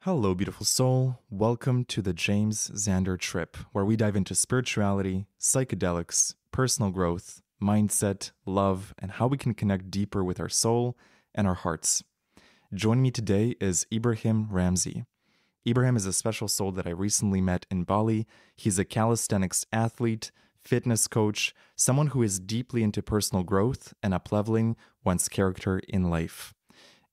Hello, beautiful soul. Welcome to the James Xander Trip, where we dive into spirituality, psychedelics, personal growth, mindset, love, and how we can connect deeper with our soul and our hearts. Joining me today is Ibrahim Ramzy. Ibrahim is a special soul that I recently met in Bali. He's a calisthenics athlete, fitness coach, someone who is deeply into personal growth and upleveling one's character in life.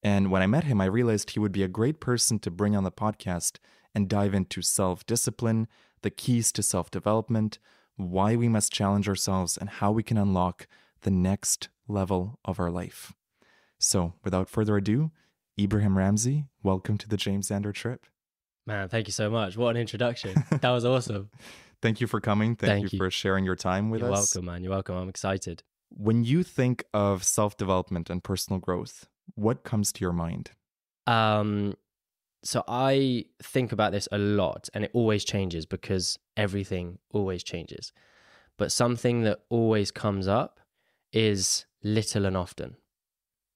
And when I met him, I realized he would be a great person to bring on the podcast and dive into self-discipline, the keys to self-development, why we must challenge ourselves, and how we can unlock the next level of our life. So, without further ado, Ibrahim Ramzy, welcome to the James Xander Trip. Man, thank you so much. What an introduction. That was awesome. Thank you for coming. Thank you for sharing your time with us. You're welcome, man. You're welcome. I'm excited. When you think of self-development and personal growth, what comes to your mind? So I think about this a lot, and it always changes because everything always changes. But something that always comes up is little and often,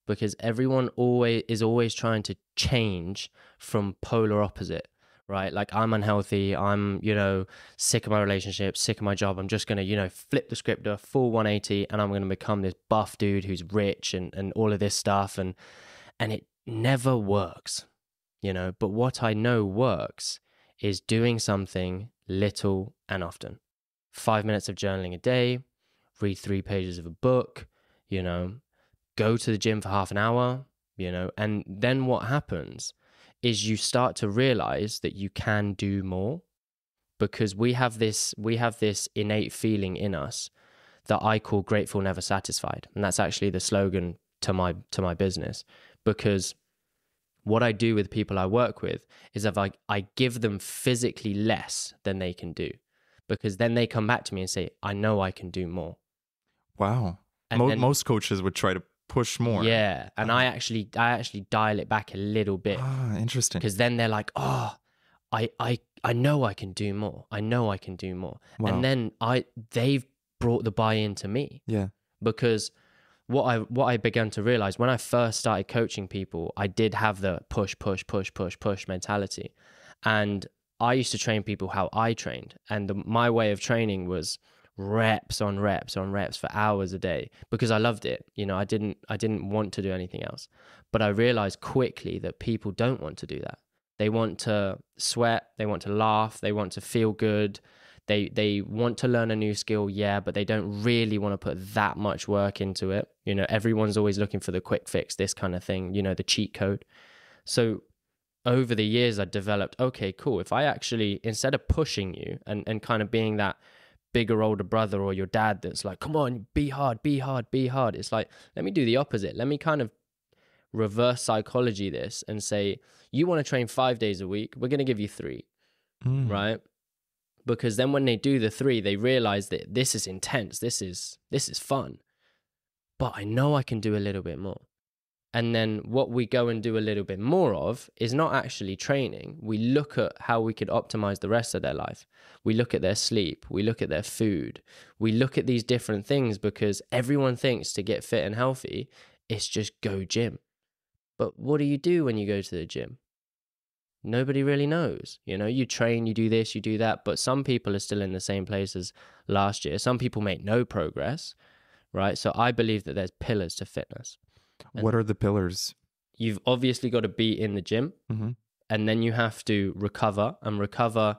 because everyone is always trying to change from polar opposite, right? Like, I'm unhealthy, I'm, sick of my relationship, sick of my job. I'm just going to, flip the script, do a full 180, and I'm going to become this buff dude who's rich and all of this stuff. And it never works, But what I know works is doing something little and often. 5 minutes of journaling a day, read 3 pages of a book, go to the gym for half an hour, and then what happens is you start to realize that you can do more, because we have this innate feeling in us that I call grateful, never satisfied. And that's actually the slogan to my business, because what I do with people I work with is if I give them physically less than they can do, because then they come back to me and say, I know I can do more. Wow. Most coaches would try to push more. Yeah. And I actually dial it back a little bit. Interesting. Because then they're like, I know I can do more. I know I can do more. Wow. And then they've brought the buy-in to me. Yeah. Because what I began to realize when I first started coaching people, I did have the push mentality. And I used to train people how I trained. And my way of training was reps on reps on reps for hours a day, because I loved it. I didn't want to do anything else. But I realized quickly that people don't want to do that. They want to sweat, they want to laugh, they want to feel good. They want to learn a new skill, yeah, but they don't really want to put that much work into it. Everyone's always looking for the quick fix, this kind of thing, the cheat code. So over the years, I developed, okay, cool. If I actually, instead of pushing you and kind of being that bigger older brother or your dad that's like, come on, be hard. It's like, let me do the opposite. Let me kind of reverse psychology this and say, you want to train 5 days a week, we're going to give you 3, right? Because then when they do the 3, they realize that this is intense, this is fun, but I know I can do a little bit more. And then what we go and do a little bit more of is not actually training. We look at how we could optimize the rest of their life. We look at their sleep. We look at their food. We look at these different things, because everyone thinks to get fit and healthy, it's just go gym. But what do you do when you go to the gym? Nobody really knows. You train, you do this, you do that, but some people are still in the same place as last year. Some people make no progress, right? So I believe that there's pillars to fitness. What are the pillars? You've obviously got to be in the gym, and then you have to recover, and recover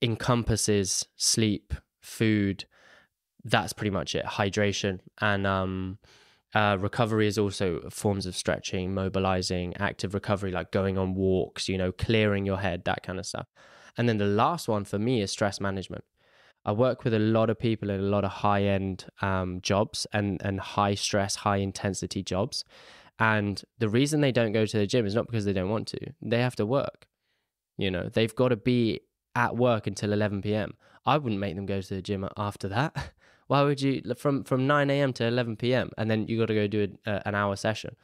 encompasses sleep, food. That's pretty much it. Hydration, and recovery is also forms of stretching, mobilizing, active recovery, like going on walks, clearing your head, that kind of stuff. And then the last one for me is stress management. I work with a lot of people in a lot of high-end jobs and high-stress, high-intensity jobs. And the reason they don't go to the gym is not because they don't want to. They have to work. They've got to be at work until 11 p.m. I wouldn't make them go to the gym after that. Why would you? From 9 a.m. to 11 p.m. and then you got to go do an hour session.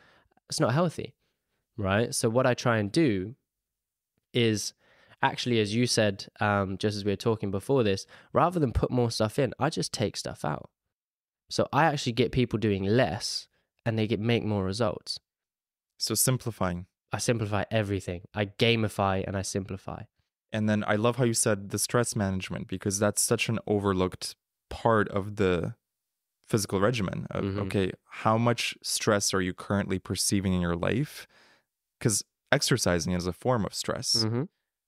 It's not healthy, right? So what I try and do is, actually, as you said, just as we were talking before this, rather than put more stuff in, I just take stuff out. So I actually get people doing less and they make more results. So simplifying. I simplify everything. I gamify and I simplify. And then I love how you said the stress management, because that's such an overlooked part of the physical regimen of, okay, how much stress are you currently perceiving in your life? Because exercising is a form of stress.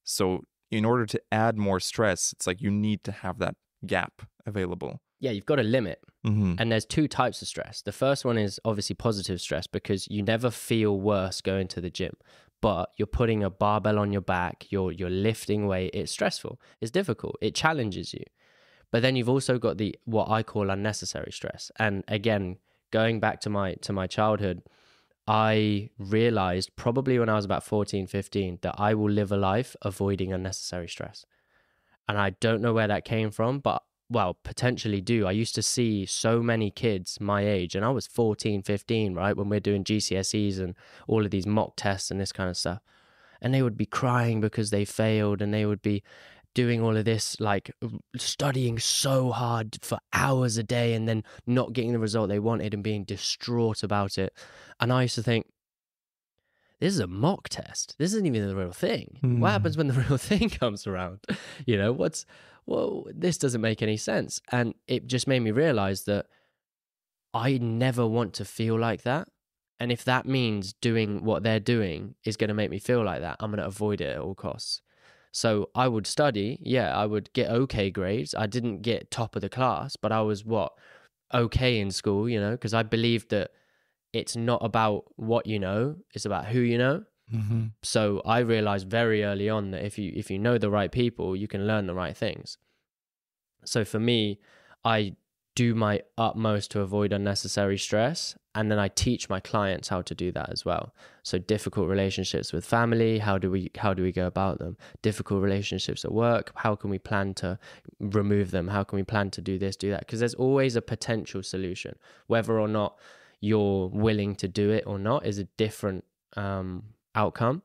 So in order to add more stress, it's like you need to have that gap available. Yeah, you've got a limit. And there's two types of stress. The first one is obviously positive stress, because you never feel worse going to the gym, but you're putting a barbell on your back, you're lifting weight. It's stressful. It's difficult. It challenges you. But then you've also got the what I call unnecessary stress. And again, going back to my childhood, I realized probably when I was about 14, 15, that I will live a life avoiding unnecessary stress. And I don't know where that came from, but well, potentially do. I used to see so many kids my age, and I was 14, 15, right, when we're doing GCSEs and all of these mock tests and this kind of stuff. And they would be crying because they failed, and they would be doing all of this, like studying so hard for hours a day and then not getting the result they wanted and being distraught about it. And I used to think, this is a mock test. This isn't even the real thing. What happens when the real thing comes around? You know, this doesn't make any sense. And it just made me realize that I never want to feel like that. And if that means doing what they're doing is going to make me feel like that, I'm going to avoid it at all costs. So I would study. Yeah, I would get okay grades. I didn't get top of the class, but I was okay in school, you know, because I believed that it's not about what you know, it's about who you know. So I realized very early on that if you know the right people, you can learn the right things. So for me, I do my utmost to avoid unnecessary stress, and then I teach my clients how to do that as well. So difficult relationships with family, how do we go about them? Difficult relationships at work, how can we plan to remove them? How can we plan to do this, do that? Because there's always a potential solution. Whether or not you're willing to do it or not is a different outcome,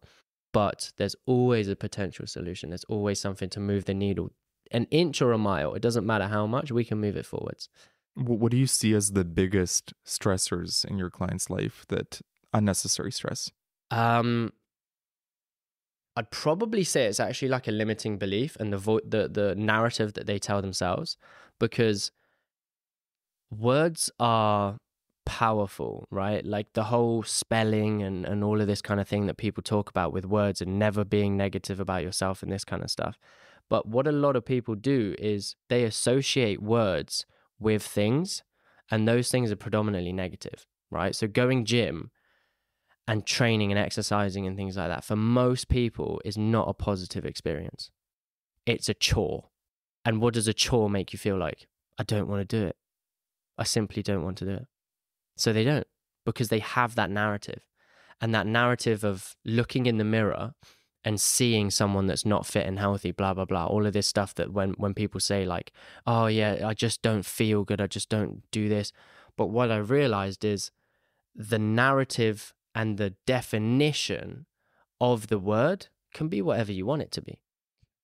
but there's always a potential solution. There's always something to move the needle. An inch or a mile, it doesn't matter how much, we can move it forwards. What do you see as the biggest stressors in your client's life, that unnecessary stress? I'd probably say it's actually like a limiting belief and the narrative that they tell themselves, because words are powerful, right? Like the whole spelling and all of this kind of thing that people talk about with words and never being negative about yourself and this kind of stuff. But what a lot of people do is they associate words with things, and those things are predominantly negative, right? So going gym and training and exercising and things like that, for most people, is not a positive experience. It's a chore. And what does a chore make you feel like? I don't want to do it. I simply don't want to do it. So they don't, because they have that narrative. And that narrative of looking in the mirror and seeing someone that's not fit and healthy, blah, blah, blah, all of this stuff that when people say like, oh yeah, I just don't feel good, I just don't do this. But what I realized is the narrative and the definition of the word can be whatever you want it to be.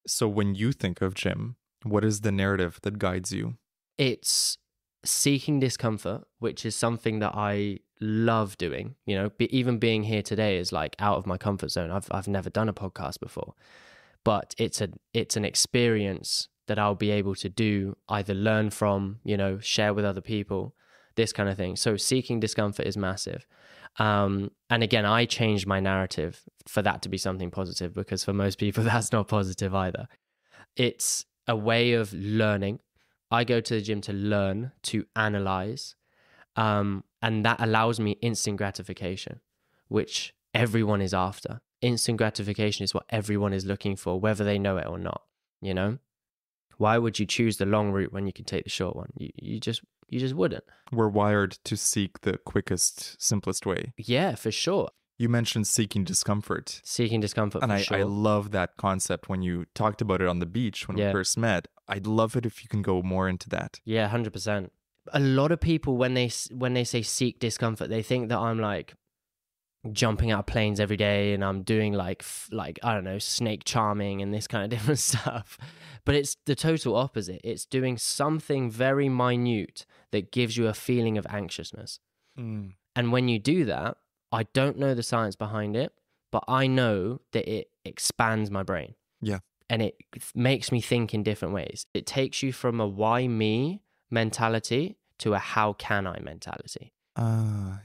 So when you think of gym, what is the narrative that guides you? It's seeking discomfort, which is something that I love doing. You know, even being here today is like out of my comfort zone. I've never done a podcast before, but it's an experience that I'll be able to do, either learn from, you know, share with other people, this kind of thing. So seeking discomfort is massive. And again, I changed my narrative for that to be something positive, because for most people that's not positive either. It's a way of learning. I go to the gym to learn, to analyze, and that allows me instant gratification, which everyone is after. Instant gratification is what everyone is looking for, whether they know it or not, you know? Why would you choose the long route when you can take the short one? You just wouldn't. We're wired to seek the quickest, simplest way. Yeah, for sure. You mentioned seeking discomfort. Seeking discomfort, and for sure. I love that concept when you talked about it on the beach when we first met. I'd love it if you can go more into that. Yeah, 100%. A lot of people, when they say seek discomfort, they think that I'm like jumping out of planes every day and I'm doing like I don't know, snake charming and this kind of different stuff. But it's the total opposite. It's doing something very minute that gives you a feeling of anxiousness. And when you do that, I don't know the science behind it, but I know that it expands my brain. Yeah. And it makes me think in different ways. It takes you from a why me mentality to a how can I mentality.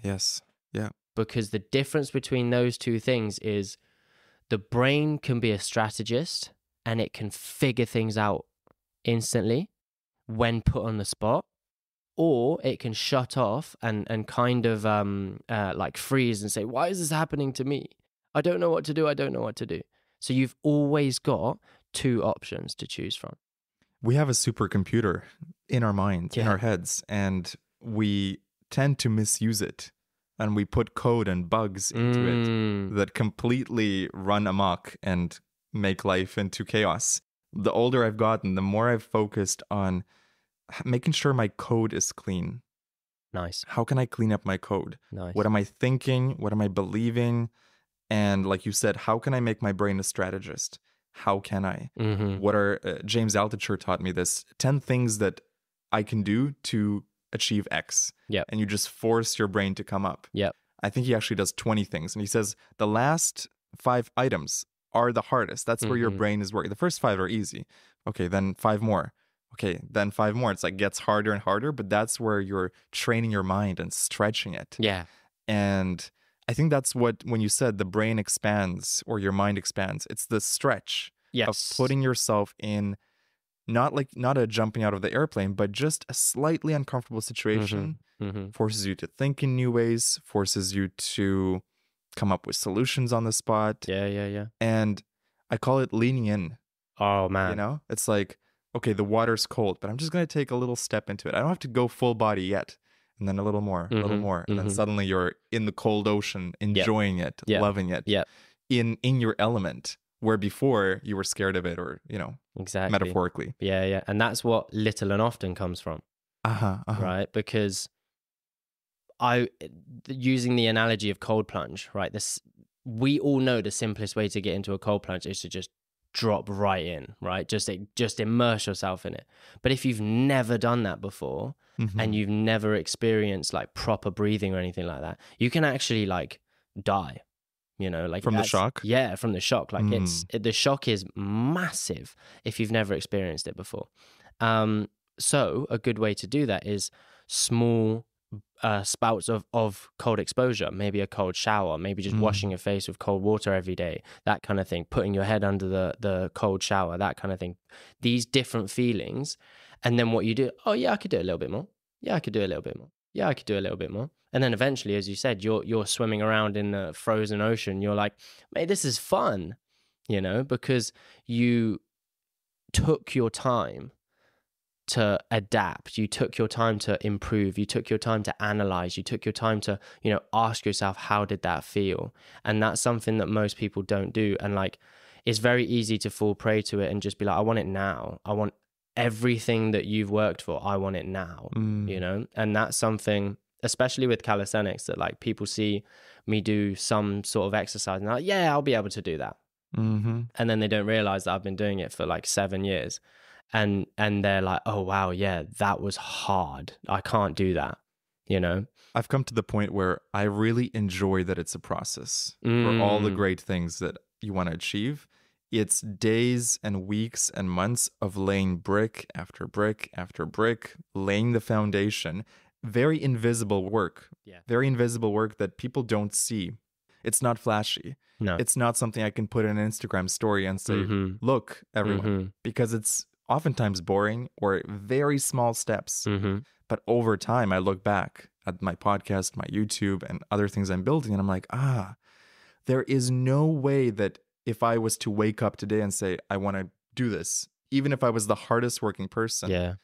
Yes. Yeah. Because the difference between those two things is the brain can be a strategist and it can figure things out instantly when put on the spot, or it can shut off and kind of like freeze and say, why is this happening to me? I don't know what to do. I don't know what to do. So you've always got two options to choose from. We have a supercomputer in our minds, in our heads, and we tend to misuse it. And we put code and bugs into it that completely run amok and make life into chaos. The older I've gotten, the more I've focused on making sure my code is clean. Nice. How can I clean up my code? Nice. What am I thinking? What am I believing? And like you said, how can I make my brain a strategist? How can I? What are James Altucher taught me this 10 things that I can do to achieve X. Yep. And you just force your brain to come up. Yep. I think he actually does 20 things. And he says the last 5 items are the hardest. That's where your brain is working. The first 5 are easy. Okay, then 5 more. Okay, then 5 more. It's like gets harder and harder, but that's where you're training your mind and stretching it. Yeah. And I think that's what, when you said the brain expands or your mind expands, it's the stretch of putting yourself in not a jumping out of the airplane, but just a slightly uncomfortable situation. Forces you to think in new ways, forces you to come up with solutions on the spot. Yeah. And I call it leaning in. Oh, man. You know, it's like, okay, the water's cold, but I'm just going to take a little step into it. I don't have to go full body yet. And then a little more, a little more. And then suddenly you're in the cold ocean, enjoying it, loving it, in your element, where before you were scared of it, or, you know, exactly, metaphorically. Yeah. And that's what little and often comes from. Right? Because using the analogy of cold plunge, right? We all know the simplest way to get into a cold plunge is to just drop right in, right? Just immerse yourself in it. But if you've never done that before, and you've never experienced like proper breathing or anything like that, you can actually like die, you know, like from the shock. Yeah, from the shock. Like the shock is massive if you've never experienced it before. So a good way to do that is small spouts of cold exposure, maybe a cold shower, maybe just washing your face with cold water every day, that kind of thing, putting your head under the cold shower, that kind of thing. These different feelings. And then what you do, oh yeah, I could do a little bit more. Yeah, I could do a little bit more. Yeah, I could do a little bit more. And then eventually, as you said, you're swimming around in the frozen ocean. You're like, mate, this is fun, you know, because you took your time to adapt. You took your time to improve. You took your time to analyze. You took your time to, you know, ask yourself, how did that feel? And that's something that most people don't do. And like, it's very easy to fall prey to it and just be like, I want it now. I want everything that you've worked for. I want it now, you know? And that's something, especially with calisthenics, that like people see me do some sort of exercise and they're like, yeah, I'll be able to do that. And then they don't realize that I've been doing it for like 7 years. And they're like, oh, wow, yeah, that was hard. I can't do that, you know? I've come to the point where I really enjoy that it's a process for all the great things that you want to achieve. It's days and weeks and months of laying brick after brick after brick, laying the foundation. Very invisible work. Yeah. Very invisible work that people don't see. It's not flashy. No. It's not something I can put in an Instagram story and say, look, everyone, because it's oftentimes boring or very small steps. But over time, I look back at my podcast, my YouTube, and other things I'm building, and I'm like, there is no way that if I was to wake up today and say, I want to do this, even if I was the hardest working person,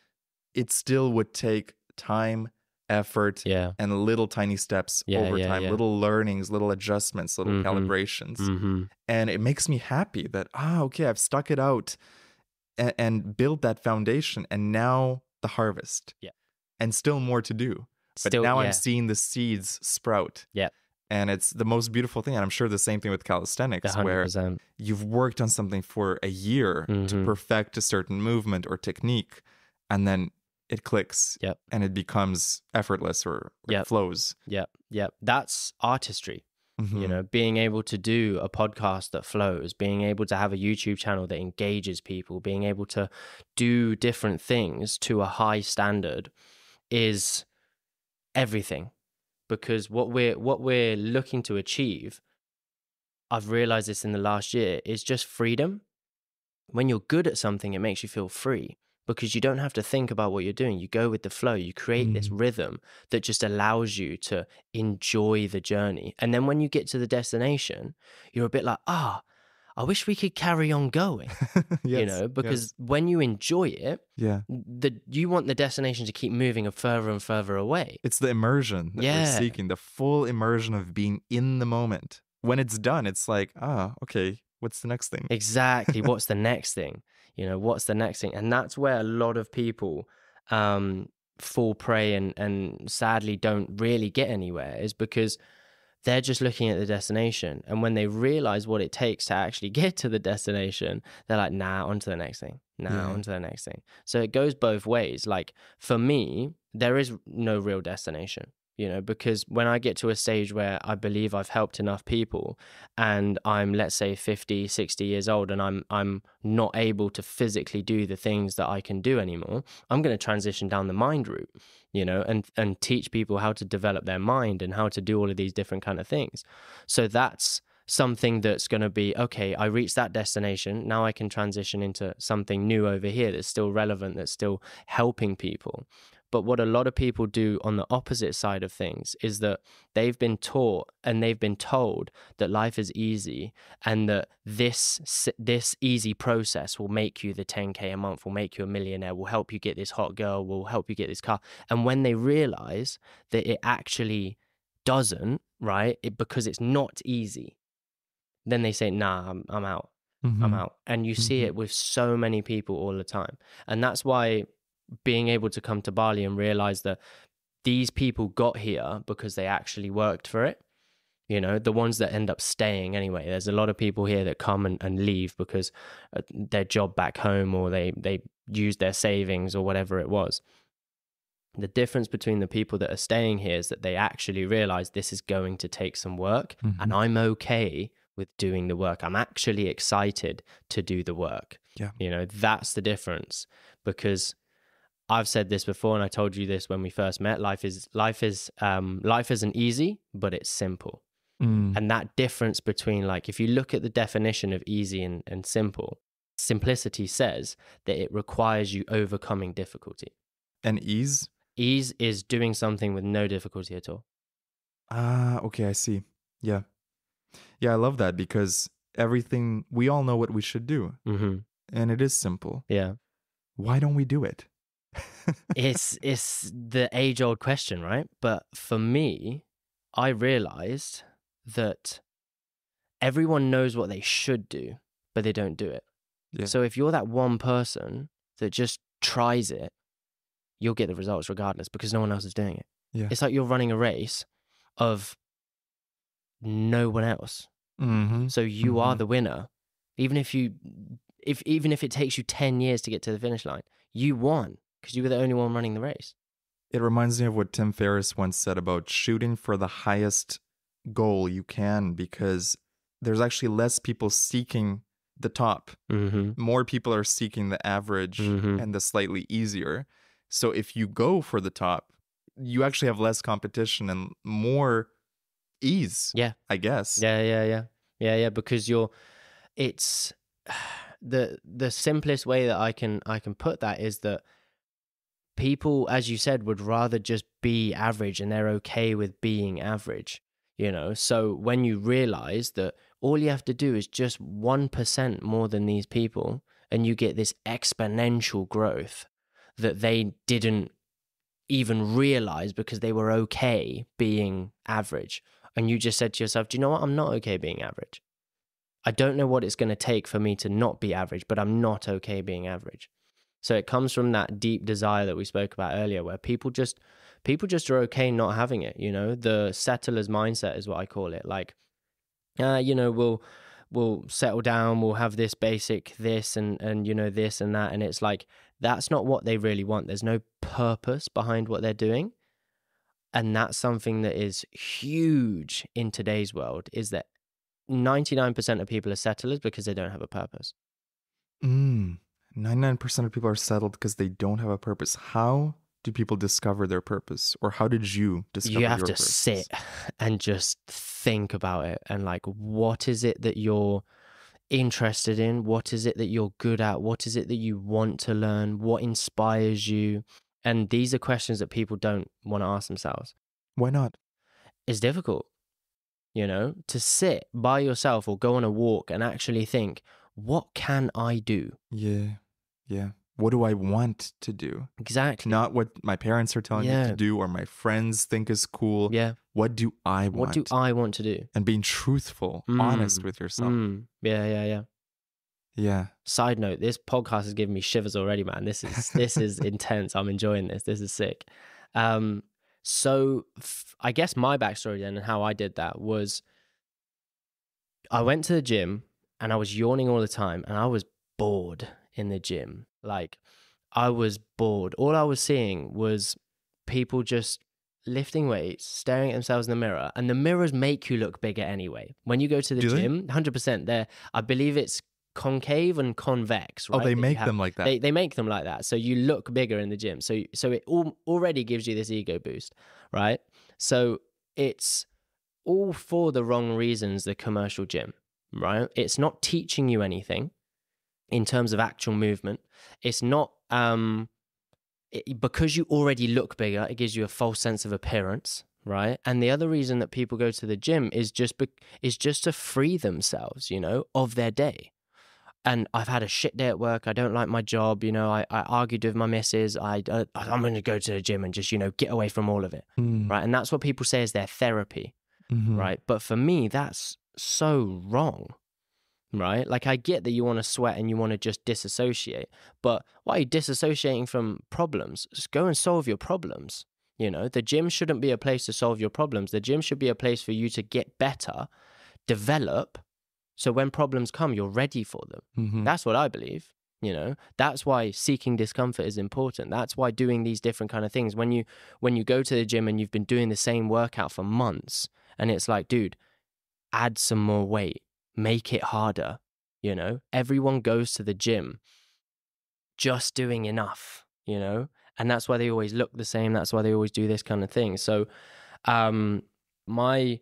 it still would take time, effort, and little tiny steps over time, little learnings, little adjustments, little calibrations. And it makes me happy that, okay, I've stuck it out and built that foundation, and now the harvest. And still more to do. But now I'm seeing the seeds sprout. And it's the most beautiful thing. And I'm sure the same thing with calisthenics, 100%. Where you've worked on something for a year to perfect a certain movement or technique, and then it clicks and it becomes effortless or it flows. That's artistry. You know, being able to do a podcast that flows, being able to have a YouTube channel that engages people, being able to do different things to a high standard is everything. Because what we're looking to achieve, I've realized this in the last year, is just freedom. When you're good at something, it makes you feel free because you don't have to think about what you're doing. You go with the flow. You create this rhythm that just allows you to enjoy the journey. And then when you get to the destination, you're a bit like, I wish we could carry on going, you know, because when you enjoy it, you want the destination to keep moving further and further away. It's the immersion that we're seeking, the full immersion of being in the moment. When it's done, it's like, okay, what's the next thing? Exactly. What's the next thing? You know, what's the next thing? And that's where a lot of people fall prey and sadly don't really get anywhere, is because they're just looking at the destination. And when they realize what it takes to actually get to the destination, they're like, nah, on to the next thing. On to the next thing. So it goes both ways. Like for me, there is no real destination. You know, because when I get to a stage where I believe I've helped enough people and I'm, let's say, 50, 60 years old and I'm not able to physically do the things that I can do anymore, I'm going to transition down the mind route, you know, and teach people how to develop their mind and how to do all of these different kind of things. So that's something that's going to be, okay, I reached that destination. Now I can transition into something new over here that's still relevant, that's still helping people. But what a lot of people do on the opposite side of things is that they've been taught and they've been told that life is easy and that this easy process will make you the 10K a month, will make you a millionaire, will help you get this hot girl, will help you get this car. And when they realize that it actually doesn't, right, because it's not easy, then they say, nah, I'm out. I'm out. And you see it with so many people all the time. And that's why being able to come to Bali and realize that these people got here because they actually worked for it. You know, the ones that end up staying anyway. There's a lot of people here that come and leave because their job back home, or they used their savings or whatever it was. The difference between the people that are staying here is that they actually realize this is going to take some work, and I'm okay with doing the work. I'm actually excited to do the work. Yeah. You know, that's the difference. Because I've said this before, and I told you this when we first met. Life isn't easy, but it's simple. And that difference between, like, if you look at the definition of easy and simple, simplicity says that it requires you overcoming difficulty. And ease? Ease is doing something with no difficulty at all. Okay, I see. Yeah. Yeah, I love that, because everything, we all know what we should do. And it is simple. Yeah. Why don't we do it? It's the age-old question, right? But for me, I realized that everyone knows what they should do, but they don't do it. Yeah. So if you're that one person that just tries it, you'll get the results regardless, because no one else is doing it. Yeah. It's like you're running a race of no one else. So you are the winner. Even if it takes you 10 years to get to the finish line, you won because you were the only one running the race. It reminds me of what Tim Ferriss once said about shooting for the highest goal you can, because there's actually less people seeking the top. More people are seeking the average and the slightly easier. So if you go for the top, you actually have less competition and more ease. Yeah, I guess. Yeah. Because it's the simplest way that I can put that is that people, as you said, would rather just be average, and they're okay with being average. You know, so when you realize that all you have to do is just 1% more than these people, and you get this exponential growth that they didn't even realize because they were okay being average. And you just said to yourself, do you know what? I'm not okay being average. I don't know what it's going to take for me to not be average, but I'm not okay being average. So it comes from that deep desire that we spoke about earlier, where people just are okay not having it. You know, the settler's mindset is what I call it. Like, you know, we'll settle down, we'll have this basic this and you know, this and that. And it's like, that's not what they really want. There's no purpose behind what they're doing. And that's something that is huge in today's world, is that 99% of people are settlers because they don't have a purpose. 99% of people are settled because they don't have a purpose. How do people discover their purpose? Or how did you discover your purpose? You have to sit and just think about it. And like, what is it that you're interested in? What is it that you're good at? What is it that you want to learn? What inspires you? And these are questions that people don't want to ask themselves. Why not? It's difficult, to sit by yourself or go on a walk and actually think, what can I do? Yeah. What do I want to do? Exactly. Not what my parents are telling me to do or my friends think is cool. Yeah. What do I want? What do I want to do? And being truthful, honest with yourself. Yeah. Side note, this podcast has given me shivers already, man. This is intense. I'm enjoying this. This is sick. So I guess my backstory then and how I did that was I went to the gym and I was yawning all the time and I was bored in the gym. Like, I was bored. All I was seeing was people just lifting weights, staring at themselves in the mirror, and the mirrors make you look bigger anyway. When you go to the gym, 100%, I believe it's concave and convex, right? Oh, they make them like that. They make them like that. So you look bigger in the gym. So it already gives you this ego boost, right? So it's all for the wrong reasons, the commercial gym, right? It's not teaching you anything in terms of actual movement. It's not, because you already look bigger, it gives you a false sense of appearance, right? And the other reason that people go to the gym is just to free themselves, of their day. And I've had a shit day at work. I don't like my job. I argued with my missus. I'm going to go to the gym and just, get away from all of it, right? And that's what people say is their therapy, right? But for me, that's so wrong. Right? Like, I get that you want to sweat and you want to just disassociate, but why are you disassociating from problems? Just go and solve your problems. The gym shouldn't be a place to solve your problems. The gym should be a place for you to get better, develop, so when problems come, you're ready for them. That's what I believe. That's why seeking discomfort is important. That's why doing these different kind of things. When you go to the gym and you've been doing the same workout for months, and it's like, dude, add some more weight. Make it harder, Everyone goes to the gym just doing enough, and that's why they always look the same. That's why they always do this kind of thing. So my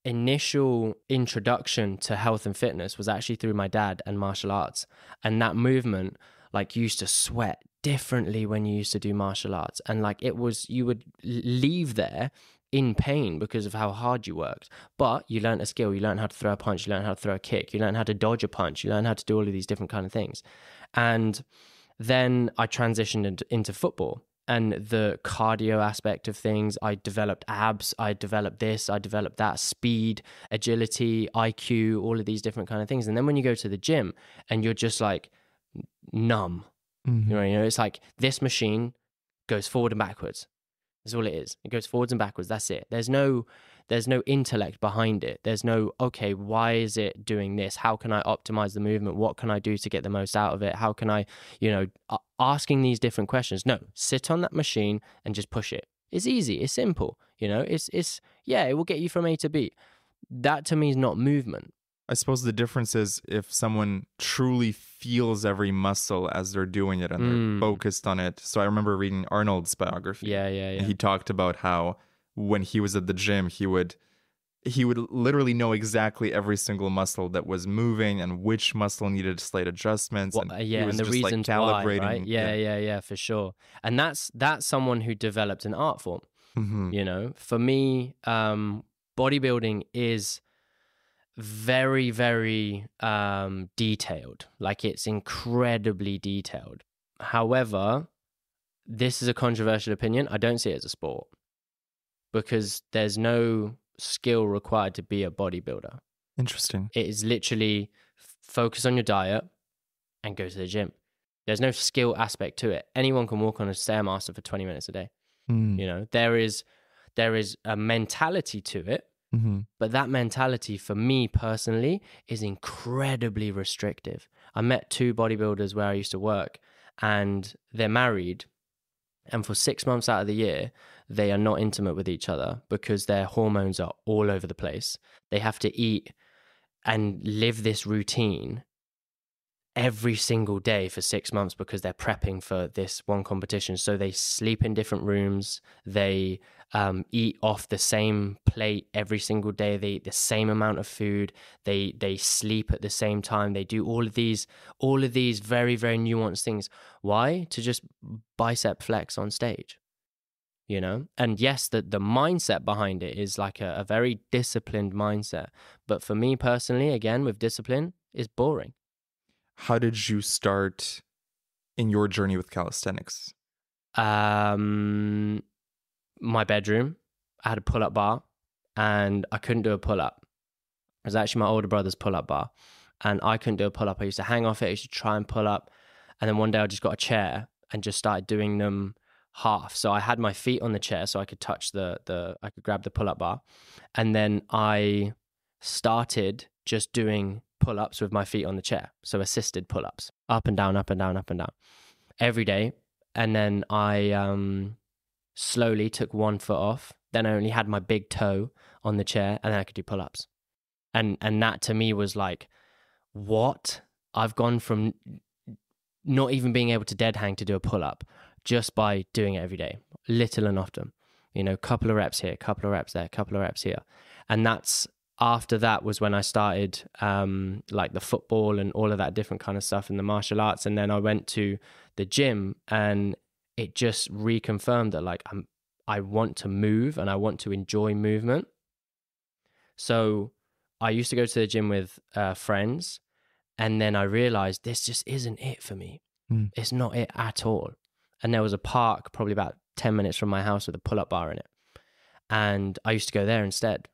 initial introduction to health and fitness was actually through my dad and martial arts. And that movement, like, you used to sweat differently when you used to do martial arts. And like, you would leave there in pain because of how hard you worked, but you learned a skill. You learned how to throw a punch, you learned how to throw a kick, you learned how to dodge a punch, you learned how to do all of these different kind of things. And then I transitioned into football and the cardio aspect of things. I developed abs, I developed this, I developed that, speed, agility, IQ, all of these different kind of things. And then when you go to the gym and you're just like numb, it's like this machine goes forward and backwards. That's all it is. It goes forwards and backwards. That's it. There's no intellect behind it. There's no, okay, why is it doing this? How can I optimize the movement? What can I do to get the most out of it? How can I, asking these different questions. No, sit on that machine and just push it. It's easy. It's simple. It will get you from A to B. That to me is not movement. I suppose the difference is if someone truly feels every muscle as they're doing it and they're focused on it. So I remember reading Arnold's biography. Yeah. And he talked about how when he was at the gym, he would literally know exactly every single muscle that was moving and which muscle needed slight adjustments. And the reasons why, right? Yeah, for sure. And that's someone who developed an art form. For me, bodybuilding is very, very detailed. Like, it's incredibly detailed. However, this is a controversial opinion. I don't see it as a sport because there's no skill required to be a bodybuilder. Interesting. It is literally focus on your diet and go to the gym. There's no skill aspect to it. Anyone can walk on a Stairmaster for 20 minutes a day. There is a mentality to it. But that mentality for me personally is incredibly restrictive. I met two bodybuilders where I used to work and they're married And for 6 months out of the year, they are not intimate with each other because their hormones are all over the place. They have to eat and live this routine every single day for 6 months because they're prepping for this one competition. So they sleep in different rooms. They eat off the same plate every single day. They eat the same amount of food. They sleep at the same time. They do all of these very, very nuanced things. Why? To just bicep flex on stage, you know? And yes, the mindset behind it is like a very disciplined mindset. But for me personally, again, with discipline, it's boring. How did you start in your journey with calisthenics? My bedroom, I had a pull-up bar and I couldn't do a pull-up. It was actually my older brother's pull-up bar and I couldn't do a pull-up. I used to hang off it. I used to try and pull up. And then one day I just got a chair and just started doing them half. So I had my feet on the chair so I could touch I could grab the pull-up bar. And then I started just doing pull-ups with my feet on the chair. So assisted pull-ups, up and down, up and down, up and down every day. And then I slowly took one foot off. Then I only had my big toe on the chair and then I could do pull-ups. And that to me was like, what? I've gone from not even being able to dead hang to do a pull-up just by doing it every day, little and often, you know, couple of reps here, couple of reps there, couple of reps here. And that's, after that was when I started like the football and all of that different kind of stuff in the martial arts. And then I went to the gym and it just reconfirmed that like I want to move and I want to enjoy movement. So I used to go to the gym with friends and then I realized this just isn't it for me. It's not it at all. And there was a park probably about 10 minutes from my house with a pull-up bar in it. And I used to go there instead.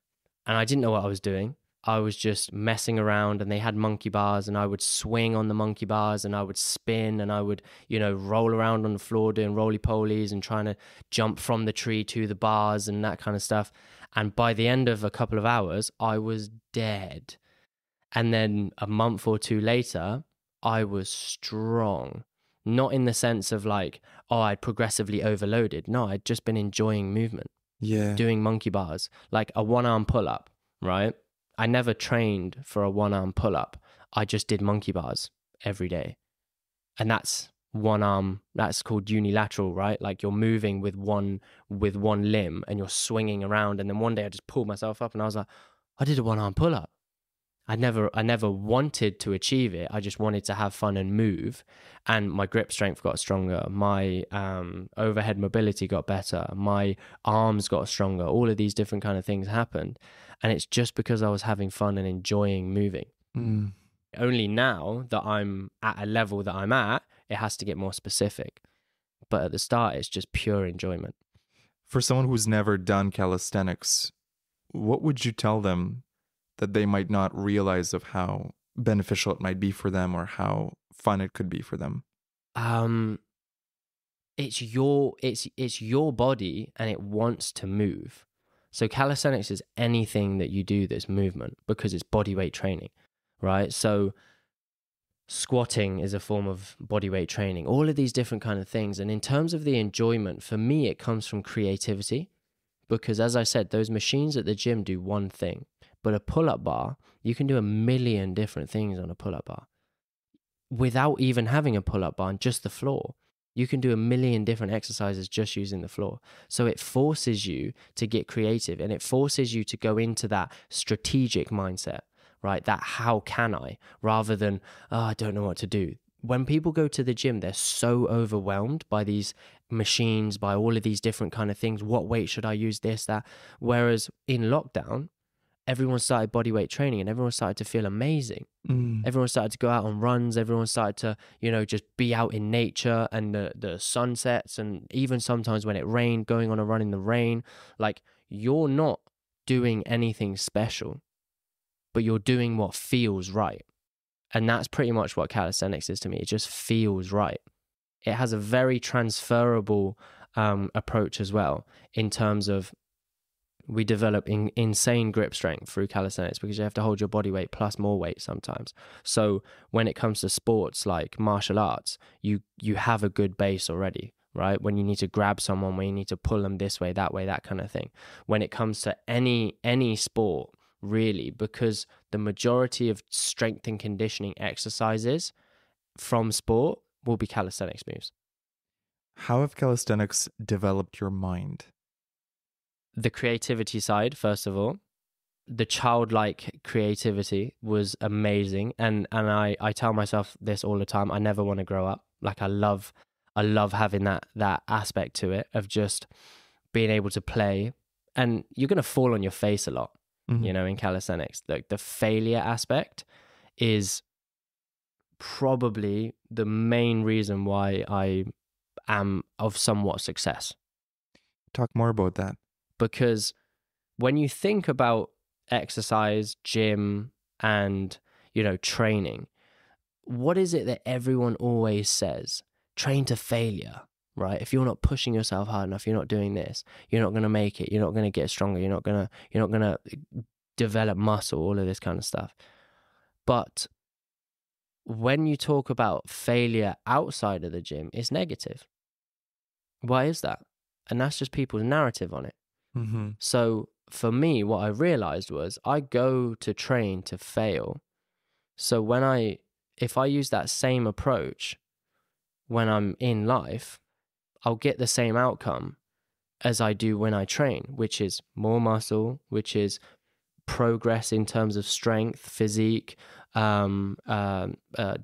And I didn't know what I was doing. I was just messing around and they had monkey bars and I would swing on the monkey bars and I would spin and I would, you know, roll around on the floor doing roly-polies and trying to jump from the tree to the bars and that kind of stuff. And by the end of a couple of hours, I was dead. And then a month or two later, I was strong. Not in the sense of like, oh, I'd progressively overloaded. No, I'd just been enjoying movement. Yeah. Doing monkey bars, like a one-arm pull-up, right? I never trained for a one-arm pull-up. I just did monkey bars every day. And that's one arm, that's called unilateral, right? Like you're moving with one limb and you're swinging around. And then one day I just pulled myself up and I was like, I did a one-arm pull-up. I never wanted to achieve it. I just wanted to have fun and move. And my grip strength got stronger. My overhead mobility got better. My arms got stronger. All of these different kind of things happened. And it's just because I was having fun and enjoying moving. Only now that I'm at a level that I'm at, it has to get more specific. But at the start, it's just pure enjoyment. For someone who's never done calisthenics, what would you tell them that they might not realize of how beneficial it might be for them or how fun it could be for them? It's your body and it wants to move. So calisthenics is anything that you do that's movement because it's body weight training, right? So squatting is a form of body weight training, all of these different kind of things. And in terms of the enjoyment, for me, it comes from creativity because as I said, those machines at the gym do one thing. But a pull-up bar, you can do a million different things on a pull-up bar. Without even having a pull-up bar on just the floor, you can do a million different exercises just using the floor. So it forces you to get creative and it forces you to go into that strategic mindset, right? That how can I, rather than, oh, I don't know what to do. When people go to the gym, they're so overwhelmed by these machines, by all of these different kind of things. What weight should I use, this, that? Whereas in lockdown, everyone started body weight training and everyone started to feel amazing. Everyone started to go out on runs. Everyone started to, you know, just be out in nature and the sunsets. And even sometimes when it rained, going on a run in the rain, like you're not doing anything special, but you're doing what feels right. And that's pretty much what calisthenics is to me. It just feels right. It has a very transferable approach as well in terms of we develop insane grip strength through calisthenics because you have to hold your body weight plus more weight sometimes. So when it comes to sports like martial arts, you have a good base already, right? When you need to grab someone, when you need to pull them this way, that kind of thing. When it comes to any sport, really, because the majority of strength and conditioning exercises from sport will be calisthenics moves. How have calisthenics developed your mind? The creativity side, first of all. The childlike creativity was amazing. And I tell myself this all the time. I never want to grow up. Like I love having that aspect to it of just being able to play. And you're going to fall on your face a lot, you know, in calisthenics. Like the failure aspect is probably the main reason why I am of somewhat success. Talk more about that. Because when you think about exercise, gym, and, you know, training, what is it that everyone always says? Train to failure, right? If you're not pushing yourself hard enough, you're not doing this, you're not going to make it, you're not going to get stronger, you're not going to develop muscle, all of this kind of stuff. But when you talk about failure outside of the gym, it's negative. Why is that? And that's just people's narrative on it. Mm-hmm. So for me, what I realized was I go to train to fail. So if I use that same approach when I'm in life, I'll get the same outcome as I do when I train, which is more muscle, which is progress in terms of strength, physique,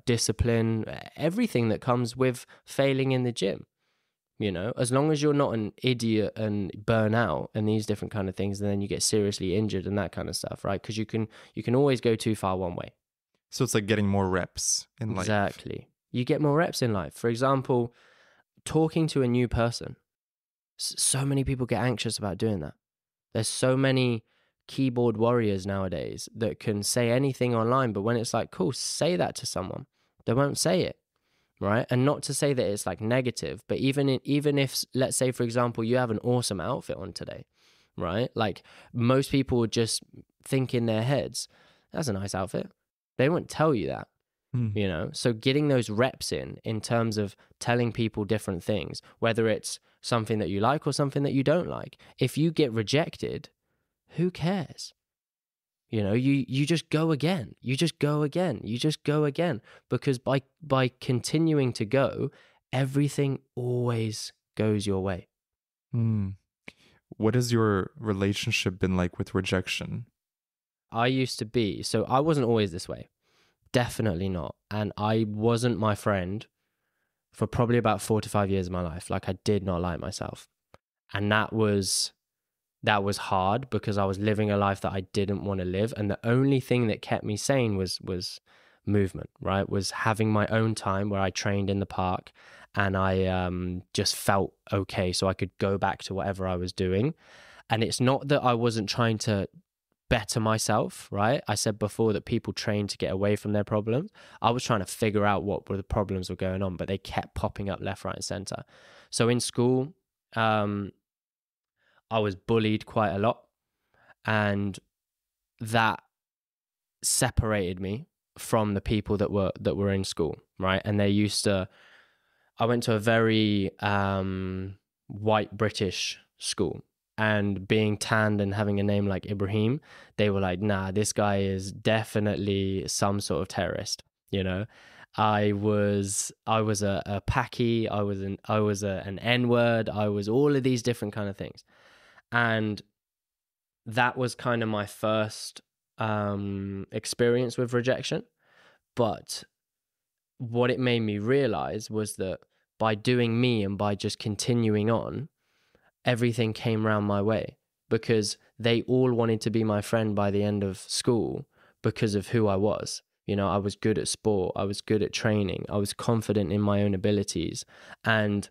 discipline, everything that comes with failing in the gym. You know, as long as you're not an idiot and burn out and these different kind of things, and then you get seriously injured and that kind of stuff, right? Because you can always go too far one way. So it's like getting more reps in life. Exactly. You get more reps in life. For example, talking to a new person. So many people get anxious about doing that. There's so many keyboard warriors nowadays that can say anything online, but when it's like, cool, say that to someone, they won't say it. Right. And not to say that it's like negative, but even if, let's say, for example, you have an awesome outfit on today, right? Like most people would just think in their heads, that's a nice outfit. They won't tell you that, you know? So getting those reps in terms of telling people different things, whether it's something that you like or something that you don't like. If you get rejected, who cares? You know, you just go again. You just go again. You just go again. Because by continuing to go, everything always goes your way. What has your relationship been like with rejection? I used to be, so I wasn't always this way. Definitely not. And I wasn't my friend for probably about 4 to 5 years of my life. Like I did not like myself. And that was hard because I was living a life that I didn't want to live. And the only thing that kept me sane was movement, right? Was having my own time where I trained in the park and I just felt okay. So I could go back to whatever I was doing. And it's not that I wasn't trying to better myself, right? I said before that people train to get away from their problems. I was trying to figure out what were the problems were going on, but they kept popping up left, right, and center. So in school, I was bullied quite a lot, and that separated me from the people that were in school, right? And I went to a very white British school, and being tanned and having a name like Ibrahim, they were like, nah, this guy is definitely some sort of terrorist, you know? I was a Paki, I was an N-word, I was all of these different kind of things. And that was kind of my first experience with rejection. But what it made me realize was that by doing me and by just continuing on, everything came round my way, because they all wanted to be my friend by the end of school because of who I was. You know, I was good at sport, I was good at training, I was confident in my own abilities, and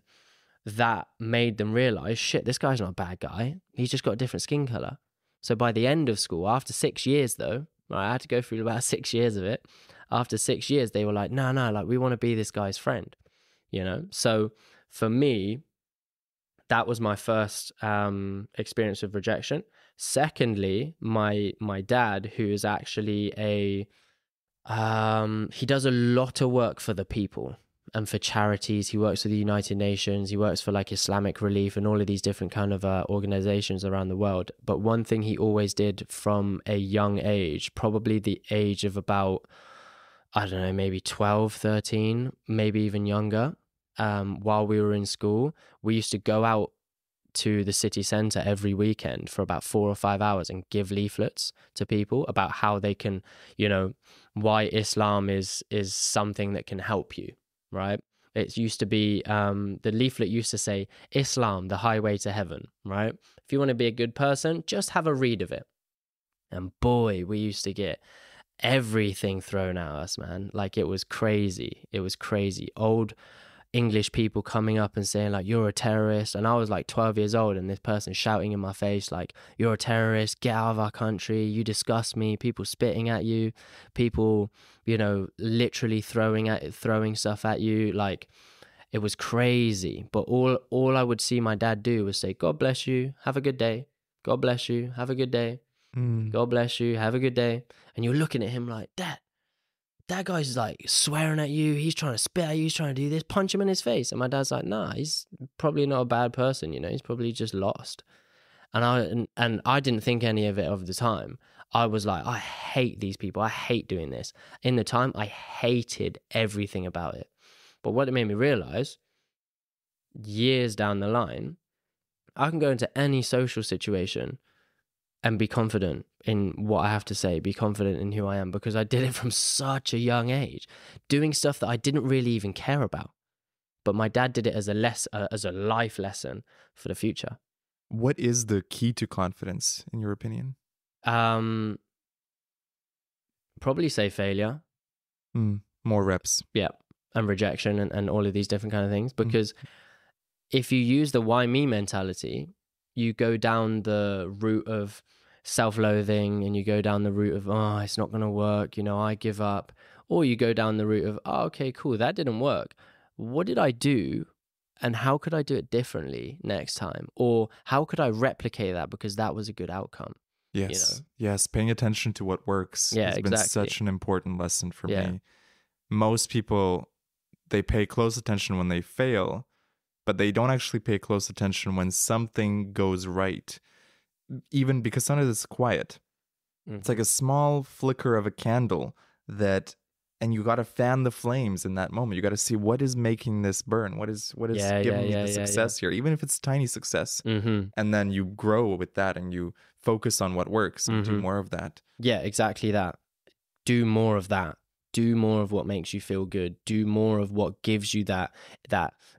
that made them realize, shit, this guy's not a bad guy. He's just got a different skin color. So by the end of school, after 6 years though, right, I had to go through about 6 years of it. After 6 years, they were like, no, like we want to be this guy's friend, you know? So for me, that was my first experience of rejection. Secondly, my dad, who is actually he does a lot of work for the people. and for charities. He works for the United Nations. He works for like Islamic Relief and all of these different kind of organizations around the world. But one thing he always did from a young age, probably the age of about, I don't know, maybe 12, 13, maybe even younger, while we were in school, we used to go out to the city centre every weekend for about 4 or 5 hours and give leaflets to people about how they can, you know, why Islam is something that can help you, right? It used to be, the leaflet used to say, Islam, the highway to heaven, right? If you want to be a good person, just have a read of it. And boy, we used to get everything thrown at us, man. Like, it was crazy. It was crazy. Old English people coming up and saying like, you're a terrorist. And I was like 12 years old, and this person shouting in my face like, you're a terrorist, get out of our country, you disgust me. People spitting at you, people, you know, literally throwing stuff at you. Like, it was crazy. But all I would see my dad do was say, God bless you, have a good day. God bless you, have a good day. God bless you, have a good day. And you're looking at him like, that guy's like swearing at you, he's trying to spit at you, he's trying to do this, punch him in his face. And my dad's like, nah, he's probably not a bad person, you know, he's probably just lost. And I didn't think any of it of the time. I was like, I hate these people, I hate doing this. In the time, I hated everything about it. But what it made me realize, years down the line, I can go into any social situation and be confident in what I have to say, be confident in who I am, because I did it from such a young age, doing stuff that I didn't really even care about. But my dad did it as a life lesson for the future. What is the key to confidence, in your opinion? Probably say failure. More reps. Yeah, and rejection and all of these different kind of things. Because if you use the why me mentality, you go down the route of self-loathing, and you go down the route of, oh, it's not going to work, you know, I give up. Or you go down the route of, oh, okay, cool, that didn't work. What did I do? And how could I do it differently next time? Or how could I replicate that because that was a good outcome? Yes. You know? Yes. Paying attention to what works has been such an important lesson for me. Most people, they pay close attention when they fail, but they don't actually pay close attention when something goes right. Even because sometimes it's quiet. It's like a small flicker of a candle and you got to fan the flames in that moment. You got to see what is making this burn. What is giving me the success here, even if it's tiny success. And then you grow with that and you focus on what works and do more of that. Yeah, exactly that. Do more of that. Do more of what makes you feel good. Do more of what gives you that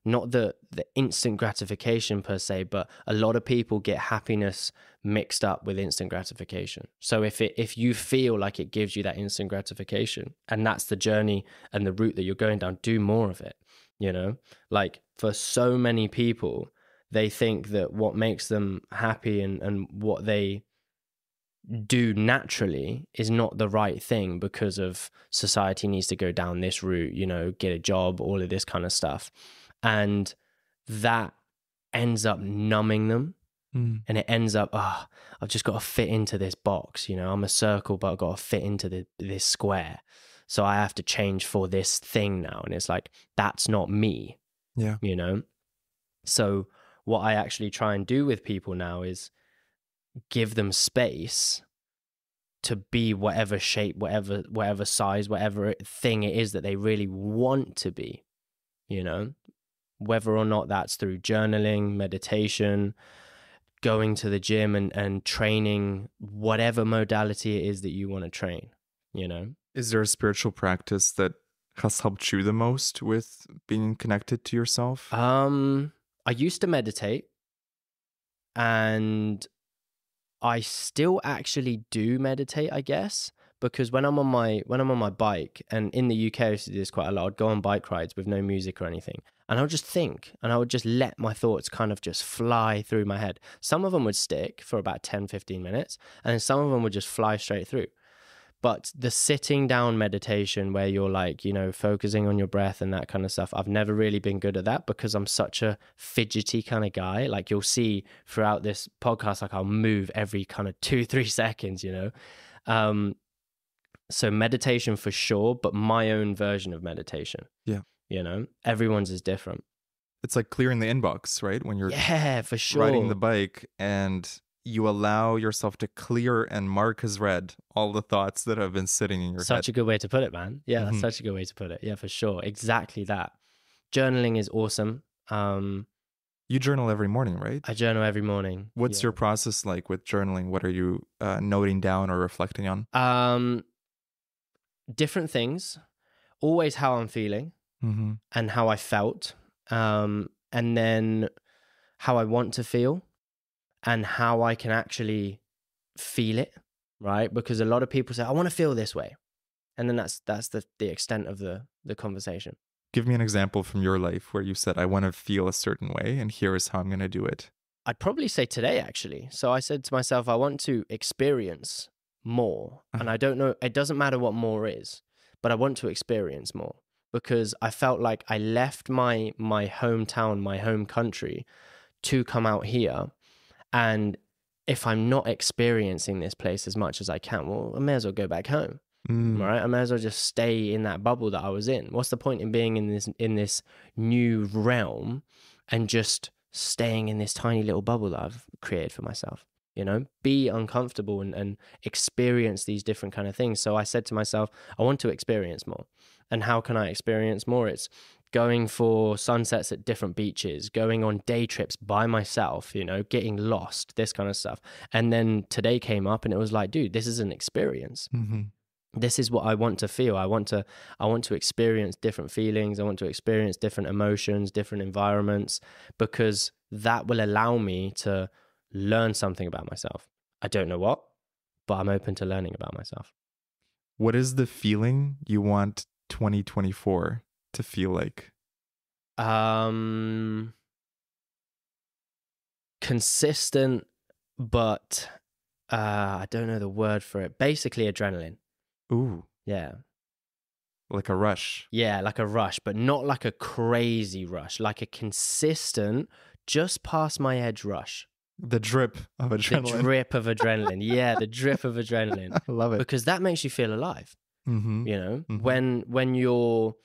not the instant gratification per se, but a lot of people get happiness mixed up with instant gratification. So if you feel like it gives you that instant gratification, and that's the journey and the route that you're going down, do more of it. You know, like for so many people, they think that what makes them happy and what they do naturally is not the right thing because of society needs to go down this route, you know, get a job, all of this kind of stuff. And that ends up numbing them. And it ends up, oh, I've just got to fit into this box, you know, I'm a circle, but I've got to fit into this square. So I have to change for this thing now. And it's like, that's not me. Yeah. You know? So what I actually try and do with people now is give them space to be whatever shape, whatever size, whatever thing it is that they really want to be, you know, whether or not that's through journaling, meditation, going to the gym and training, whatever modality it is that you want to train, you know. Is there a spiritual practice that has helped you the most with being connected to yourself? I used to meditate, and I still actually do meditate, I guess, because when I'm on my bike, and in the UK I used to do this quite a lot, I'd go on bike rides with no music or anything, and I would just think, and I would just let my thoughts kind of just fly through my head. Some of them would stick for about 10-15 minutes, and some of them would just fly straight through. But the sitting down meditation where you're like, you know, focusing on your breath and that kind of stuff, I've never really been good at that because I'm such a fidgety kind of guy. Like you'll see throughout this podcast, like I'll move every kind of 2-3 seconds, you know. So meditation for sure, but my own version of meditation. Yeah. you know? Everyone's is different. It's like clearing the inbox, right? When you're Yeah, for sure. riding the bike and you allow yourself to clear and mark as read all the thoughts that have been sitting in your head. Such a good way to put it, man. Yeah, that's such a good way to put it. Yeah, for sure. Exactly that. Journaling is awesome. You journal every morning, right? I journal every morning. What's your process like with journaling? What are you noting down or reflecting on? Different things. Always how I'm feeling and how I felt. And then how I want to feel and how I can actually feel it, right? Because a lot of people say, I want to feel this way. And then that's the extent of the conversation. Give me an example from your life where you said, I want to feel a certain way, and here is how I'm going to do it. I'd probably say today, actually. So I said to myself, I want to experience more. And I don't know, it doesn't matter what more is, but I want to experience more because I felt like I left my hometown, my home country to come out here. And if I'm not experiencing this place as much as I can, well, I may as well go back home. Right? I may as well just stay in that bubble that I was in. What's the point in being in this new realm and just staying in this tiny little bubble that I've created for myself? You know, be uncomfortable and experience these different kind of things. So I said to myself, I want to experience more. And how can I experience more? It's going for sunsets at different beaches, going on day trips by myself, you know, getting lost, this kind of stuff. And then today came up and it was like, dude, this is an experience. This is what I want to feel. I want to experience different feelings. I want to experience different emotions, different environments, because that will allow me to learn something about myself. I don't know what, but I'm open to learning about myself. What is the feeling you want 2024 to feel like? Consistent, but I don't know the word for it. Basically adrenaline. Ooh. Yeah. Like a rush. Yeah, like a rush, but not like a crazy rush, like a consistent, just past my edge rush. The drip of adrenaline. The drip of adrenaline. Yeah, the drip of adrenaline. I love it. Because that makes you feel alive. You know, when you're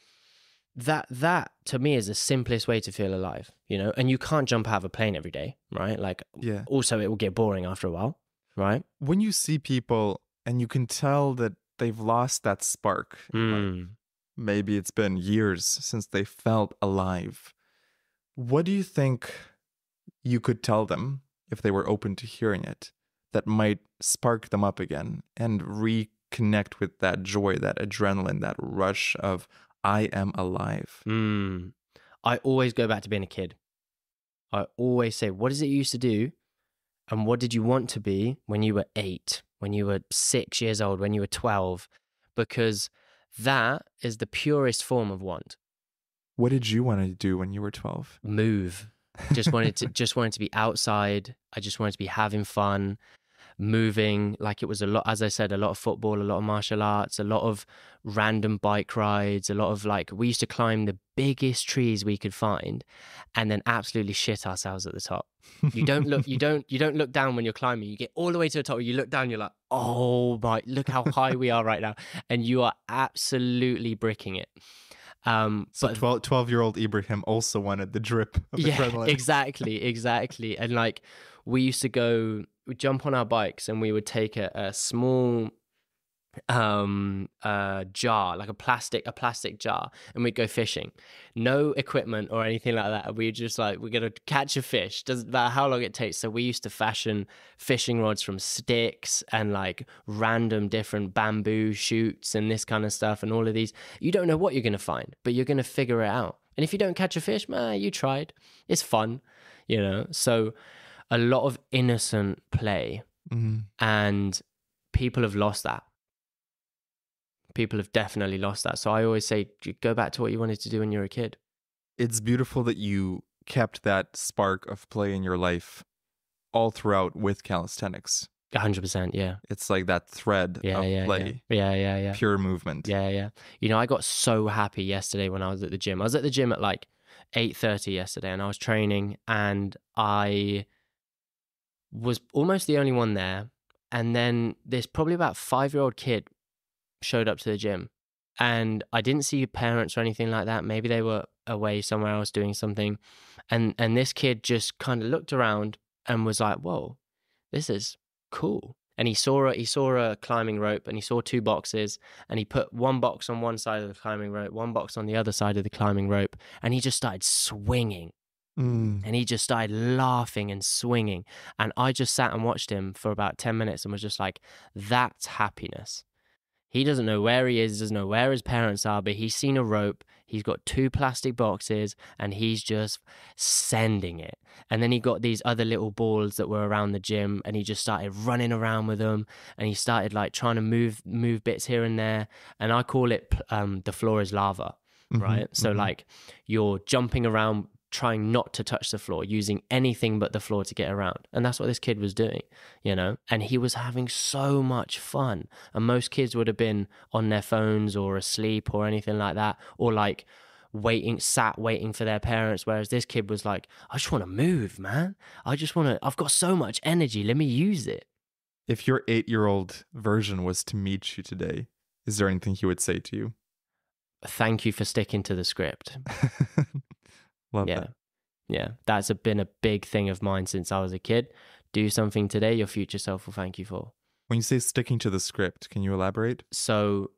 that to me is the simplest way to feel alive, you know, and you can't jump out of a plane every day, right? Like, also it will get boring after a while, right? When you see people and you can tell that they've lost that spark, like maybe it's been years since they felt alive. What do you think you could tell them if they were open to hearing it that might spark them up again and reconnect with that joy, that adrenaline, that rush of I am alive? I always go back to being a kid. I always say, what is it you used to do? And what did you want to be when you were 8, when you were 6 years old, when you were 12? Because that is the purest form of want. What did you want to do when you were 12? Move. Just wanted to be outside. I just wanted to be having fun, moving. Like it was a lot, as I said, a lot of football, a lot of martial arts, a lot of random bike rides, a lot of like, we used to climb the biggest trees we could find and then absolutely shit ourselves at the top. You don't look down when you're climbing. You get all the way to the top. You look down, you're like, oh my, look how high we are right now. And you are absolutely bricking it. So 12-year-old Ibrahim also wanted the drip of adrenaline. Exactly. And like we'd jump on our bikes and we would take a small jar, like a plastic jar, and we'd go fishing. No equipment or anything like that. We just like, we're gonna catch a fish. Doesn't matter how long it takes. So we used to fashion fishing rods from sticks and like random different bamboo shoots and this kind of stuff and all of these. You don't know what you're gonna find, but you're gonna figure it out. And if you don't catch a fish, you tried. It's fun, you know. So a lot of innocent play, and people have lost that. People have definitely lost that. So I always say, go back to what you wanted to do when you were a kid. It's beautiful that you kept that spark of play in your life all throughout with calisthenics. 100%, yeah. It's like that thread of play. Yeah. Pure movement. Yeah. You know, I got so happy yesterday when I was at the gym. I was at the gym at like 8:30 yesterday and I was training and I was almost the only one there. And then this probably about 5-year-old kid showed up to the gym And I didn't see parents or anything like that. Maybe they were away somewhere else doing something. And this kid just kind of looked around and was like, whoa, this is cool. And he saw a climbing rope, and he saw 2 boxes, and he put one box on one side of the climbing rope, one box on the other side of the climbing rope, and he just started swinging. And he just started laughing and swinging. And I just sat and watched him for about 10 minutes and was just like, that's happiness. He doesn't know where he is, doesn't know where his parents are, but he's seen a rope, he's got 2 plastic boxes, and he's just sending it. And then he got these other little balls that were around the gym, and he just started running around with them, and he started like trying to move bits here and there. And I call it the floor is lava, right? So like you're jumping around, trying not to touch the floor, using anything but the floor to get around. And that's what this kid was doing, you know? And he was having so much fun. And most kids would have been on their phones or asleep or anything like that, or like waiting for their parents. Whereas this kid was like, I just want to move, man. I've got so much energy. Let me use it. If your 8-year-old version was to meet you today, is there anything he would say to you? Thank you for sticking to the script. Love that. Yeah, that's been a big thing of mine since I was a kid. Do something today your future self will thank you for. When you say sticking to the script, can you elaborate? So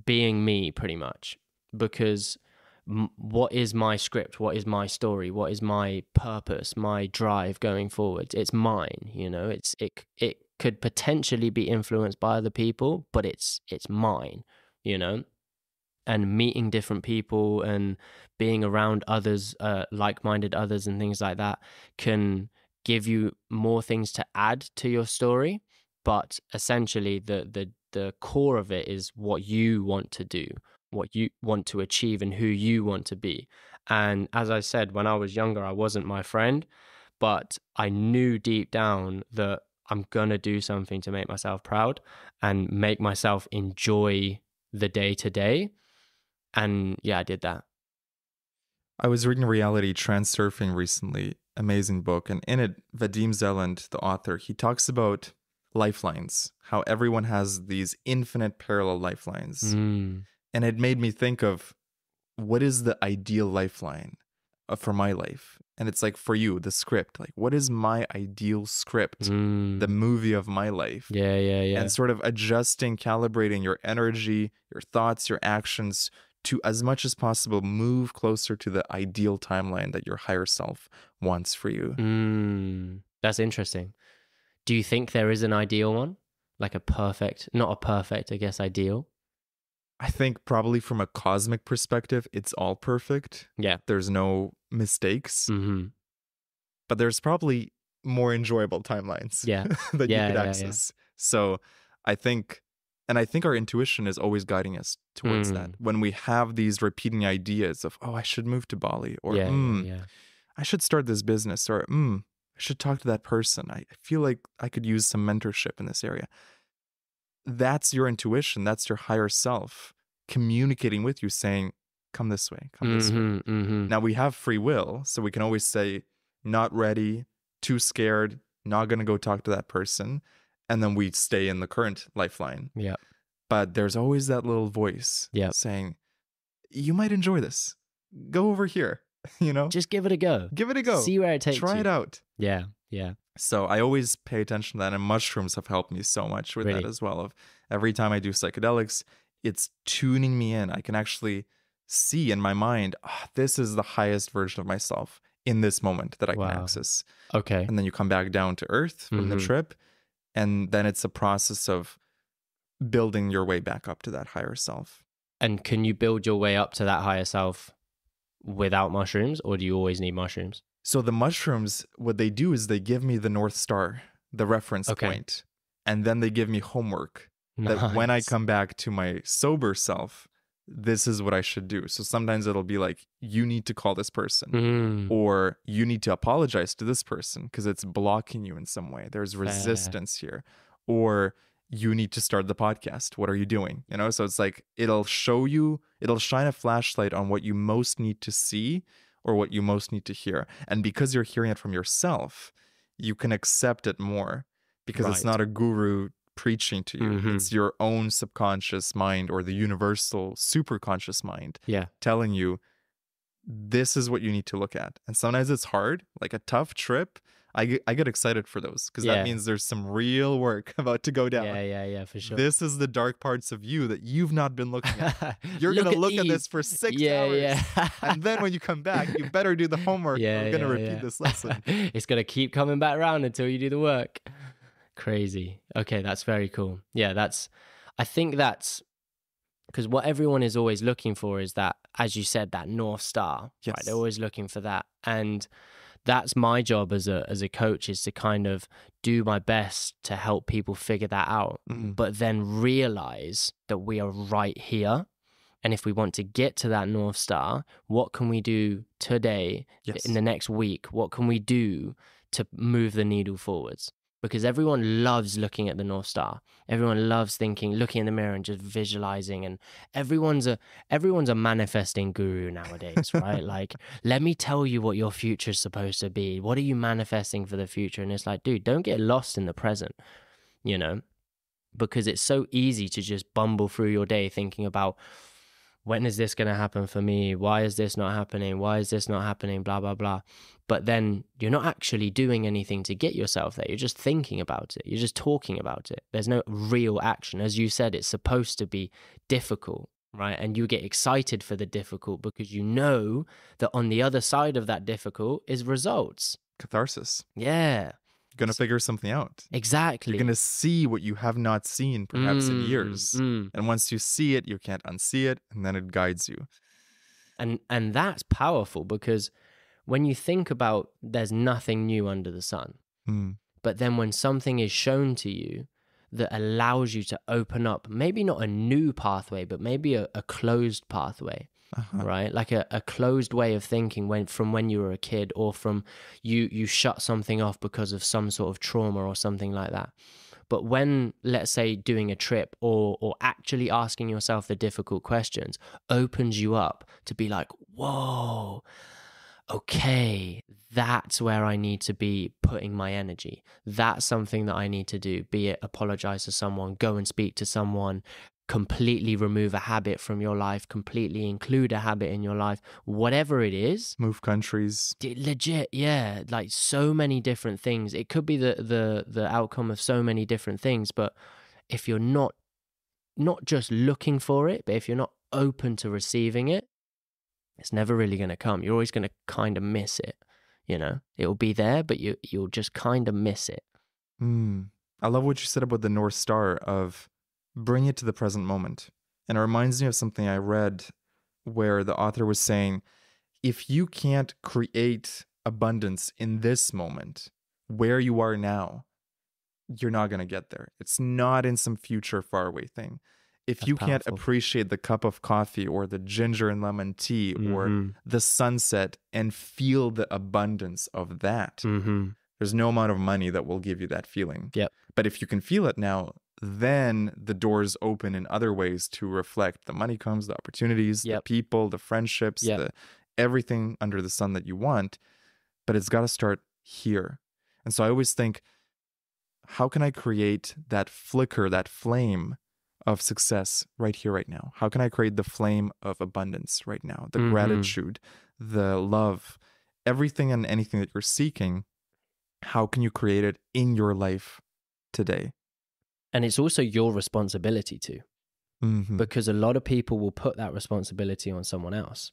being me, pretty much, because what is my script? What is my story? What is my purpose, my drive going forward? It's mine, you know. It could potentially be influenced by other people, but it's mine, you know. And meeting different people and being around others, like-minded others and things like that can give you more things to add to your story. But essentially the core of it is what you want to do, what you want to achieve, and who you want to be. And as I said, when I was younger, I wasn't my friend, but I knew deep down that I'm going to do something to make myself proud and make myself enjoy the day-to-day. And yeah, I did that. I was reading Reality Transurfing recently, amazing book. And in it, Vadim Zeland, the author, he talks about lifelines, how everyone has these infinite parallel lifelines. And it made me think of, what is the ideal lifeline for my life? And it's like, for you, the script, like, what is my ideal script, the movie of my life? Yeah. And sort of adjusting, calibrating your energy, your thoughts, your actions to, as much as possible, move closer to the ideal timeline that your higher self wants for you. That's interesting. Do you think there is an ideal one? Like not a perfect, I guess, ideal? I think probably from a cosmic perspective, it's all perfect. Yeah. There's no mistakes. But there's probably more enjoyable timelines that you could access. So I think our intuition is always guiding us towards that. When we have these repeating ideas of, oh, I should move to Bali, or I should start this business, or I should talk to that person. I feel like I could use some mentorship in this area. That's your intuition. That's your higher self communicating with you, saying, come this way, come this way. Now we have free will, so we can always say, not ready, too scared, not going to go talk to that person. And then we stay in the current lifeline. Yeah. But there's always that little voice saying, you might enjoy this. Go over here, you know? Just give it a go. Give it a go. See where it takes you. Try it out. Yeah. So I always pay attention to that. And mushrooms have helped me so much with that as well. Of every time I do psychedelics, it's tuning me in. I can actually see in my mind, this is the highest version of myself in this moment that I can access. Okay. And then you come back down to earth from the trip. And then it's a process of building your way back up to that higher self. And can you build your way up to that higher self without mushrooms, or do you always need mushrooms? So the mushrooms, what they do is they give me the North Star, the reference point. And then they give me homework that when I come back to my sober self, this is what I should do. So sometimes it'll be like, you need to call this person, or you need to apologize to this person because it's blocking you in some way. There's resistance here. Or you need to start the podcast. What are you doing? You know, so it's like, it'll shine a flashlight on what you most need to see or what you most need to hear. And because you're hearing it from yourself, you can accept it more because it's not a guru preaching to you. It's your own subconscious mind or the universal superconscious mind telling you this is what you need to look at. And sometimes it's hard, like a tough trip. I get excited for those because that means there's some real work about to go down. Yeah, for sure. This is the dark parts of you that you've not been looking at. You're going to look at this for 6 hours. And then when you come back, you better do the homework. I'm going to repeat this lesson. It's going to keep coming back around until you do the work. Crazy. Okay, that's very cool. Yeah, I think that's because what everyone is always looking for is that, as you said, that North Star. Yes. Right? They're always looking for that. And that's my job as a coach, is to kind of do my best to help people figure that out, but then realize that we are right here. And if we want to get to that North Star, what can we do today, in the next week? What can we do to move the needle forwards? Because everyone loves looking at the North Star. Everyone loves looking in the mirror and just visualizing. And everyone's a manifesting guru nowadays, right? Like, let me tell you what your future's supposed to be. What are you manifesting for the future? And it's like, dude, don't get lost in the present, you know? Because it's so easy to just bumble through your day thinking about, when is this going to happen for me? Why is this not happening? Why is this not happening? Blah, blah, blah. But then you're not actually doing anything to get yourself there. You're just thinking about it. You're just talking about it. There's no real action. As you said, it's supposed to be difficult, right? And you get excited for the difficult because you know that on the other side of that difficult is results. Catharsis. Yeah. You're going to figure something out. Exactly. You're going to see what you have not seen perhaps in years. And once you see it, you can't unsee it, and then it guides you. And that's powerful because when you think about there's nothing new under the sun, but then when something is shown to you that allows you to open up, maybe not a new pathway, but maybe a closed pathway, right? Like a closed way of thinking from when you were a kid, or from you shut something off because of some sort of trauma or something like that. But when, let's say, doing a trip or actually asking yourself the difficult questions opens you up to be like, whoa, okay, that's where I need to be putting my energy. That's something that I need to do, be it apologize to someone, go and speak to someone, completely remove a habit from your life, completely include a habit in your life, whatever it is. Move countries. Legit, yeah. Like so many different things. It could be the outcome of so many different things, but if you're not just looking for it, but if you're not open to receiving it, it's never really going to come. You're always going to kind of miss it, you know? It'll be there, but you'll just kind of miss it. I love what you said about the North Star of bring it to the present moment. And it reminds me of something I read where the author was saying, if you can't create abundance in this moment, where you are now, you're not going to get there. It's not in some future faraway thing. If you can't appreciate the cup of coffee or the ginger and lemon tea or the sunset and feel the abundance of that, there's no amount of money that will give you that feeling. Yep. But if you can feel it now, then the doors open in other ways to reflect. The money comes, the opportunities, the people, the friendships, everything under the sun that you want. But it's got to start here. And so I always think, how can I create that flicker, that flame of success right here, right now? How can I create the flame of abundance right now? The gratitude, the love, everything and anything that you're seeking. How can you create it in your life today? And it's also your responsibility to, because a lot of people will put that responsibility on someone else.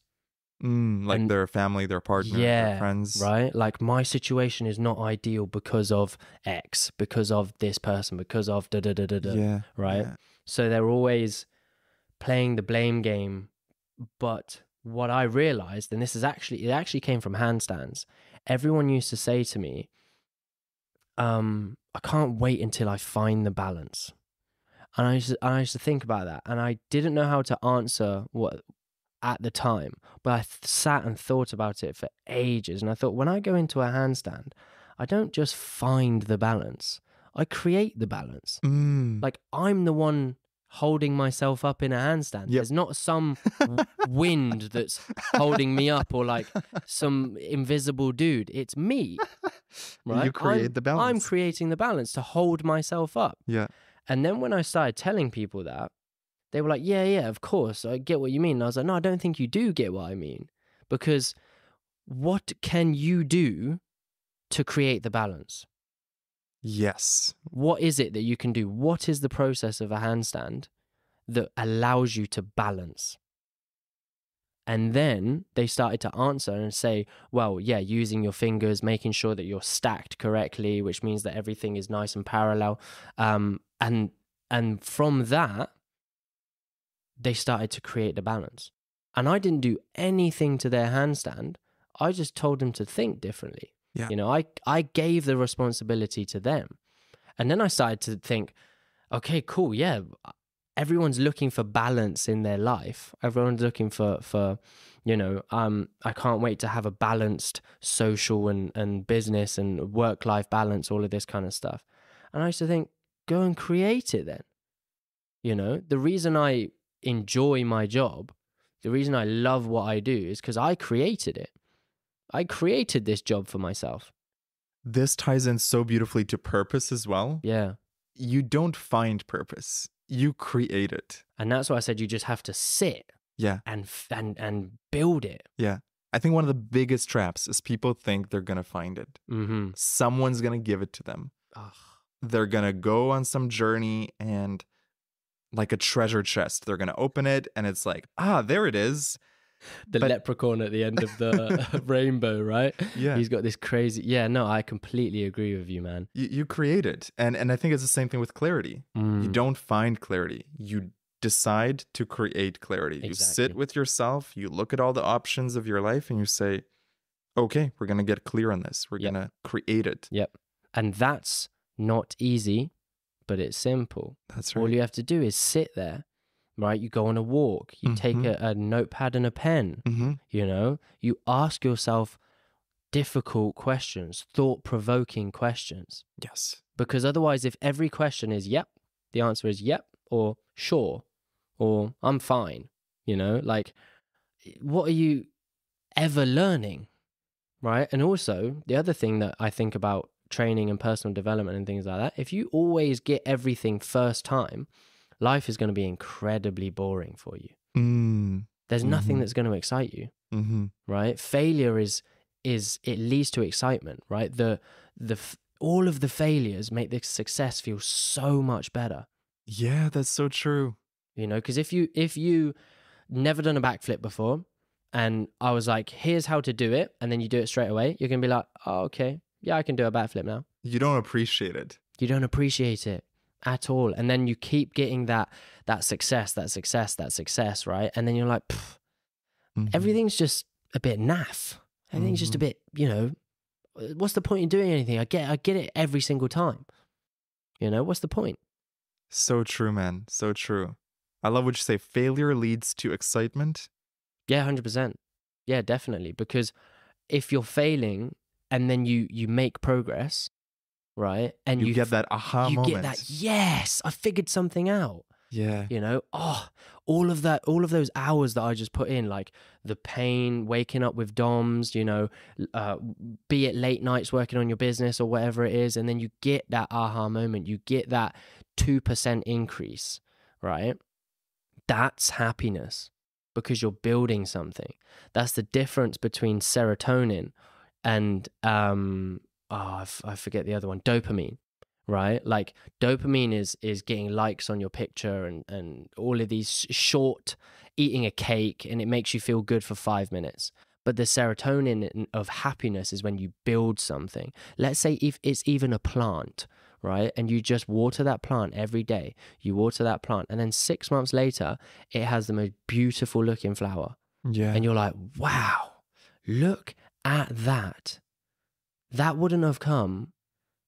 Like their family, their partner, their friends. Right? Like, my situation is not ideal because of X, because of this person, because of da-da-da-da-da. Yeah. Right? Yeah. So they're always playing the blame game. But what I realized, and it actually came from handstands. Everyone used to say to me, I can't wait until I find the balance. And I used to think about that, and I didn't know how to answer what at the time, but I sat and thought about it for ages. And I thought, when I go into a handstand, I don't just find the balance, I create the balance. Like, I'm the one holding myself up in a handstand. There's not some wind that's holding me up, or like some invisible dude. It's me, right? You create the balance. I'm creating the balance to hold myself up. Yeah. And then when I started telling people that, they were like, yeah, of course, I get what you mean. And I was like, no, I don't think you do get what I mean. Because what can you do to create the balance? Yes. What is it that you can do? What is the process of a handstand that allows you to balance? And then they started to answer and say, well, yeah, using your fingers, making sure that you're stacked correctly, which means that everything is nice and parallel. And from that, they started to create the balance. And I didn't do anything to their handstand. I just told them to think differently. Yeah. You know, I gave the responsibility to them. And then I started to think, okay, cool, yeah. Everyone's looking for balance in their life. Everyone's looking for you know, I can't wait to have a balanced social and business and work-life balance, all of this kind of stuff. And I used to think, go and create it then. You know, the reason I enjoy my job, the reason I love what I do is because I created it. I created this job for myself. This ties in so beautifully to purpose as well. Yeah. You don't find purpose. You create it. And that's why I said you just have to sit Yeah. and build it. Yeah. I think one of the biggest traps is people think they're going to find it. Mm-hmm. Someone's going to give it to them. Ugh. They're going to go on some journey and like a treasure chest, they're going to open it and it's like, there it is. The leprechaun at the end of the rainbow, right? Yeah. He's got this crazy... Yeah, no, I completely agree with you, man. You create it. And I think it's the same thing with clarity. You don't find clarity. You decide to create clarity. Exactly. You sit with yourself, you look at all the options of your life and you say, okay, we're going to get clear on this. We're going to create it. Yep. And that's not easy, but it's simple. That's right. All you have to do is sit there, right? You go on a walk, you take a notepad and a pen, you know, you ask yourself difficult questions, thought-provoking questions. Yes. Because otherwise, if every question is yep, the answer is yep, or sure, or I'm fine, you know, like, what are you ever learning, right? And also, the other thing that I think about training and personal development and things like that, if you always get everything first time, life is going to be incredibly boring for you. There's nothing that's going to excite you, right? Failure is it leads to excitement, right? All of the failures make the success feel so much better. Yeah, that's so true. You know, because if you never done a backflip before, and I was like, here's how to do it, and then you do it straight away, you're gonna be like, oh, okay, yeah, I can do a backflip now. You don't appreciate it. You don't appreciate it at all. And then you keep getting that success, right? And then you're like, everything's just a bit naff. Everything's just a bit, you know, what's the point in doing anything? I get it every single time. You know, what's the point? So true, man. So true. I love what you say. Failure leads to excitement. Yeah, 100%. Yeah, definitely. Because if you're failing and then you make progress, right? And you get that aha moment. You get that, yes, I figured something out. Yeah. You know, all of those hours that I just put in, like the pain, waking up with DOMs, you know, be it late nights working on your business or whatever it is. And then you get that aha moment. You get that 2% increase, right? That's happiness because you're building something. That's the difference between serotonin and, I forget the other one, dopamine. Right? Like dopamine is getting likes on your picture and all of these short, eating a cake, and it makes you feel good for 5 minutes. But the serotonin of happiness is when you build something. Let's say if it's even a plant, right? And you just water that plant every day. You water that plant, and then 6 months later, it has the most beautiful looking flower. Yeah. And you're like, wow, look at that. That wouldn't have come,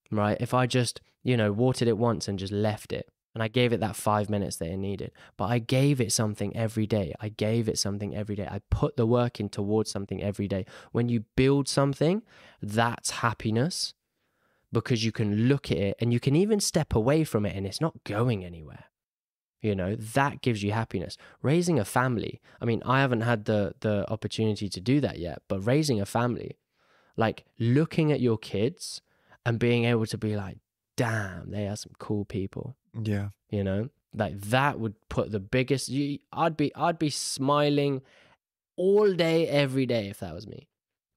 right, if I just, you know, watered it once and just left it. And I gave it that 5 minutes that it needed. But I gave it something every day. I put the work in towards something every day. When you build something, that's happiness because you can look at it and you can even step away from it and it's not going anywhere. You know, that gives you happiness. Raising a family. I mean, I haven't had the opportunity to do that yet, but raising a family, like looking at your kids and being able to be like, damn, they are some cool people. Yeah. You know, like that would put the biggest. I'd be smiling all day, every day if that was me.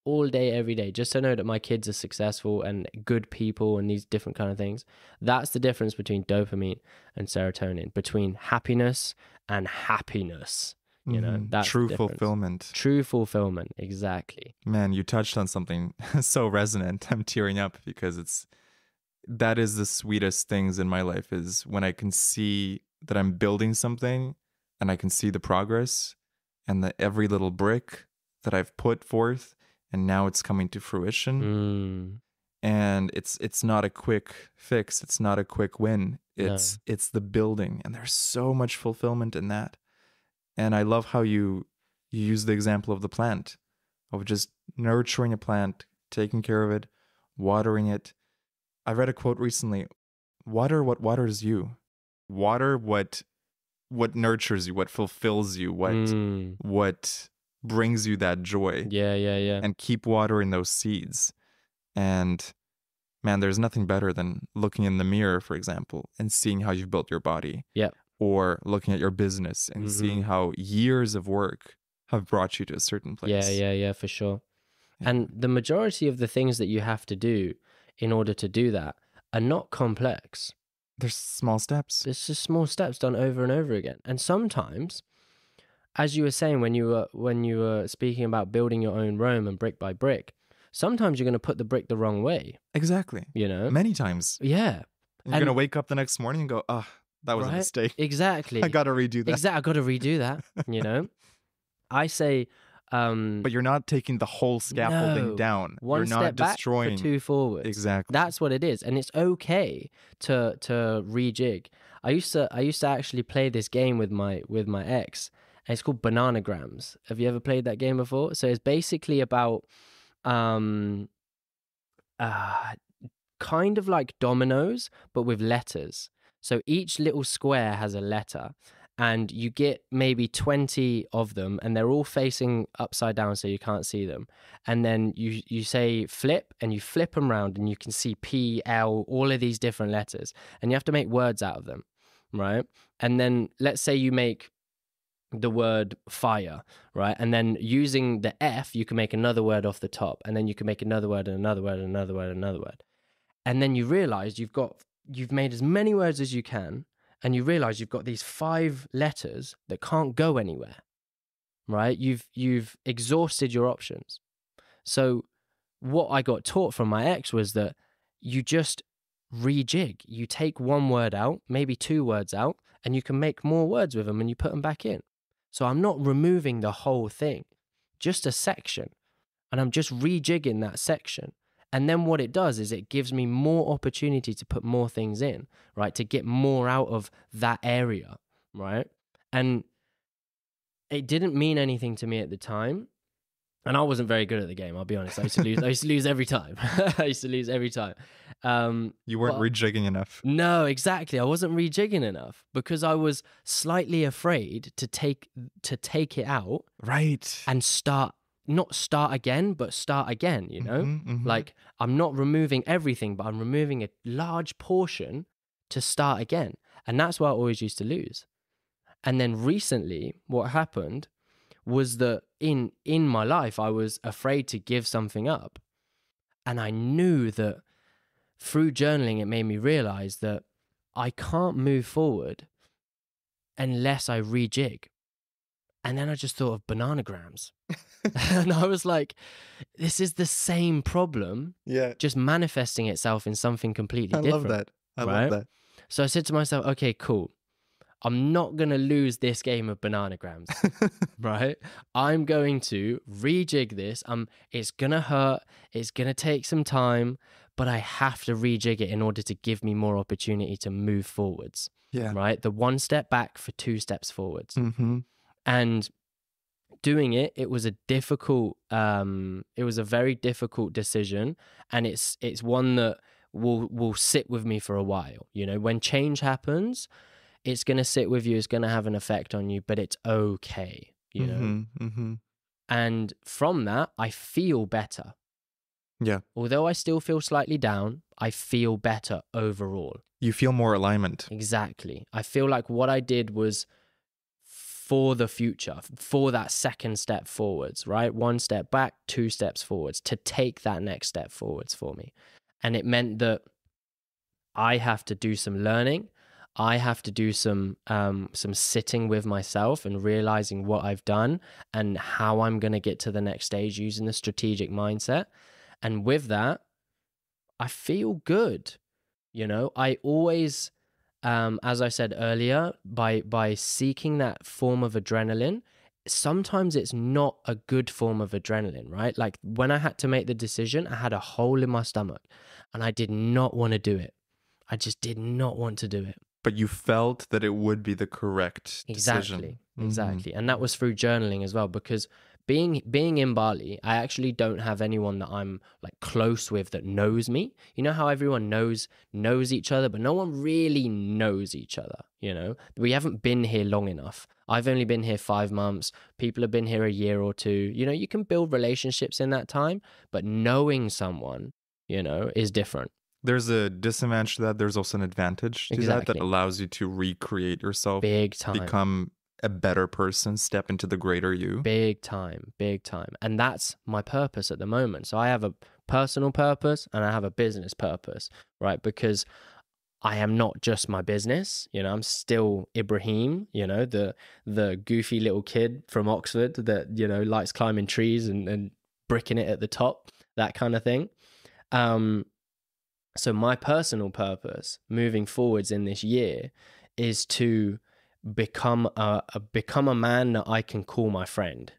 All day, every day, just to know that my kids are successful and good people and these different kind of things. That's the difference between dopamine and serotonin, between happiness and happiness. You know, that's true the difference. fulfillment. True fulfillment, exactly. Man, you touched on something so resonant. I'm tearing up because that is the sweetest things in my life, is when I can see that I'm building something and I can see the progress and that every little brick that I've put forth, and now it's coming to fruition. And it's not a quick fix. It's not a quick win. It's the building, and there's so much fulfillment in that. And I love how you use the example of the plant, of just nurturing a plant, taking care of it, watering it. I read a quote recently: water what waters you. Water what nurtures you, what fulfills you, what brings you that joy. Yeah. And keep watering those seeds. And man, there's nothing better than looking in the mirror, for example, and seeing how you've built your body. Yeah. Or looking at your business and seeing how years of work have brought you to a certain place. Yeah, for sure. Yeah. And the majority of the things that you have to do in order to do that are not complex. There's small steps. It's just small steps done over and over again. And sometimes, as you were saying when you were speaking about building your own Rome and brick by brick, sometimes you're going to put the brick the wrong way. Exactly. You know? Many times. Yeah. And you're going to wake up the next morning and go, that was a mistake. Exactly. I got to redo that. Exactly. I got to redo that, you know? I say... but you're not taking the whole scaffolding down. One you're step not back destroying. for two forwards. Exactly. That's what it is. And it's okay to rejig. I used to actually play this game with my ex, and it's called Bananagrams. Have you ever played that game before? So it's basically about kind of like dominoes, but with letters. So each little square has a letter, and you get maybe 20 of them, and they're all facing upside down so you can't see them. And then you say flip, and you flip them around, and you can see P, L, all of these different letters, and you have to make words out of them, right? And then let's say you make the word fire, right? And then using the F, you can make another word off the top, and then you can make another word and another word and another word and another word. And then you realize you've made as many words as you can, and you realize you've got these 5 letters that can't go anywhere, right? You've exhausted your options. So what I got taught from my ex was that you just rejig. You take one word out, maybe 2 words out, and you can make more words with them, and you put them back in. So I'm not removing the whole thing, just a section, and I'm just rejigging that section. And then what it does is it gives me more opportunity to put more things in, right? To get more out of that area, right? And it didn't mean anything to me at the time. And I wasn't very good at the game, I'll be honest. I used to lose every time. You weren't rejigging enough. No, exactly. I wasn't rejigging enough because I was slightly afraid to take it out. Right. And not start again, but start again, you know? Like, I'm not removing everything, but I'm removing a large portion to start again. And that's why I always used to lose. And then recently, what happened was that in my life, I was afraid to give something up. And I knew that through journaling, it made me realize that I can't move forward unless I rejig. And then I just thought of bananagrams. And I was like, this is the same problem, just manifesting itself in something completely different. I love that. So I said to myself, okay, cool. I'm not going to lose this game of bananagrams, right? I'm going to rejig this. It's going to hurt. It's going to take some time, but I have to rejig it in order to give me more opportunity to move forwards, right? The 1 step back for 2 steps forwards. And doing it was a very difficult decision, and it's one that will sit with me for a while. You know, when change happens, it's going to sit with you, it's going to have an effect on you, but it's okay, you know? And from that, I feel better. Yeah. Although I still feel slightly down, I feel better overall. You feel more alignment. Exactly. I feel like what I did was for the future, for that second step forwards, right? One step back, two steps forwards, to take that next step forwards for me. And it meant that I have to do some learning. I have to do some sitting with myself and realizing what I've done and how I'm going to get to the next stage using the strategic mindset. And with that, I feel good. You know, I always, as I said earlier, by seeking that form of adrenaline, sometimes it's not a good form of adrenaline, right? Like when I had to make the decision, I had a hole in my stomach and I did not want to do it. I just did not want to do it. But you felt that it would be the correct decision. Exactly. And that was through journaling as well, because being in Bali, I actually don't have anyone that I'm like close with that knows me. You know how everyone knows each other, but no one really knows each other, you know? We haven't been here long enough. I've only been here 5 months. People have been here a year or two. You know, you can build relationships in that time, but knowing someone, you know, is different. There's a disadvantage to that. There's also an advantage to that allows you to recreate yourself. Big time. Become a better person, step into the greater you. Big time. And that's my purpose at the moment. So I have a personal purpose and I have a business purpose, right? Because I am not just my business, you know, I'm still Ibrahim, you know, the goofy little kid from Oxford that, you know, likes climbing trees and bricking it at the top, that kind of thing. So my personal purpose moving forwards in this year is to become a man that I can call my friend.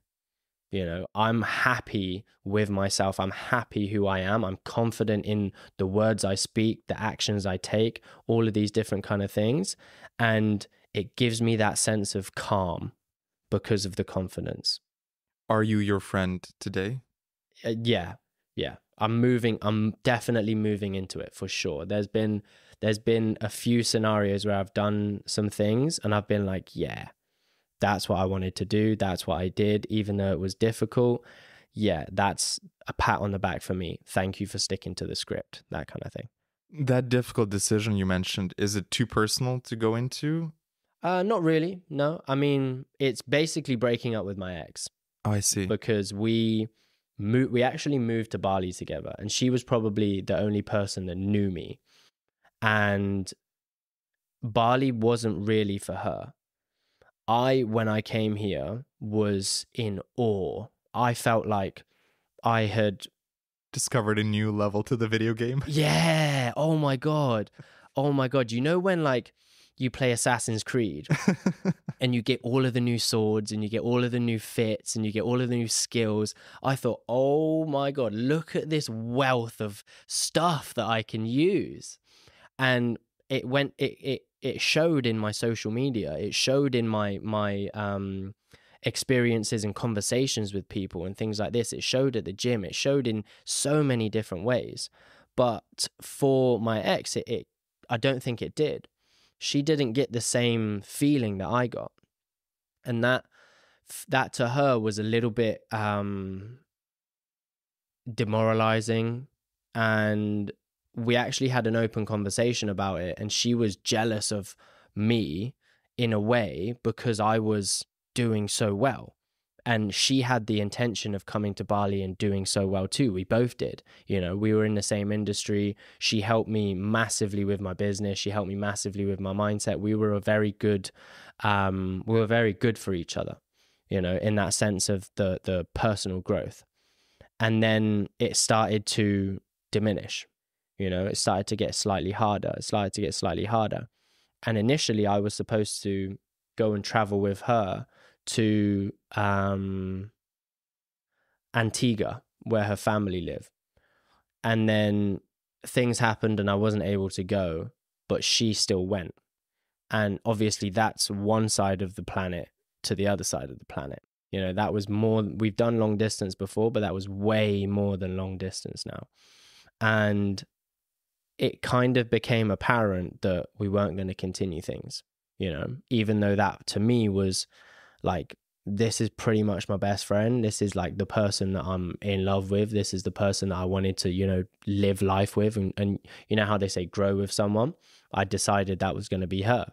You know, I'm happy with myself. I'm happy who I am. I'm confident in the words I speak, the actions I take, all of these different kind of things. And it gives me that sense of calm because of the confidence. Are you your friend today? Yeah. I'm definitely moving into it for sure. There's been a few scenarios where I've done some things and I've been like, yeah, that's what I wanted to do. That's what I did, even though it was difficult. Yeah, that's a pat on the back for me. Thank you for sticking to the script, that kind of thing. That difficult decision you mentioned, is it too personal to go into? Not really, no. I mean, it's basically breaking up with my ex. Oh, I see. Because we actually moved to Bali together and she was probably the only person that knew me. And Bali wasn't really for her. When I came here, was in awe. I felt like I had discovered a new level to the video game. Yeah. Oh my God. You know when like you play Assassin's Creed and you get all of the new swords and you get all of the new fits and you get all of the new skills? I thought, oh my God, look at this wealth of stuff that I can use. And it showed in my social media. It showed in my experiences and conversations with people and things like this. It showed at the gym. It showed in so many different ways. But for my ex, I don't think it did. She didn't get the same feeling that I got. And that to her was a little bit demoralizing. And we actually had an open conversation about it, and she was jealous of me in a way because I was doing so well. And she had the intention of coming to Bali and doing so well too. We both did. You know, we were in the same industry. She helped me massively with my business. She helped me massively with my mindset. We were very good for each other, you know, in that sense of the personal growth. And then it started to diminish. You know, it started to get slightly harder. And initially I was supposed to go and travel with her to Antigua, where her family live. And then things happened and I wasn't able to go, but she still went. And obviously that's one side of the planet to the other side of the planet. You know, that was more, we've done long distance before, but that was way more than long distance now. And it kind of became apparent that we weren't going to continue things, you know, even though that to me was like this is pretty much my best friend. This is like the person that I'm in love with. This is the person that I wanted to, you know, live life with. And you know how they say grow with someone? I decided that was going to be her,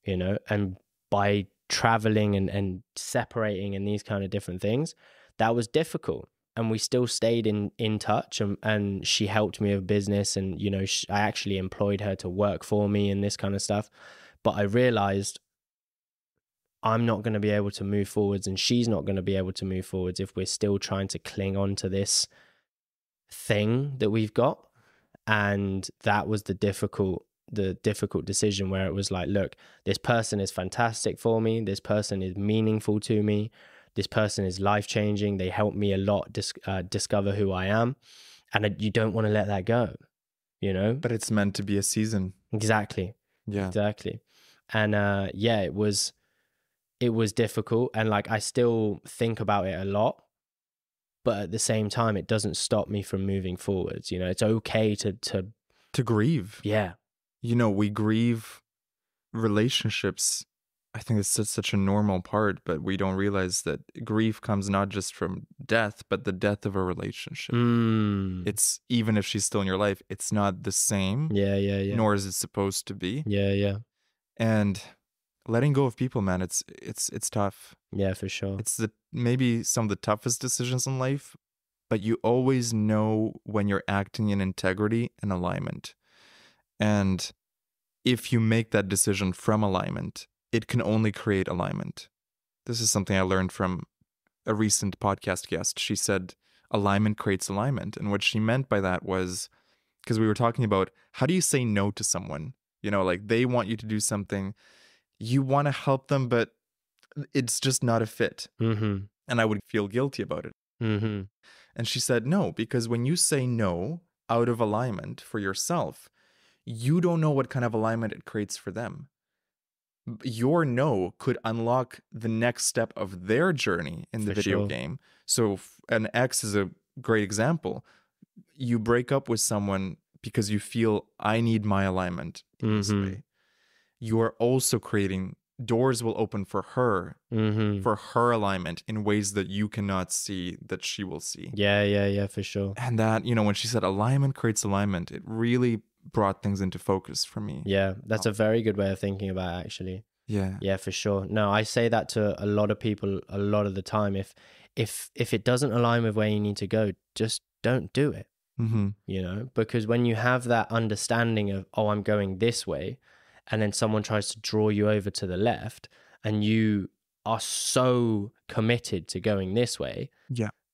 you know, and by traveling and separating and these kind of different things, that was difficult. And we still stayed in touch, and she helped me with business, and, you know, I actually employed her to work for me and this kind of stuff. But I realized I'm not going to be able to move forwards, and she's not going to be able to move forwards if we're still trying to cling on to this thing that we've got. And that was the difficult decision, where it was like, look, this person is fantastic for me. This person is meaningful to me. This person is life-changing. They help me a lot discover who I am. And you don't want to let that go, you know? But it's meant to be a season. Exactly. Yeah. Exactly. And yeah, it was difficult. And like, I still think about it a lot. But at the same time, it doesn't stop me from moving forwards. You know, it's okay to grieve. Yeah. You know, we grieve relationships. I think it's such a normal part, but we don't realize that grief comes not just from death, but the death of a relationship. It's, even if she's still in your life, it's not the same. Yeah. Nor is it supposed to be. Yeah. And letting go of people, man, it's tough. Yeah, for sure. It's maybe some of the toughest decisions in life, but you always know when you're acting in integrity and alignment. And if you make that decision from alignment, it can only create alignment. This is something I learned from a recent podcast guest. She said, alignment creates alignment. And what she meant by that was, because we were talking about, how do you say no to someone? You know, like they want you to do something, you want to help them, but it's just not a fit. Mm-hmm. And I would feel guilty about it. Mm-hmm. And she said, no, because when you say no out of alignment for yourself, you don't know what kind of alignment it creates for them. Your no could unlock the next step of their journey in the video game. So an ex is a great example. You break up with someone because you feel, I need my alignment in this way. You are also creating, doors will open for her, for her alignment in ways that you cannot see, that she will see. Yeah, for sure. And that, you know, when she said alignment creates alignment, it really brought things into focus for me. Yeah, that's a very good way of thinking about it, actually. Yeah, for sure. No, I say that to a lot of people a lot of the time. If it doesn't align with where you need to go, just don't do it. You know, because when you have that understanding of, oh, I'm going this way, and then someone tries to draw you over to the left, and you are so committed to going this way,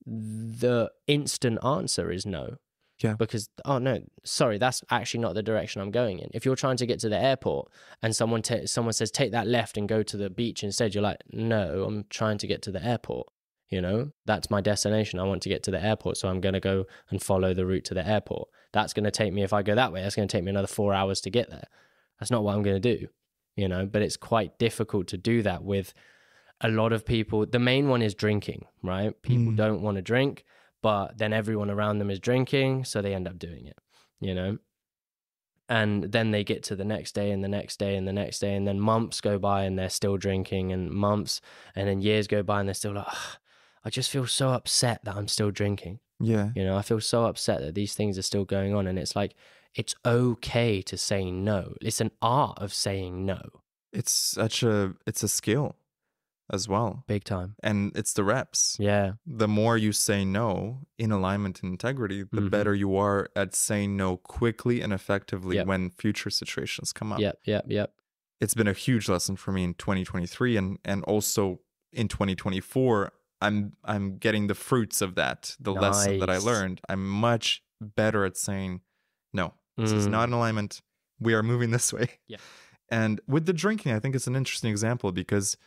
the instant answer is no. Yeah. Because, oh no, sorry, that's actually not the direction I'm going in. If you're trying to get to the airport and someone says, take that left and go to the beach instead, you're like, no, I'm trying to get to the airport. You know, that's my destination. I want to get to the airport. So I'm going to go and follow the route to the airport. That's going to take me, if I go that way, that's going to take me another 4 hours to get there. That's not what I'm going to do, you know, but it's quite difficult to do that with a lot of people. The main one is drinking, right? People don't want to drink, but then everyone around them is drinking, so they end up doing it, you know? And then they get to the next day and the next day and the next day, and then months go by and they're still drinking, and months, and then years go by and they're still like, I just feel so upset that I'm still drinking. Yeah. You know, I feel so upset that these things are still going on. And it's like, it's okay to say no. It's an art of saying no. It's a skill as well. Big time. And it's the reps. Yeah. The more you say no in alignment and integrity, the better you are at saying no quickly and effectively when future situations come up. Yep. It's been a huge lesson for me in 2023 and also in 2024. I'm getting the fruits of that, the lesson that I learned. I'm much better at saying, no, this is not in alignment. We are moving this way. Yeah. And with the drinking, I think it's an interesting example because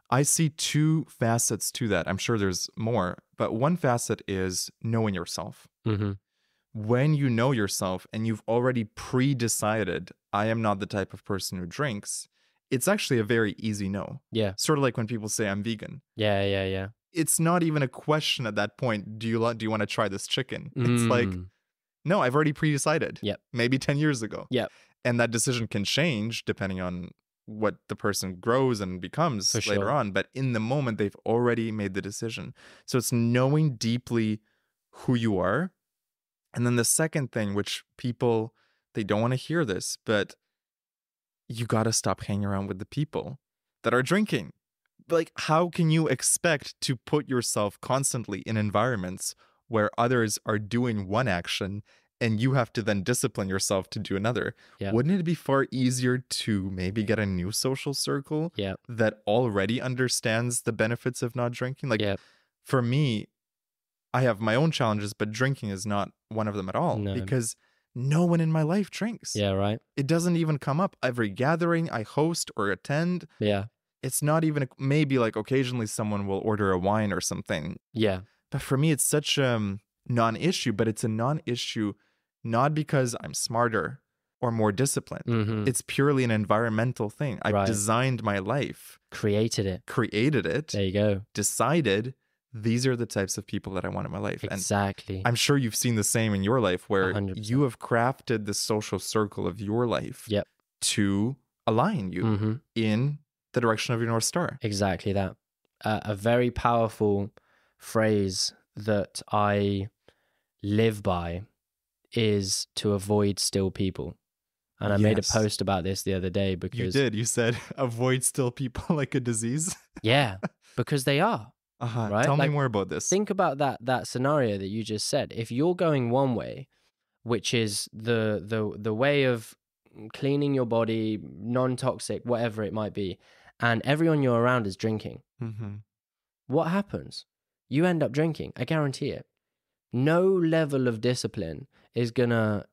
I see two facets to that. I'm sure there's more, but one facet is knowing yourself. When you know yourself and you've already pre-decided, I am not the type of person who drinks, it's actually a very easy no. Yeah. Sort of like when people say I'm vegan. Yeah. It's not even a question at that point. Do you want to try this chicken? It's like, no, I've already pre-decided. Yep. Maybe 10 years ago. Yep. And that decision can change depending on what the person grows and becomes For later sure. on. But in the moment, they've already made the decision. So it's knowing deeply who you are. And then the second thing, which people, they don't want to hear this, but you got to stop hanging around with the people that are drinking. Like, how can you expect to put yourself constantly in environments where others are doing one action and you have to then discipline yourself to do another? Yeah. Wouldn't it be far easier to maybe get a new social circle Yeah. that already understands the benefits of not drinking? Like, Yeah. for me, I have my own challenges, but drinking is not one of them at all, No. because no one in my life drinks. Yeah, right. It doesn't even come up. Every gathering I host or attend, Yeah. it's not even, maybe like occasionally someone will order a wine or something. Yeah. But for me, it's such a non-issue, but it's a non-issue not because I'm smarter or more disciplined. Mm-hmm. It's purely an environmental thing. I've Right. designed my life, Created it. created it, There you go. decided these are the types of people that I want in my life. Exactly. And I'm sure you've seen the same in your life, where 100%. you have crafted the social circle of your life Yep. to align you Mm-hmm. in the direction of your North Star. Exactly that. A very powerful phrase that I live by is to avoid still people. And I made a Yes. post about this the other day because You did. You said avoid still people like a disease. yeah, because they are. Right? Tell me Like, more about this. Think about that scenario that you just said. If you're going one way, which is the way of cleaning your body, non-toxic, whatever it might be, and everyone you're around is drinking, Mm-hmm. what happens? You end up drinking. I guarantee it. No level of discipline is gonna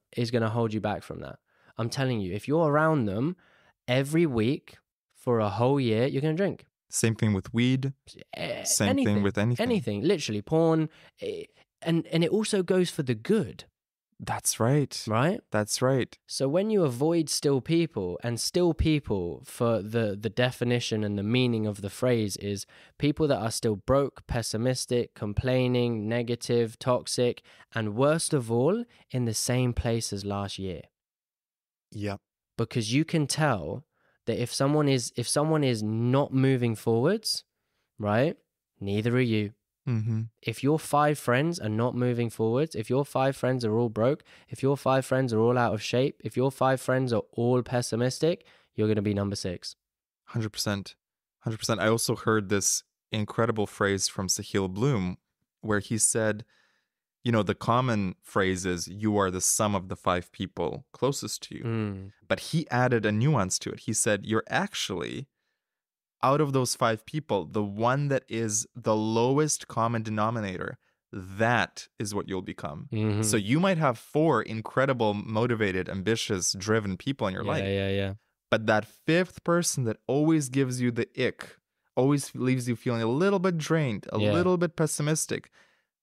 hold you back from that. I'm telling you, if you're around them every week for a whole year, you're gonna drink. Same thing with weed. Same thing with anything. Anything, literally, porn, and it also goes for the good, That's right. right? That's right. So when you avoid still people, and still people, for the definition and the meaning of the phrase is people that are still broke, pessimistic, complaining, negative, toxic, and worst of all, in the same place as last year. Yep. Because you can tell that if someone is not moving forwards, right? Neither are you. Mm-hmm. If your 5 friends are not moving forwards, if your 5 friends are all broke, if your 5 friends are all out of shape, if your 5 friends are all pessimistic, you're going to be number 6. 100%. 100%. I also heard this incredible phrase from Sahil Bloom, where he said, you know, the common phrase is you are the sum of the 5 people closest to you. But he added a nuance to it. He said, you're actually, out of those 5 people, the one that is the lowest common denominator, that is what you'll become. Mm-hmm. So you might have 4 incredible, motivated, ambitious, driven people in your life. Yeah. But that 5th person that always gives you the ick, always leaves you feeling a little bit drained, a little bit pessimistic,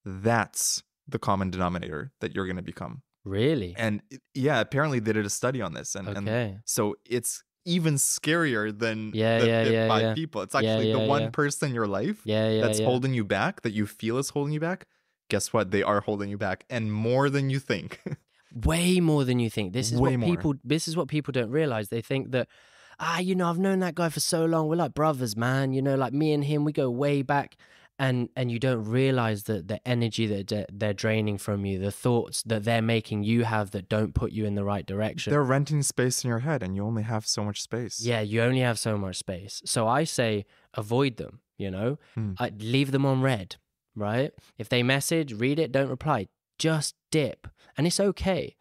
that's the common denominator that you're going to become. Really? And apparently they did a study on this. And so it's even scarier than the 5 people. It's actually the one person in your life that's holding you back, that you feel is holding you back. Guess what? They are holding you back, and more than you think. Way more than you think. This is Way what more. people don't realize. They think that, I've known that guy for so long. We're like brothers, man. Like me and him, we go way back. And you don't realize that the energy that they're draining from you, the thoughts that they're making you have that don't put you in the right direction. They're renting space in your head, and you only have so much space. Yeah, you only have so much space. So I say avoid them, leave them on red, right? If they message, read it, don't reply. Just dip. And it's okay,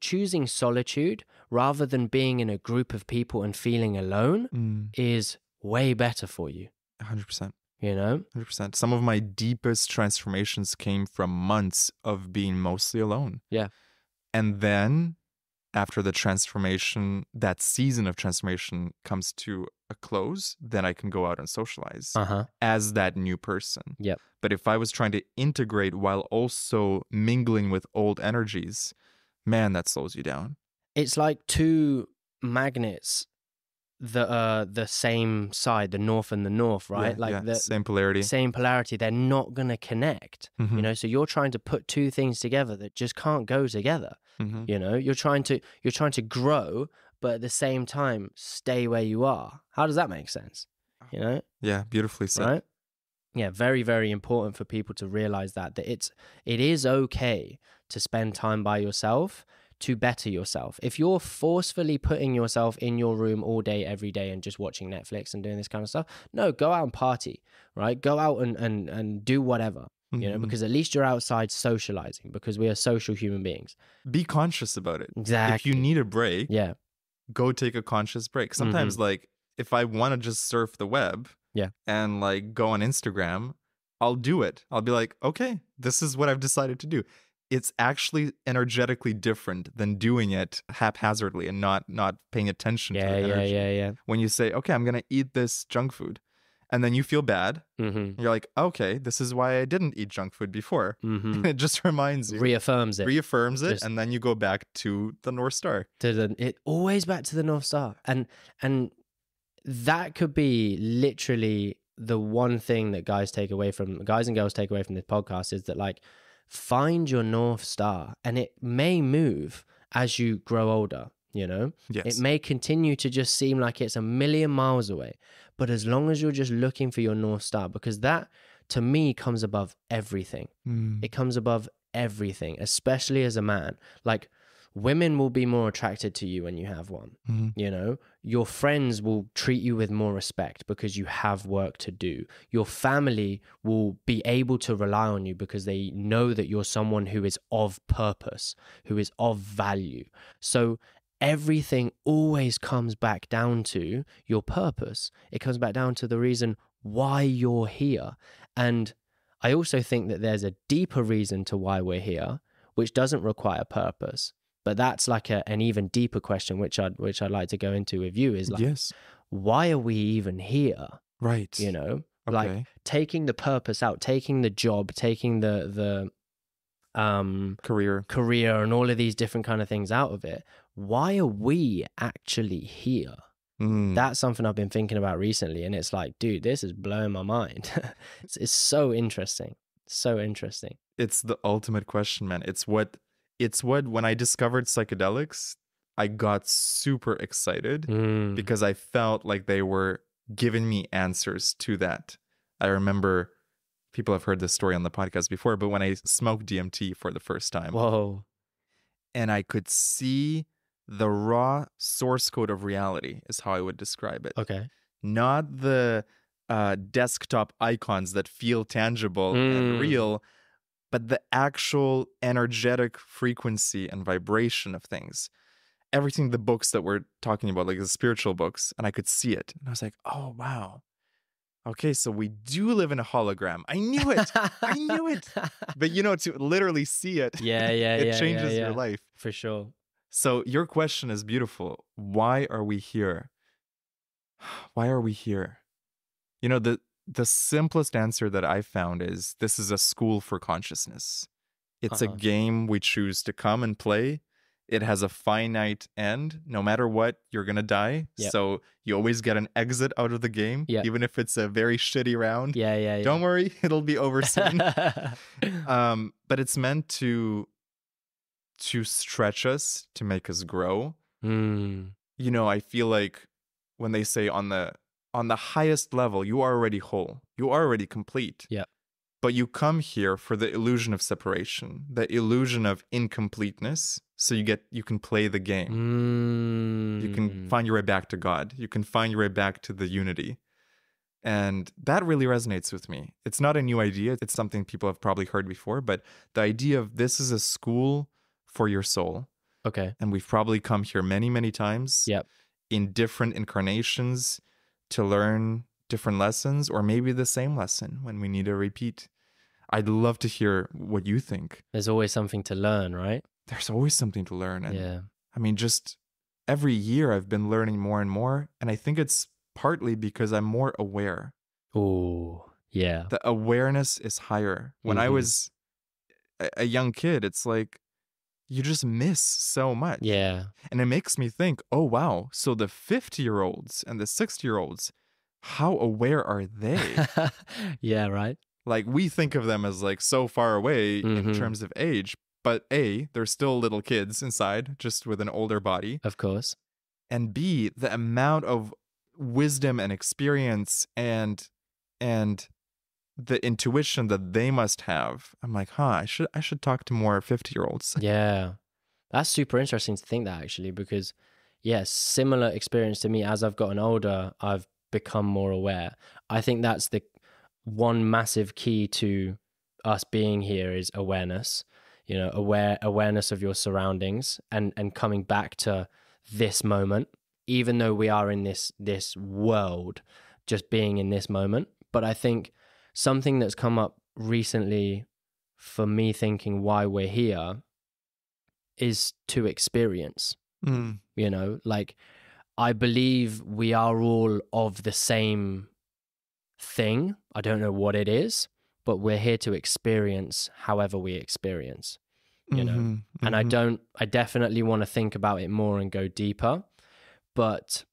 choosing solitude rather than being in a group of people and feeling alone is way better for you. 100%. 100%. Some of my deepest transformations came from months of being mostly alone. Yeah. And then after the transformation, that season of transformation comes to a close, then I can go out and socialize as that new person. Yep. But if I was trying to integrate while also mingling with old energies, man, that slows you down. It's like 2 magnets that are the same side, the north and the north, right? The same polarity. Same polarity. They're not going to connect, so you're trying to put 2 things together that just can't go together. You're trying to grow, but at the same time, stay where you are. How does that make sense? You know? Yeah, beautifully said. Right? Yeah, very, very important for people to realize that it is okay to spend time by yourself to better yourself. If you're forcefully putting yourself in your room all day, every day, and just watching Netflix and doing this kind of stuff, no, go out and party, right? Go out and do whatever, you know, because at least you're outside socializing, because we are social human beings. Be conscious about it. Exactly. If you need a break, Yeah. go take a conscious break. Sometimes, like, if I want to just surf the web and like go on Instagram, I'll do it. I'll be like, okay, this is what I've decided to do. It's actually energetically different than doing it haphazardly and not paying attention to the energy. Yeah. When you say, okay, I'm going to eat this junk food, and then you feel bad, you're like, okay, this is why I didn't eat junk food before. And it just reminds you. Reaffirms it. And then you go back to the North Star. Always back to the North Star. And that could be literally the one thing that guys and girls take away from this podcast, is that, like, find your North Star, and it may move as you grow older, you know? Yes. It may continue to just seem like it's a million miles away, but as long as you're just looking for your North Star, because that, to me, comes above everything. It comes above everything, especially as a man. Like, women will be more attracted to you when you have one. You know, your friends will treat you with more respect because you have work to do. Your family will be able to rely on you because they know that you're someone who is of purpose, who is of value. So everything always comes back down to your purpose. It comes back down to the reason why you're here. And I also think that there's a deeper reason to why we're here, which doesn't require purpose. But that's like an even deeper question, which I'd like to go into with you, is like, why are we even here? Right. You know, like taking the purpose out, taking the job, taking the career and all of these different kind of things out of it. Why are we actually here? That's something I've been thinking about recently. And it's like, dude, this is blowing my mind. It's so interesting. So interesting. It's the ultimate question, man. It's what when I discovered psychedelics, I got super excited because I felt like they were giving me answers to that. I remember, people have heard this story on the podcast before, but when I smoked DMT for the first time, whoa, and I could see the raw source code of reality, is how I would describe it. Okay. Not the desktop icons that feel tangible and real, but the actual energetic frequency and vibration of things. Everything, the books that we're talking about, like the spiritual books, and I could see it. And I was like, oh, wow. Okay, so we do live in a hologram. I knew it. I knew it. But, you know, to literally see it, it changes your life. For sure. So your question is beautiful. Why are we here? Why are we here? You know, the simplest answer that I found is, this is a school for consciousness. It's a game we choose to come and play. It has a finite end. No matter what, you're going to die. Yep. So you always get an exit out of the game, even if it's a very shitty round. Don't worry, it'll be over soon. But it's meant to stretch us, to make us grow. You know, I feel like when they say on the highest level, you are already whole. You are already complete. Yeah. But you come here for the illusion of separation, the illusion of incompleteness. So you can play the game. You can find your way back to God. You can find your way back to the unity. And that really resonates with me. It's not a new idea. It's something people have probably heard before. But the idea of this is a school for your soul. Okay. And we've probably come here many, many times. Yep. In different incarnations to learn different lessons, or maybe the same lesson when we need a repeat. I'd love to hear what you think. There's always something to learn, right? There's always something to learn. And I mean, just every year I've been learning more and more. And I think it's partly because I'm more aware. Oh, yeah. The awareness is higher. When I was a young kid, it's like, you just miss so much. Yeah. And it makes me think, oh, wow. So the 50-year-olds and the 60-year-olds, how aware are they? Yeah, right. Like, we think of them as like so far away in terms of age, but they're still little kids inside, just with an older body. Of course. and B, the amount of wisdom and experience and the intuition that they must have. I'm like, I should talk to more 50-year-olds. Yeah. That's super interesting to think that, actually, because yes, similar experience to me. As I've gotten older, I've become more aware. I think that's the one massive key to us being here is awareness. You know, awareness of your surroundings and coming back to this moment, even though we are in this world, just being in this moment. But I think something that's come up recently for me thinking why we're here is to experience. You know, like, I believe we are all of the same thing. I don't know what it is, but we're here to experience however we experience, you know. And I definitely want to think about it more and go deeper, but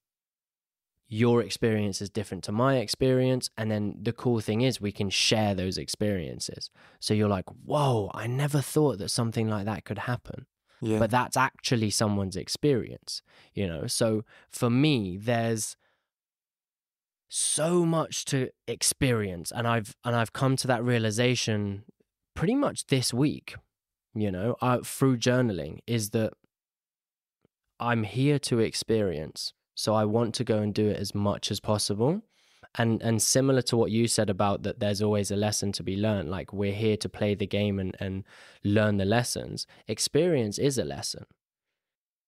your experience is different to my experience. And then the cool thing is we can share those experiences. So you're like, whoa, I never thought that something like that could happen. Yeah. But that's actually someone's experience, you know? So for me, there's so much to experience. And I've come to that realization pretty much this week, you know, through journaling, is that I'm here to experience. So I want to go and do it as much as possible. And similar to what you said about that there's always a lesson to be learned, like we're here to play the game and learn the lessons. Experience is a lesson,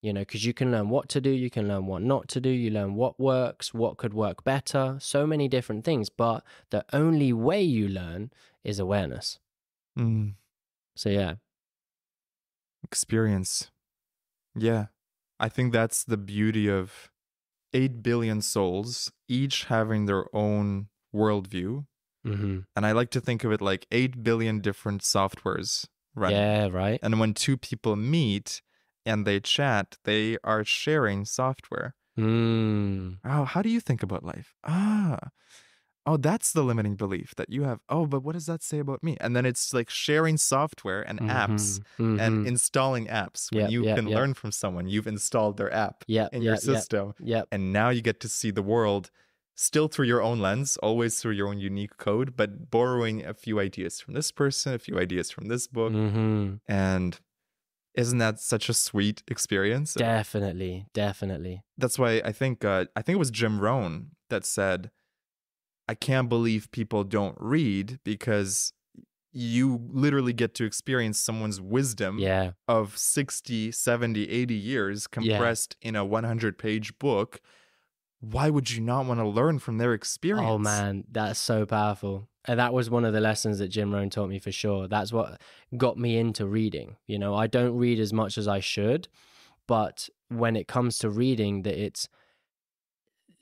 you know, because you can learn what to do, you can learn what not to do, you learn what works, what could work better, so many different things. But the only way you learn is awareness. So yeah. Experience. Yeah. I think that's the beauty of 8 billion souls, each having their own worldview. And I like to think of it like 8 billion different softwares running. Yeah, right. And when two people meet and they chat, they are sharing software. Oh, how do you think about life? Oh, that's the limiting belief that you have. Oh, but what does that say about me? And then it's like sharing software and apps and installing apps. When you can learn from someone, you've installed their app in your system. And now you get to see the world still through your own lens, always through your own unique code, but borrowing a few ideas from this person, a few ideas from this book. And isn't that such a sweet experience? Definitely. That's why I think it was Jim Rohn that said, I can't believe people don't read, because you literally get to experience someone's wisdom of 60, 70, 80 years compressed in a 100-page book. Why would you not want to learn from their experience? Oh man, that's so powerful. And that was one of the lessons that Jim Rohn taught me, for sure. That's what got me into reading. You know, I don't read as much as I should, but when it comes to reading, that it's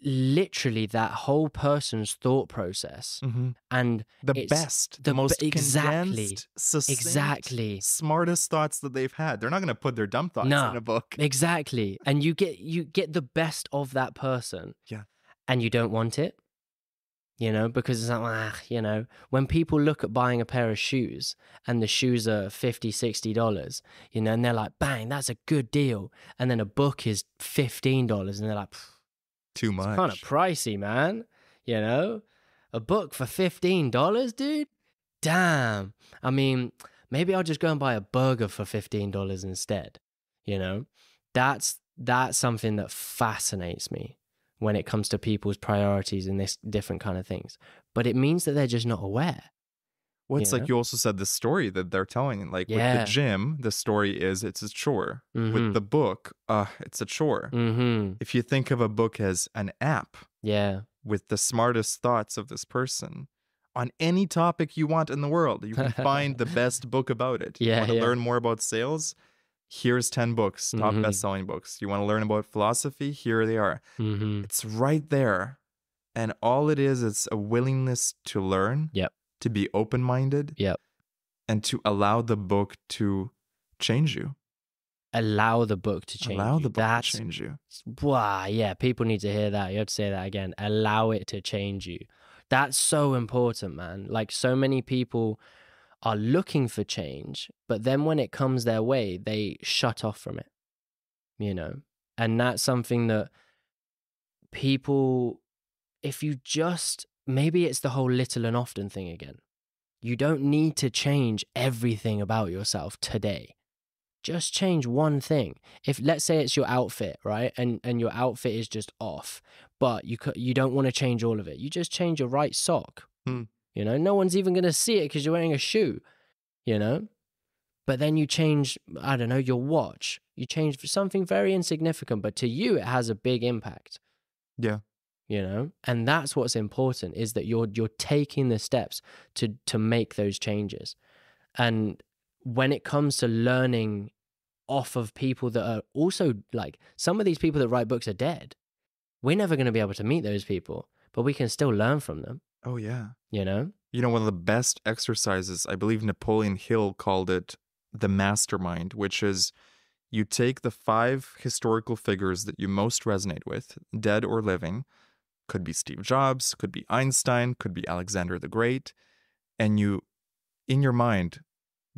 literally that whole person's thought process and the most condensed, succinct, smartest thoughts that they've had. They're not going to put their dumb thoughts in a book. Exactly. And you get the best of that person. Yeah. And you don't want it, you know, because it's like, you know, when people look at buying a pair of shoes and the shoes are $50, $60, you know, and they're like, bang, that's a good deal. And then a book is $15 and they're like, too much. It's kind of pricey, man. You know, a book for $15, dude. Damn. I mean, maybe I'll just go and buy a burger for $15 instead. You know, that's something that fascinates me when it comes to people's priorities and this different kind of things. But it means that they're just not aware. Well, it's like you also said the story that they're telling. Like with the gym, the story is it's a chore. With the book, it's a chore. If you think of a book as an app with the smartest thoughts of this person on any topic you want in the world, you can find the best book about it. You want to learn more about sales? Here's 10 books, top best-selling books. You want to learn about philosophy? Here they are. It's right there. And all it is a willingness to learn. To be open-minded, and to allow the book to change you. Allow the book to change you. To change you. Wow, yeah, people need to hear that. You have to say that again. Allow it to change you. That's so important, man. Like, so many people are looking for change, but then when it comes their way, they shut off from it, you know? And that's something that people, if you just, maybe it's the whole little and often thing again. You don't need to change everything about yourself today. Just change one thing. If, let's say it's your outfit, right? And your outfit is just off, but you don't want to change all of it. You just change your right sock. You know, no one's even going to see it because you're wearing a shoe, you know? But then you change, I don't know, your watch. You change for something very insignificant, but to you, it has a big impact. Yeah. You know? And that's what's important, is that you're taking the steps to make those changes. And when it comes to learning off of people that are also, like, some of these people that write books are dead. We're never going to be able to meet those people, but we can still learn from them. Oh, yeah. You know? You know, one of the best exercises, I believe Napoleon Hill called it the mastermind, which is you take the 5 historical figures that you most resonate with, dead or living, could be Steve Jobs, could be Einstein, could be Alexander the Great, and you, in your mind,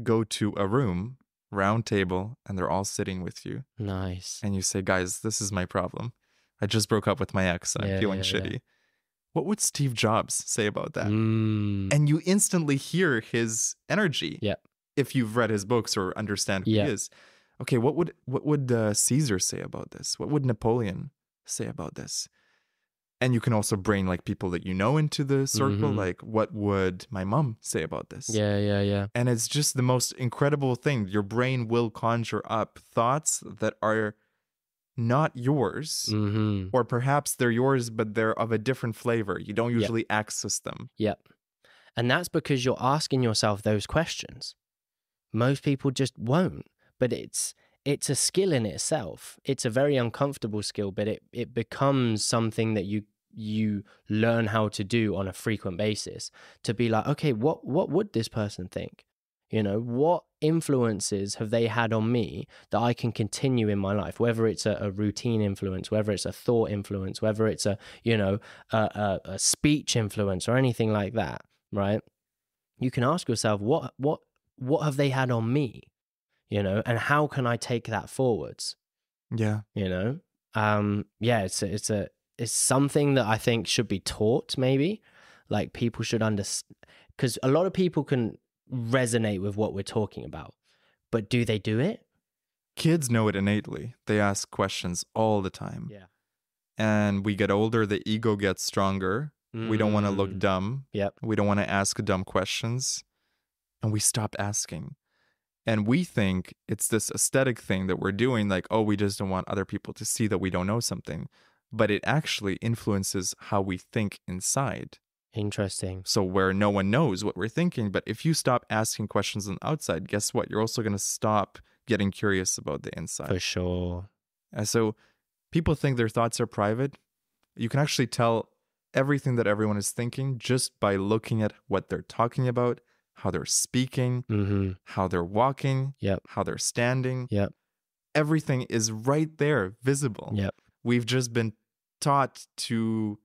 go to a room, round table, and they're all sitting with you. Nice. And you say, guys, this is my problem. I just broke up with my ex and I'm feeling shitty. Yeah. What would Steve Jobs say about that? And you instantly hear his energy. Yeah. If you've read his books or understand who he is. Okay, what would Caesar say about this? What would Napoleon say about this? And you can also bring like people that you know into the circle. Like, what would my mom say about this? Yeah. And it's just the most incredible thing. Your brain will conjure up thoughts that are not yours, or perhaps they're yours, but they're of a different flavor. You don't usually access them. Yep. And that's because you're asking yourself those questions. Most people just won't, but it's a skill in itself. It's a very uncomfortable skill, but it becomes something that you learn how to do on a frequent basis, to be like, okay, what would this person think? You know, what influences have they had on me that I can continue in my life? Whether it's a routine influence, whether it's a thought influence, whether it's a speech influence or anything like that, right? You can ask yourself, what have they had on me? You know, and how can I take that forwards? Yeah. You know, it's something that I think should be taught. Maybe, like, people should understand, because a lot of people can resonate with what we're talking about, but do they do it? Kids know it innately. They ask questions all the time. Yeah. And we get older, the ego gets stronger. We don't want to look dumb. Yep. We don't want to ask dumb questions. And we stop asking. And we think it's this aesthetic thing that we're doing, like, oh, we just don't want other people to see that we don't know something. But it actually influences how we think inside. Interesting. So where no one knows what we're thinking, but if you stop asking questions on the outside, guess what? You're also going to stop getting curious about the inside. For sure. So people think their thoughts are private. You can actually tell everything that everyone is thinking just by looking at what they're talking about, how they're speaking, how they're walking, how they're standing. Everything is right there, visible. We've just been taught to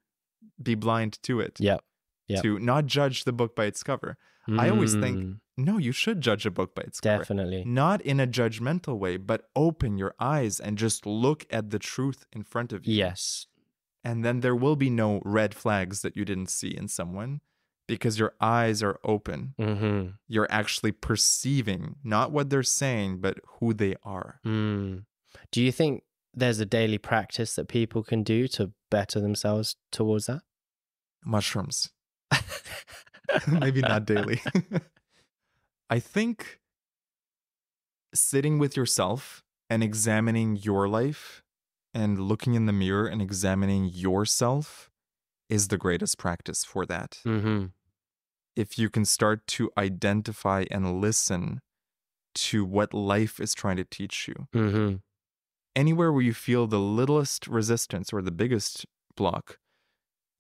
be blind to it. To not judge the book by its cover. I always think, no, you should judge a book by its cover. Definitely. Not in a judgmental way, but open your eyes and just look at the truth in front of you. Yes. And then there will be no red flags that you didn't see in someone, because your eyes are open. You're actually perceiving not what they're saying, but who they are. Do you think there's a daily practice that people can do to better themselves towards that? Mushrooms. Maybe not daily. I think sitting with yourself and examining your life and looking in the mirror and examining yourself is the greatest practice for that. If you can start to identify and listen to what life is trying to teach you. Anywhere where you feel the littlest resistance or the biggest block,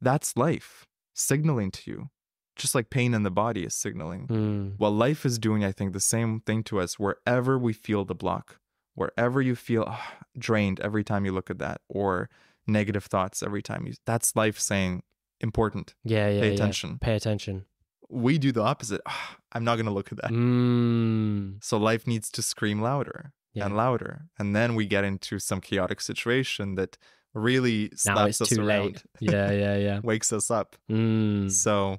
that's life signaling to you, just like pain in the body is signaling. Well, life is doing, I think, the same thing to us wherever we feel the block, wherever you feel drained every time you look at that, or negative thoughts every time you, that's life saying, important. Pay attention. Pay attention. We do the opposite. I'm not going to look at that. So life needs to scream louder. and louder. And then we get into some chaotic situation that really Now slaps it's us too around. late. Yeah. Wakes us up. Mm. So,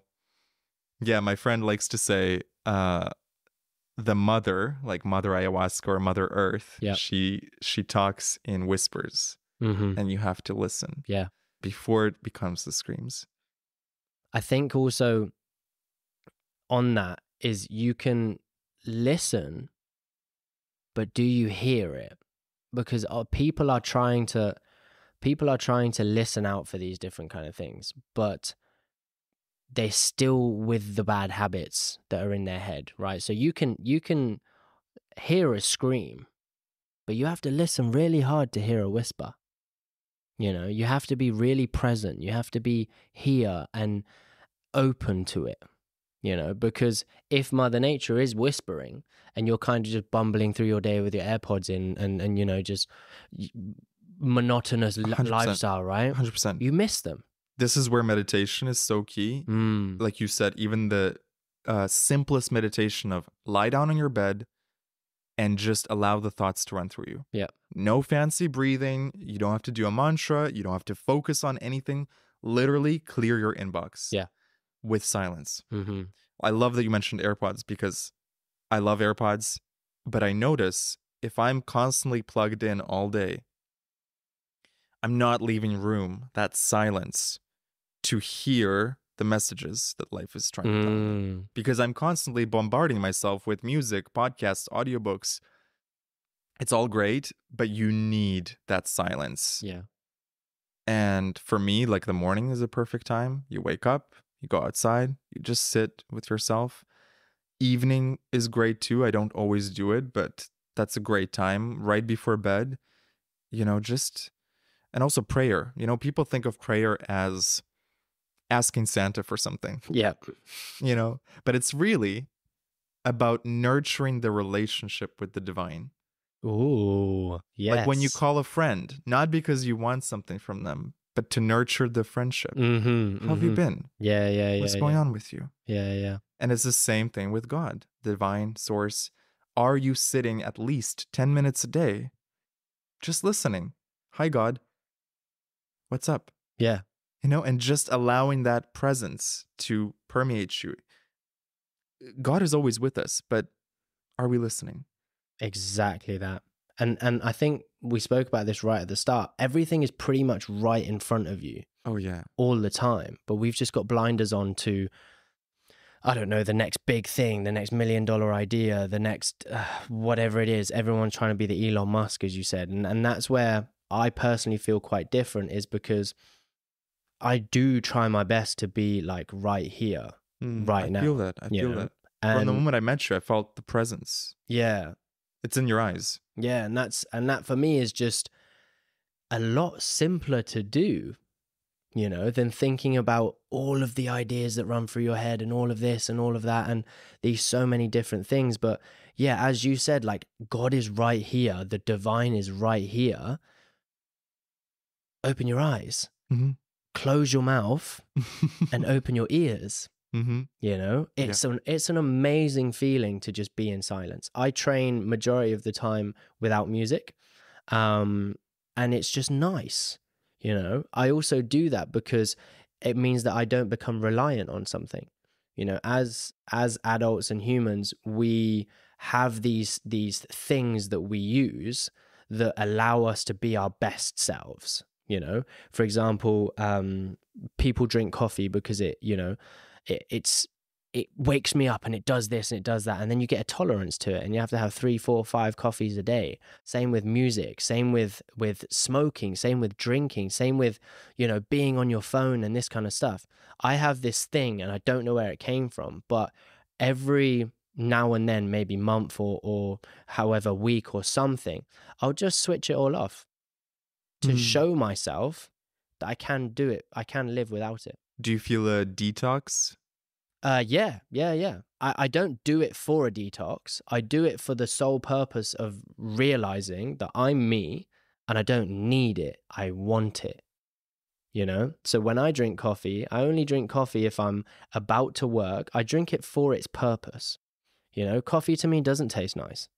yeah, my friend likes to say, the mother, like Mother Ayahuasca or Mother Earth, Yep. she talks in whispers, and you have to listen. Yeah. Before it becomes the screams. I think also on that is you can listen, but do you hear it? Because people are trying to listen out for these different kind of things, but they're still with the bad habits that are in their head, right? So you can hear a scream, but you have to listen really hard to hear a whisper. You know, you have to be really present. You have to be here and open to it, you know, because if Mother Nature is whispering and you're kind of just bumbling through your day with your AirPods in and you know, just monotonous lifestyle, right? 100%. You miss them. This is where meditation is so key. Like you said, even the simplest meditation of lie down on your bed and just allow the thoughts to run through you. Yeah. No fancy breathing. You don't have to do a mantra. You don't have to focus on anything. Literally clear your inbox. Yeah. With silence. I love that you mentioned AirPods because I love AirPods, but I notice if I'm constantly plugged in all day, I'm not leaving room, that silence, to hear the messages that life is trying to tell me. Because I'm constantly bombarding myself with music, podcasts, audiobooks. It's all great, but you need that silence. Yeah. And for me, like the morning is a perfect time. You wake up, you go outside, you just sit with yourself. Evening is great too. I don't always do it, but that's a great time right before bed. You know, and also prayer. You know, people think of prayer as asking Santa for something. Yeah. You know, but it's really about nurturing the relationship with the divine. Ooh, yes. Like when you call a friend, not because you want something from them, but to nurture the friendship. How have you been? Yeah. What's going on with you? Yeah. And it's the same thing with God, divine source. Are you sitting at least 10 minutes a day just listening? Hi, God. What's up? Yeah. You know, and just allowing that presence to permeate you. God is always with us, but are we listening? Exactly that. And I think we spoke about this right at the start. Everything is pretty much right in front of you. Oh, yeah. All the time. But we've just got blinders on to, I don't know, the next big thing, the next $1 million idea, the next whatever it is. Everyone's trying to be the Elon Musk, as you said. And that's where I personally feel quite different, is because I do try my best to be like right here, right now. I feel that. I feel that. From the moment I met you, I felt the presence. Yeah. It's in your eyes. Yeah, and that for me is just a lot simpler to do, you know, than thinking about all of the ideas that run through your head and all of this and all of that and these so many different things. But yeah, as you said, like God is right here, the divine is right here. Open your eyes, close your mouth, and open your ears. You know, it's an amazing feeling to just be in silence. I train majority of the time without music, and it's just nice. You know, I also do that because it means that I don't become reliant on something. You know, as adults and humans, we have these things that we use that allow us to be our best selves. You know, for example, people drink coffee because it wakes me up and it does this and it does that, and then you get a tolerance to it and you have to have 3, 4, 5 coffees a day. Same with music, same with smoking, same with drinking, same with, you know, being on your phone and this kind of stuff. I have this thing and I don't know where it came from, but every now and then, maybe month or however week or something, I'll just switch it all off to show myself that I can do it. I can live without it. Do you feel a detox? Yeah. I don't do it for a detox. I do it for the sole purpose of realizing that I'm me and I don't need it. I want it. You know? So when I drink coffee, I only drink coffee if I'm about to work. I drink it for its purpose. You know, coffee to me doesn't taste nice.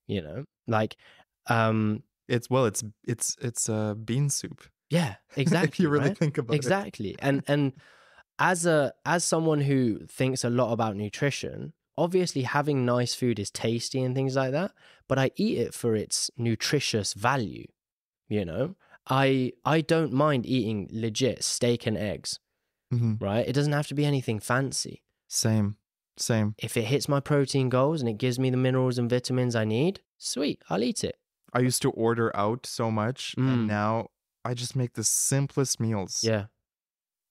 You know, like It's bean soup. Yeah, exactly. If you really right? think about it. Exactly. And as someone who thinks a lot about nutrition, obviously having nice food is tasty and things like that, but I eat it for its nutritious value. You know, I don't mind eating legit steak and eggs, right? It doesn't have to be anything fancy. Same. If it hits my protein goals and it gives me the minerals and vitamins I need, sweet, I'll eat it. I used to order out so much, and now I just make the simplest meals. Yeah.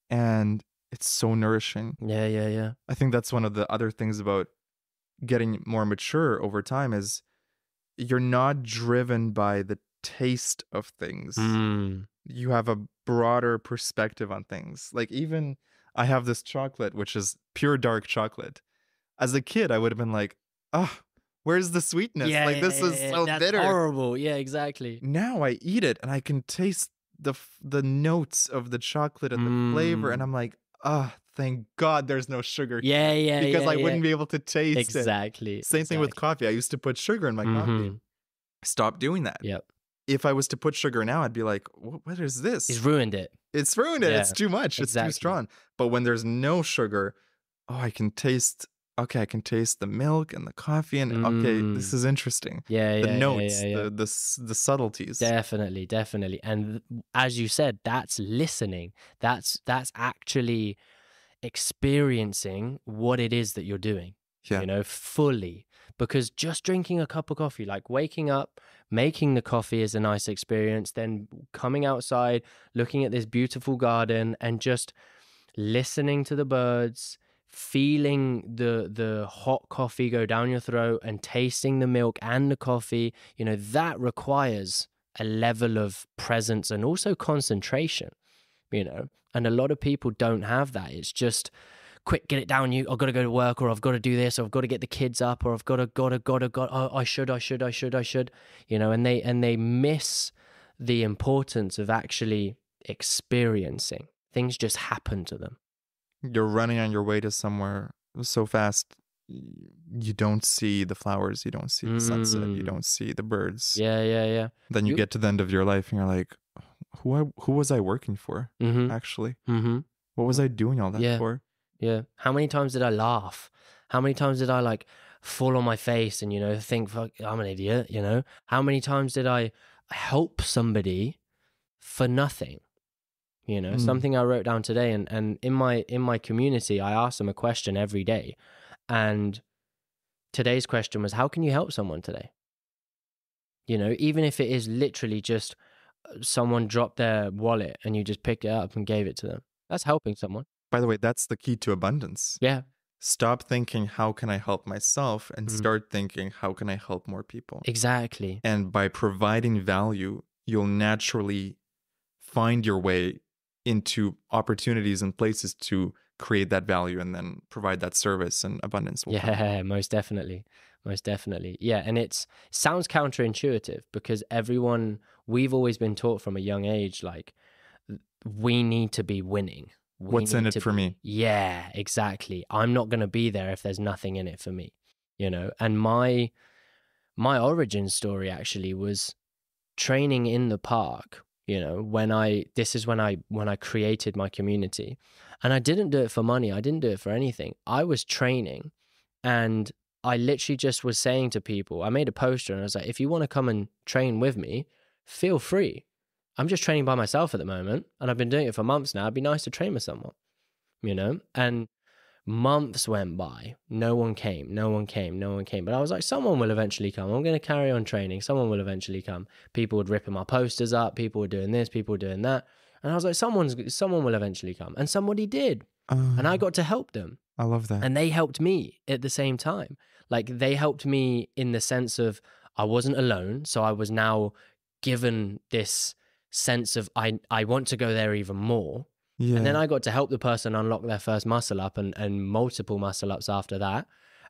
And it's so nourishing. Yeah. I think that's one of the other things about getting more mature over time is you're not driven by the taste of things. You have a broader perspective on things. Like, even I have this chocolate, which is pure dark chocolate. As a kid, I would have been like, oh, where's the sweetness? This is so That's bitter. Horrible. Yeah, exactly. Now I eat it and I can taste the notes of the chocolate and the flavor, and I'm like, thank God there's no sugar. Yeah. Because I wouldn't be able to taste it. Exactly. Same thing with coffee. I used to put sugar in my coffee. Stop doing that. Yep. If I was to put sugar now, I'd be like, what is this? He's ruined it. It's ruined it. Yeah, it's too much. exactly. It's too strong. But when there's no sugar, I can taste the milk and the coffee, and okay, this is interesting. Yeah, the notes, the subtleties. Definitely. And as you said, that's listening. That's actually experiencing what it is that you're doing. Yeah. You know, fully. Because just drinking a cup of coffee, like waking up, making the coffee is a nice experience, then coming outside, looking at this beautiful garden and just listening to the birds, feeling the hot coffee go down your throat and tasting the milk and the coffee, you know, that requires a level of presence and also concentration, you know, and a lot of people don't have that. It's just quick, get it down, I've got to go to work, or I've got to do this, or I've got to get the kids up, or I've got to, I should, you know, and they miss the importance of actually experiencing. Things just happen to them. You're running on your way to somewhere so fast, you don't see the flowers, you don't see the sunset, you don't see the birds. Yeah. Then you get to the end of your life and you're like, who was I working for, actually? What was I doing all that for? Yeah. How many times did I laugh? How many times did I like fall on my face and, you know, think, fuck, I'm an idiot, you know? How many times did I help somebody for nothing? You know, something I wrote down today, and in my community, I ask them a question every day. And today's question was, how can you help someone today? You know, even if it is literally just someone dropped their wallet and you just picked it up and gave it to them. That's helping someone. By the way, that's the key to abundance. Yeah. Stop thinking, how can I help myself? And start thinking, how can I help more people? Exactly. And by providing value, you'll naturally find your way into opportunities and places to create that value and then provide that service, and abundance will come. Most definitely. Yeah. And it sounds counterintuitive because we've always been taught from a young age, like, we need to be winning. What's in it for me? Yeah, exactly. I'm not going to be there if there's nothing in it for me, you know? And my origin story actually was training in the park, you know, when I created my community. And I didn't do it for money. I didn't do it for anything. I was training, and I literally just was saying to people, I made a poster and I was like, if you want to come and train with me, feel free. I'm just training by myself at the moment, and I've been doing it for months now. It'd be nice to train with someone, you know? And months went by. No one came. But I was like, someone will eventually come. I'm going to carry on training. Someone will eventually come. People would ripping my posters up. People were doing this. People were doing that. And I was like, someone will eventually come. And somebody did. And I got to help them. I love that. And they helped me at the same time. Like, they helped me in the sense of I wasn't alone. So I was now given this sense of I want to go there even more. Yeah. And then I got to help the person unlock their first muscle up and multiple muscle ups after that.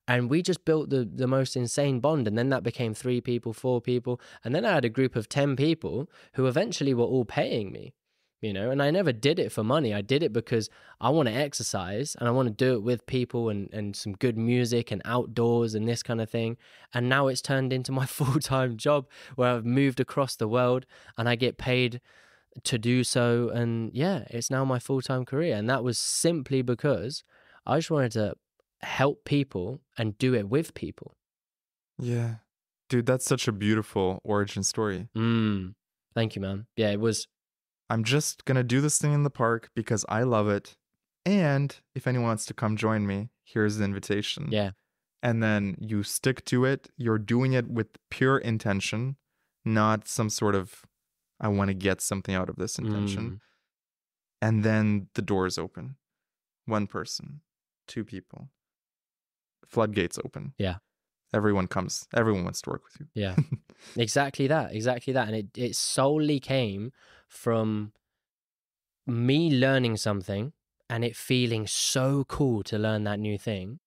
And we just built the most insane bond. And then that became 3 people, 4 people. And then I had a group of 10 people who eventually were all paying me, you know, and I never did it for money. I did it because I want to exercise and I want to do it with people and some good music and outdoors and this kind of thing. And now it's turned into my full-time job where I've moved across the world and I get paid to do so. And yeah, it's now my full-time career. And that was simply because I just wanted to help people and do it with people. Yeah. Dude, that's such a beautiful origin story. Thank you, man. Yeah, it was. I'm just going to do this thing in the park because I love it. And if anyone wants to come join me, here's the invitation. Yeah. And then you stick to it. You're doing it with pure intention, not some sort of, I want to get something out of this intention. And then the doors open. One person, two people. Floodgates open. Yeah. Everyone comes. Everyone wants to work with you. Yeah. Exactly that. And it solely came from me learning something and it feeling so cool to learn that new thing,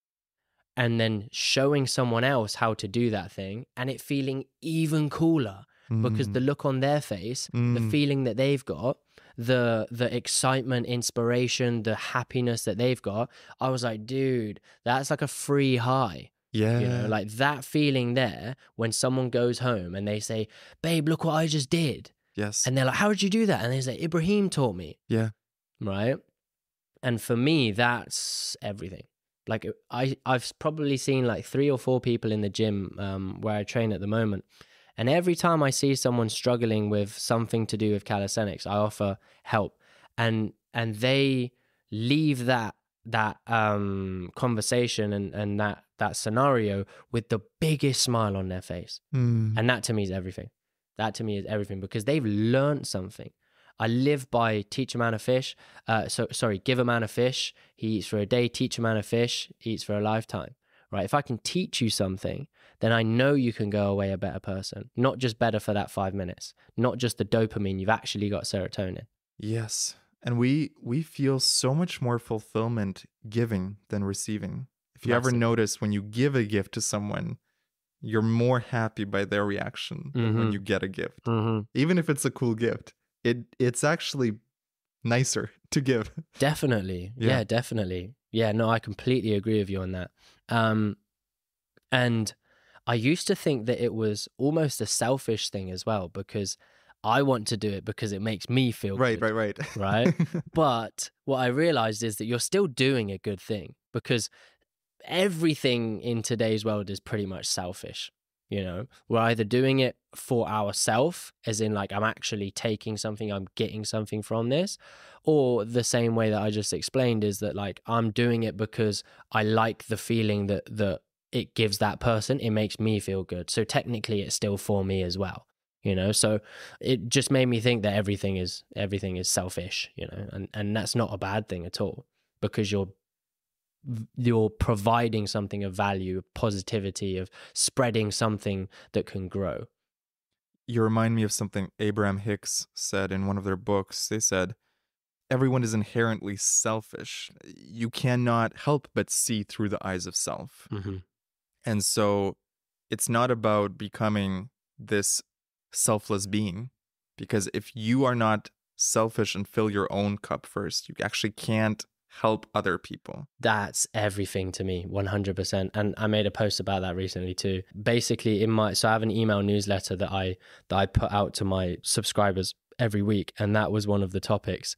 and then showing someone else how to do that thing and it feeling even cooler because the look on their face, the feeling that they've got, the excitement, inspiration, the happiness that they've got, I was like, dude, that's like a free high. Yeah. You know, like that feeling there when someone goes home and they say, babe, look what I just did. Yes. And they're like, how did you do that? And they say, Ibrahim taught me. Yeah. Right. And for me, that's everything. Like I've probably seen like 3 or 4 people in the gym where I train at the moment. And every time I see someone struggling with something to do with calisthenics, I offer help. And they leave that conversation and that scenario with the biggest smile on their face. And that to me is everything. That to me is everything because they've learned something. I live by teach a man a fish. Give a man a fish. He eats for a day. Teach a man a fish. He eats for a lifetime. Right? If I can teach you something, then I know you can go away a better person. Not just better for that 5 minutes. Not just the dopamine. You've actually got serotonin. Yes. And we feel so much more fulfillment giving than receiving. If you ever notice when you give a gift to someone, you're more happy by their reaction than when you get a gift. Even if it's a cool gift, it's actually nicer to give. Definitely. Yeah, definitely. Yeah, no, I completely agree with you on that. And I used to think that it was almost a selfish thing as well because I want to do it because it makes me feel good. Right? But what I realized is that you're still doing a good thing because everything in today's world is pretty much selfish. You know, we're either doing it for ourselves, as in like I'm actually taking something, I'm getting something from this, or the same way that I just explained is that like I'm doing it because I like the feeling that it gives that person. It makes me feel good. So technically it's still for me as well. You know, so it just made me think that everything is selfish, you know, and that's not a bad thing at all because you're providing something of value, of positivity, of spreading something that can grow. You remind me of something Abraham-Hicks said in one of their books. They said, everyone is inherently selfish. You cannot help but see through the eyes of self. And so it's not about becoming this selfless being, because if you are not selfish and fill your own cup first, you actually can't help other people. That's everything to me, 100%. And I made a post about that recently too. Basically, so I have an email newsletter that I put out to my subscribers every week, and that was one of the topics.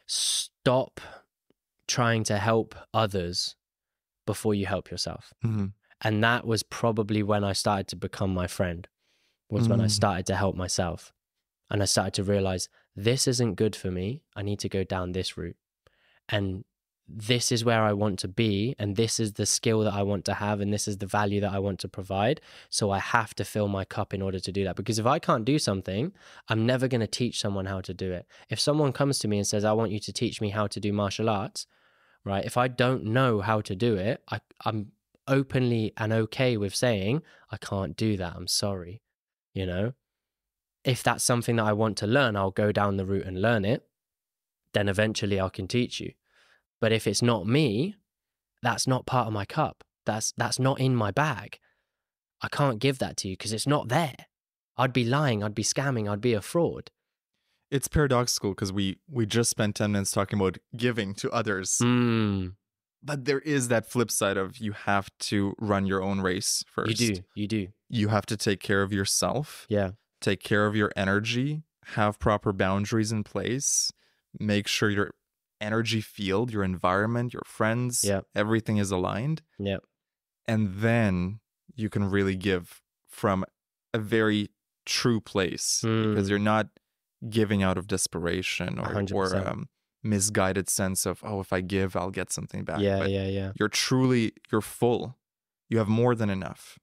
Stop trying to help others before you help yourself. And that was probably when I started to become my friend, was when I started to help myself. And I started to realize this isn't good for me. I need to go down this route. And this is where I want to be, and this is the skill that I want to have, and this is the value that I want to provide. So I have to fill my cup in order to do that. Because if I can't do something, I'm never going to teach someone how to do it. If someone comes to me and says, I want you to teach me how to do martial arts, right? If I don't know how to do it, I'm openly and okay with saying, I can't do that. I'm sorry. You know, if that's something that I want to learn, I'll go down the route and learn it. Then eventually I can teach you. But if it's not me, that's not part of my cup. That's not in my bag. I can't give that to you because it's not there. I'd be lying. I'd be scamming. I'd be a fraud. It's paradoxical because we just spent 10 minutes talking about giving to others. But there is that flip side of you have to run your own race first. You do. You have to take care of yourself. Yeah. Take care of your energy, have proper boundaries in place, make sure your energy field, your environment, your friends, everything is aligned. Yeah. And then you can really give from a very true place because you're not giving out of desperation or misguided sense of, oh, if I give, I'll get something back. You're full. You have more than enough.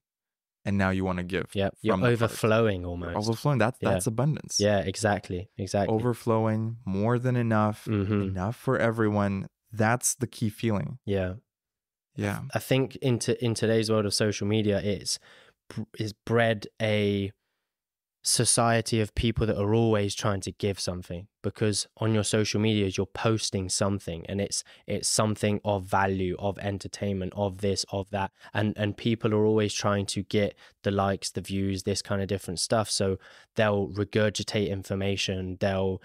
And now you want to give. Yeah, you're overflowing almost. You're overflowing. That's abundance. Yeah, exactly. Overflowing, more than enough, enough for everyone. That's the key feeling. Yeah. Yeah. I think in today's world of social media, it's bred a society of people that are always trying to give something, because on your social media you're posting something and it's something of value, of entertainment, of this, of that, and people are always trying to get the likes, the views, this kind of different stuff. So they'll regurgitate information, they'll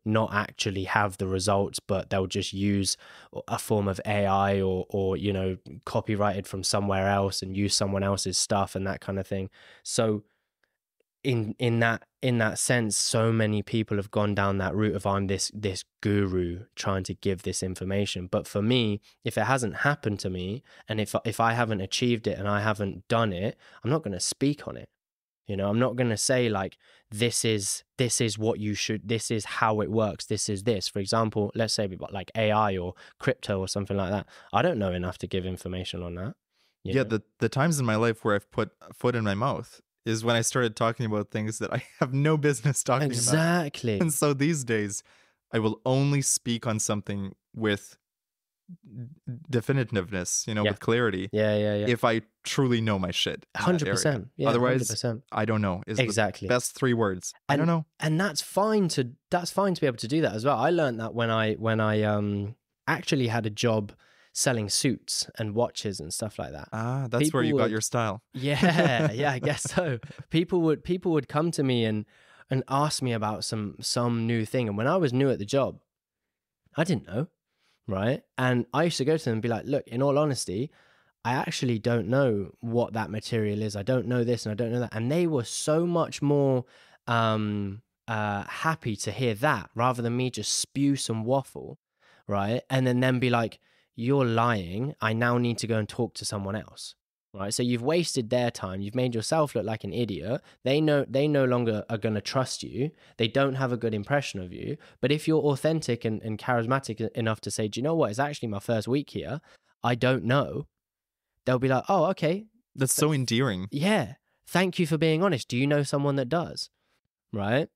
not actually have the results, but they'll just use a form of AI or copyrighted from somewhere else and use someone else's stuff and that kind of thing. So in that sense, so many people have gone down that route of, I'm this guru trying to give this information. But for me, if it hasn't happened to me, and if I haven't achieved it and I haven't done it, I'm not going to speak on it. I'm not going to say like, this is what you should, this is how it works, this is this. For example, let's say we've got like AI or crypto or something like that. I don't know enough to give information on that. The times in my life where I've put a foot in my mouth is when I started talking about things that I have no business talking about. Exactly. And so these days, I will only speak on something with definitiveness, with clarity. Yeah. If I truly know my shit. 100%. Yeah, otherwise, 100%. I don't know. Is exactly the best 3 words. I don't know. And that's fine to be able to do that as well. I learned that when I actually had a job selling suits and watches and stuff like that. That's where you got your style. Yeah, I guess so. People would come to me and ask me about some new thing. And when I was new at the job, I didn't know, right? And I used to go to them and be like, look, in all honesty, I actually don't know what that material is. I don't know this and I don't know that. And they were so much more happy to hear that rather than me just spew some waffle, right? And then be like, you're lying. I now need to go and talk to someone else, right? So you've wasted their time. You've made yourself look like an idiot. They no longer are going to trust you. They don't have a good impression of you. But if you're authentic and charismatic enough to say, do you know what? It's actually my first week here. I don't know. They'll be like, oh, okay. That's so endearing. Yeah. Thank you for being honest. Do you know someone that does? Right?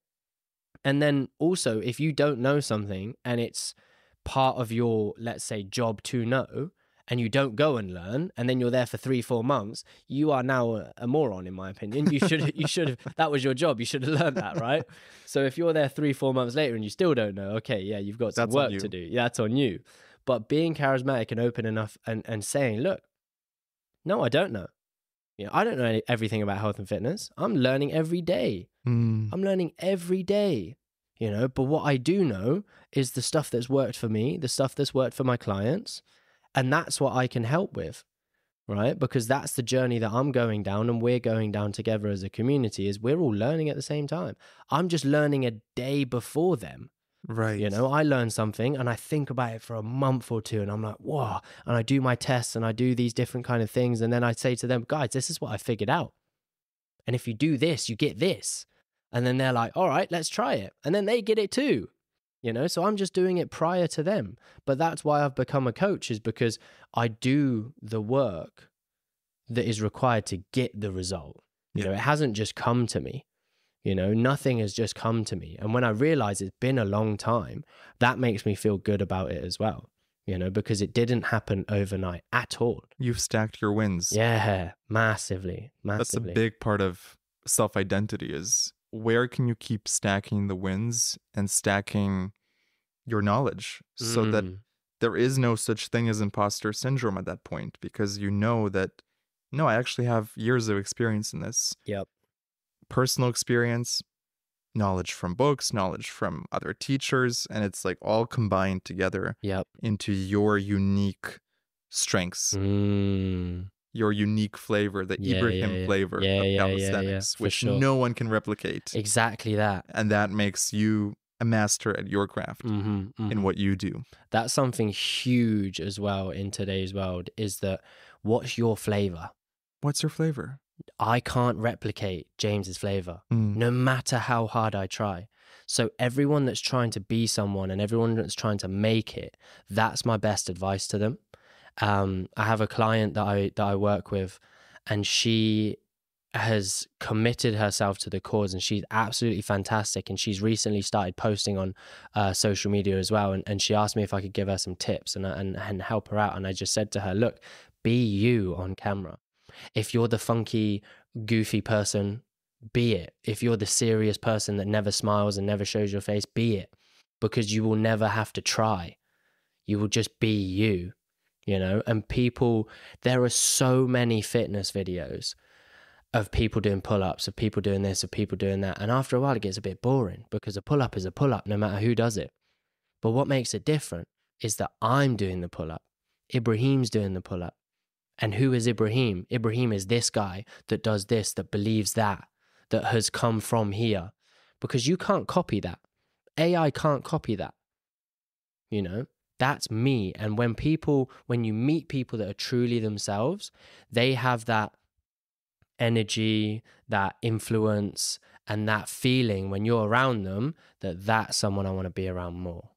And then also, if you don't know something and it's part of your, let's say, job to know, and you don't go and learn, and then you're there for 3-4 months, you are now a moron, in my opinion. You should have, that was your job. You should have learned that, right? So if you're there 3-4 months later and you still don't know, okay, yeah, you've got some work to do. Yeah, that's on you. But being charismatic and open enough and saying, look, no, I don't know. I don't know everything about health and fitness. I'm learning every day. I'm learning every day. But what I do know is the stuff that's worked for me, the stuff that's worked for my clients, and that's what I can help with, right? Because that's the journey that I'm going down and we're going down together as a community, is we're all learning at the same time. I'm just learning a day before them. Right. I learn something and I think about it for a month or two and I'm like, whoa, and I do my tests and I do these different kind of things. And then I say to them, guys, this is what I figured out. And if you do this, you get this. And then they're like, all right, let's try it. And then they get it too, so I'm just doing it prior to them. But that's why I've become a coach, is because I do the work that is required to get the result. It hasn't just come to me, nothing has just come to me. And when I realize it's been a long time, that makes me feel good about it as well, because it didn't happen overnight at all. You've stacked your wins. Yeah, massively. That's a big part of self-identity, is where can you keep stacking the wins and stacking your knowledge so that there is no such thing as imposter syndrome at that point, because you know that, no, I actually have years of experience in this. Yep. Personal experience, knowledge from books, knowledge from other teachers, and it's like all combined together into your unique strengths, your unique flavor, the Ibrahim flavor of calisthenics, which no one can replicate. Exactly that. And that makes you a master at your craft in what you do. That's something huge as well in today's world, is that what's your flavor? What's your flavor? I can't replicate James's flavor, no matter how hard I try. So everyone that's trying to be someone and everyone that's trying to make it, that's my best advice to them. I have a client that I work with, and she has committed herself to the cause, and she's absolutely fantastic. And she's recently started posting on social media as well. And she asked me if I could give her some tips and help her out. And I just said to her, look, be you on camera. If you're the funky, goofy person, be it. If you're the serious person that never smiles and never shows your face, be it. Because you will never have to try. You will just be you, you know? And people, there are so many fitness videos of people doing pull-ups, of people doing this, of people doing that. And after a while, it gets a bit boring, because a pull-up is a pull-up no matter who does it. But what makes it different is that I'm doing the pull-up. Ibrahim's doing the pull-up. And who is Ibrahim? Ibrahim is this guy that does this, that believes that has come from here. Because you can't copy that. AI can't copy that. You know, that's me. And when you meet people that are truly themselves, they have that energy, that influence, and that feeling when you're around them that that's someone I want to be around more.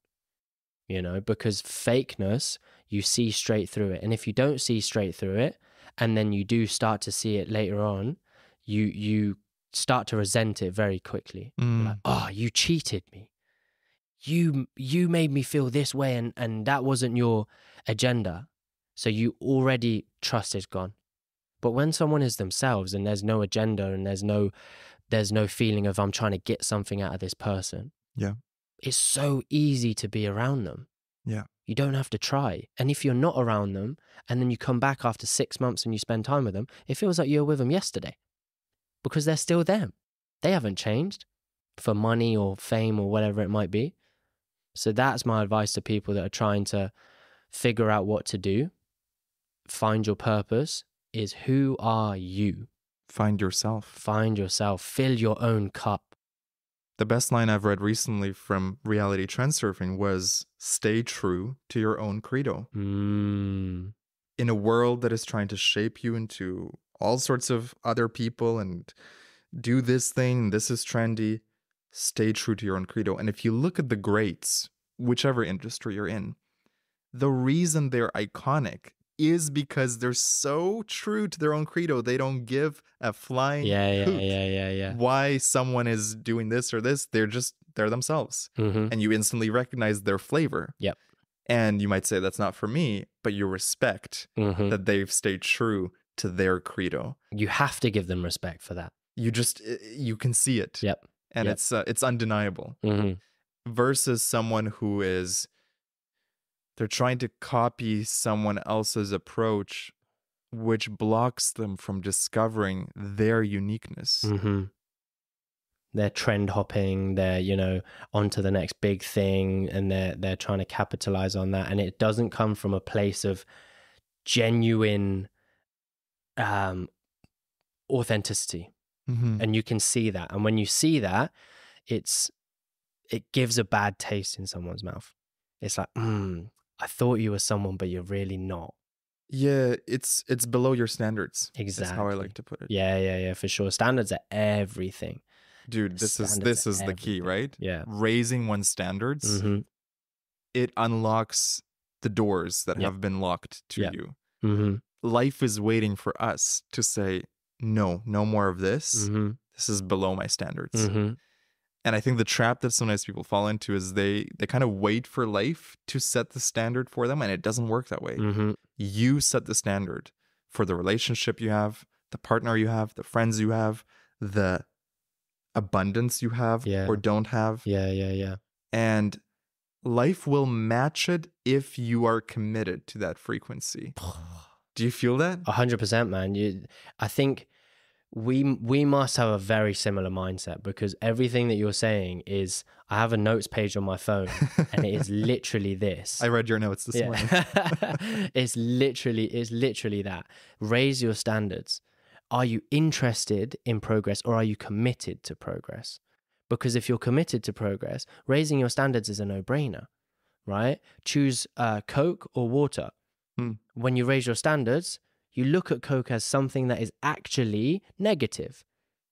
You know, because fakeness, you see straight through it. And if you don't see straight through it, and then you do start to see it later on, you start to resent it very quickly. You're like, oh, you cheated me. You made me feel this way, and that wasn't your agenda. So you already, trust is gone. But when someone is themselves and there's no agenda and there's no feeling of I'm trying to get something out of this person. Yeah. It's so easy to be around them. Yeah. You don't have to try. And if you're not around them and then you come back after 6 months and you spend time with them, it feels like you were with them yesterday, because they're still them. They haven't changed for money or fame or whatever it might be. So that's my advice to people that are trying to figure out what to do. Find your purpose. Is who are you? Find yourself. Find yourself. Fill your own cup. The best line I've read recently from reality transurfing was, stay true to your own credo. In a world that is trying to shape you into all sorts of other people and do this thing, this is trendy, stay true to your own credo. And if you look at the greats, whichever industry you're in, the reason they're iconic is because they're so true to their own credo. They don't give a flying hoot why someone is doing this or this. They're themselves. And you instantly recognize their flavor. Yep. And you might say, that's not for me, but you respect that they've stayed true to their credo. You have to give them respect for that. You can see it. Yep. And it's undeniable. Versus someone who is, they're trying to copy someone else's approach, which blocks them from discovering their uniqueness. They're trend hopping, they're, on to the next big thing, and they're trying to capitalize on that. And it doesn't come from a place of genuine authenticity. And you can see that. And when you see that, it gives a bad taste in someone's mouth. It's like, I thought you were someone, but you're really not. Yeah, it's below your standards. Exactly. That's how I like to put it. Yeah, for sure. Standards are everything. Dude, this is the key, right? Yeah. Raising one's standards, it unlocks the doors that have been locked to you. Life is waiting for us to say, no more of this. This is below my standards. And I think the trap that sometimes people fall into is they kind of wait for life to set the standard for them, and it doesn't work that way. You set the standard for the relationship you have, the partner you have, the friends you have, the abundance you have or don't have. Yeah. And life will match it if you are committed to that frequency. Do you feel that? 100%, man. I think we must have a very similar mindset, because everything that you're saying is, I have a notes page on my phone and it is literally this. I read your notes this morning. It's literally that. Raise your standards. Are you interested in progress, or are you committed to progress? Because if you're committed to progress, raising your standards is a no-brainer, right? Choose Coke or water. When you raise your standards, you look at Coke as something that is actually negative,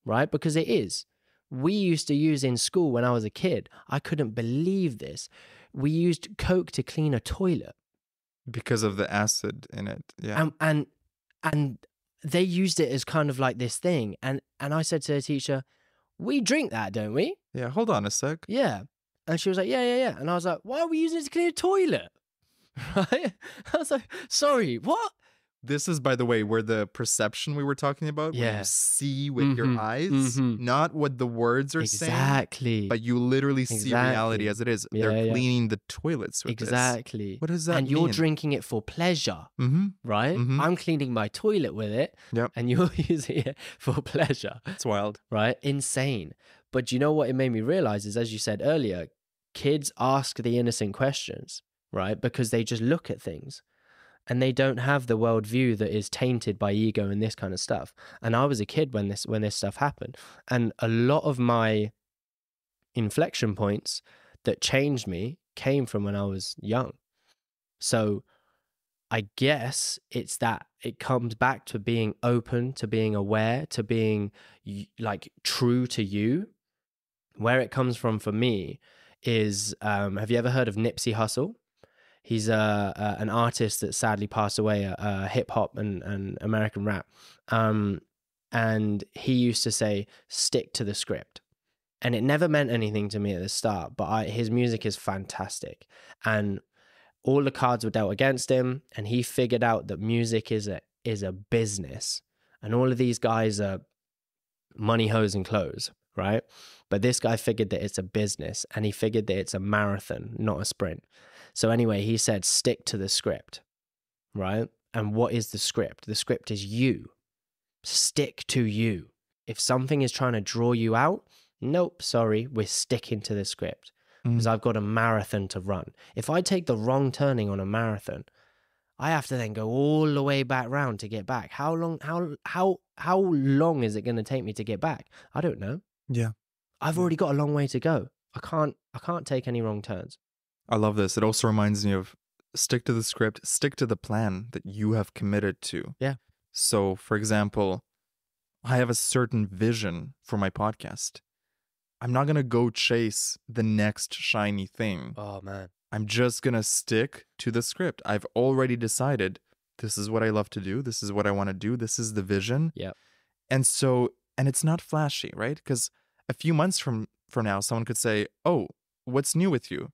right? Because it is. We used to use in school when I was a kid, I couldn't believe this. We used Coke to clean a toilet. Because of the acid in it. Yeah. And they used it as kind of like this thing. And I said to the teacher, we drink that, don't we? Yeah, hold on a sec. Yeah. And she was like, yeah. And I was like, why are we using it to clean a toilet? Right? I was like, sorry, what? This is, by the way, where the perception we were talking about, when you see with your eyes, not what the words are saying, but you literally see reality as it is. They're cleaning the toilets with this. What does that mean? And you're drinking it for pleasure, right? I'm cleaning my toilet with it, and you're using it for pleasure. It's wild. Right? Insane. But you know what it made me realize is, as you said earlier, kids ask the innocent questions, right? Because they just look at things. And they don't have the worldview that is tainted by ego and this kind of stuff. And I was a kid when this stuff happened. And a lot of my inflection points that changed me came from when I was young. So I guess it's that it comes back to being open, to being aware, to being like true to you. Where it comes from for me is, have you ever heard of Nipsey Hussle? He's an artist that sadly passed away, hip hop and American rap. And he used to say, stick to the script. And it never meant anything to me at the start, but his music is fantastic. And all the cards were dealt against him, and he figured out that music is a business. And all of these guys are money, hoes, and clothes, right? But this guy figured that it's a business, and he figured that it's a marathon, not a sprint. So anyway, he said, stick to the script, right? And what is the script? The script is you. Stick to you. If something is trying to draw you out, nope, sorry, we're sticking to the script, because I've got a marathon to run. If I take the wrong turning on a marathon, I have to then go all the way back round to get back. How long is it going to take me to get back? I don't know. Yeah. I've already got a long way to go. I can't take any wrong turns. I love this. It also reminds me of stick to the script, stick to the plan that you have committed to. Yeah. So, for example, I have a certain vision for my podcast. I'm not going to go chase the next shiny thing. Oh, man. I'm just going to stick to the script. I've already decided this is what I love to do. This is what I want to do. This is the vision. Yeah. And it's not flashy, right? Because a few months from now, someone could say, oh, what's new with you?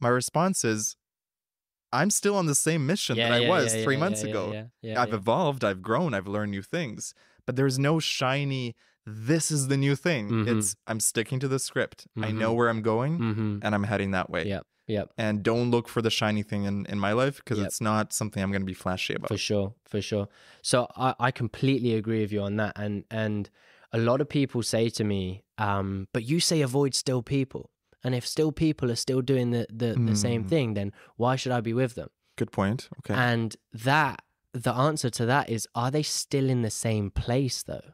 My response is, I'm still on the same mission that I was 3 months ago. I've evolved, I've grown, I've learned new things. But there's no shiny, this is the new thing. It's, I'm sticking to the script. I know where I'm going, and I'm heading that way. Yep. And don't look for the shiny thing in my life, because it's not something I'm going to be flashy about. For sure. So I completely agree with you on that. And a lot of people say to me, but you say avoid still people. And if still people are still doing the same thing, then why should I be with them? Good point. Okay. And the answer to that is, are they still in the same place though?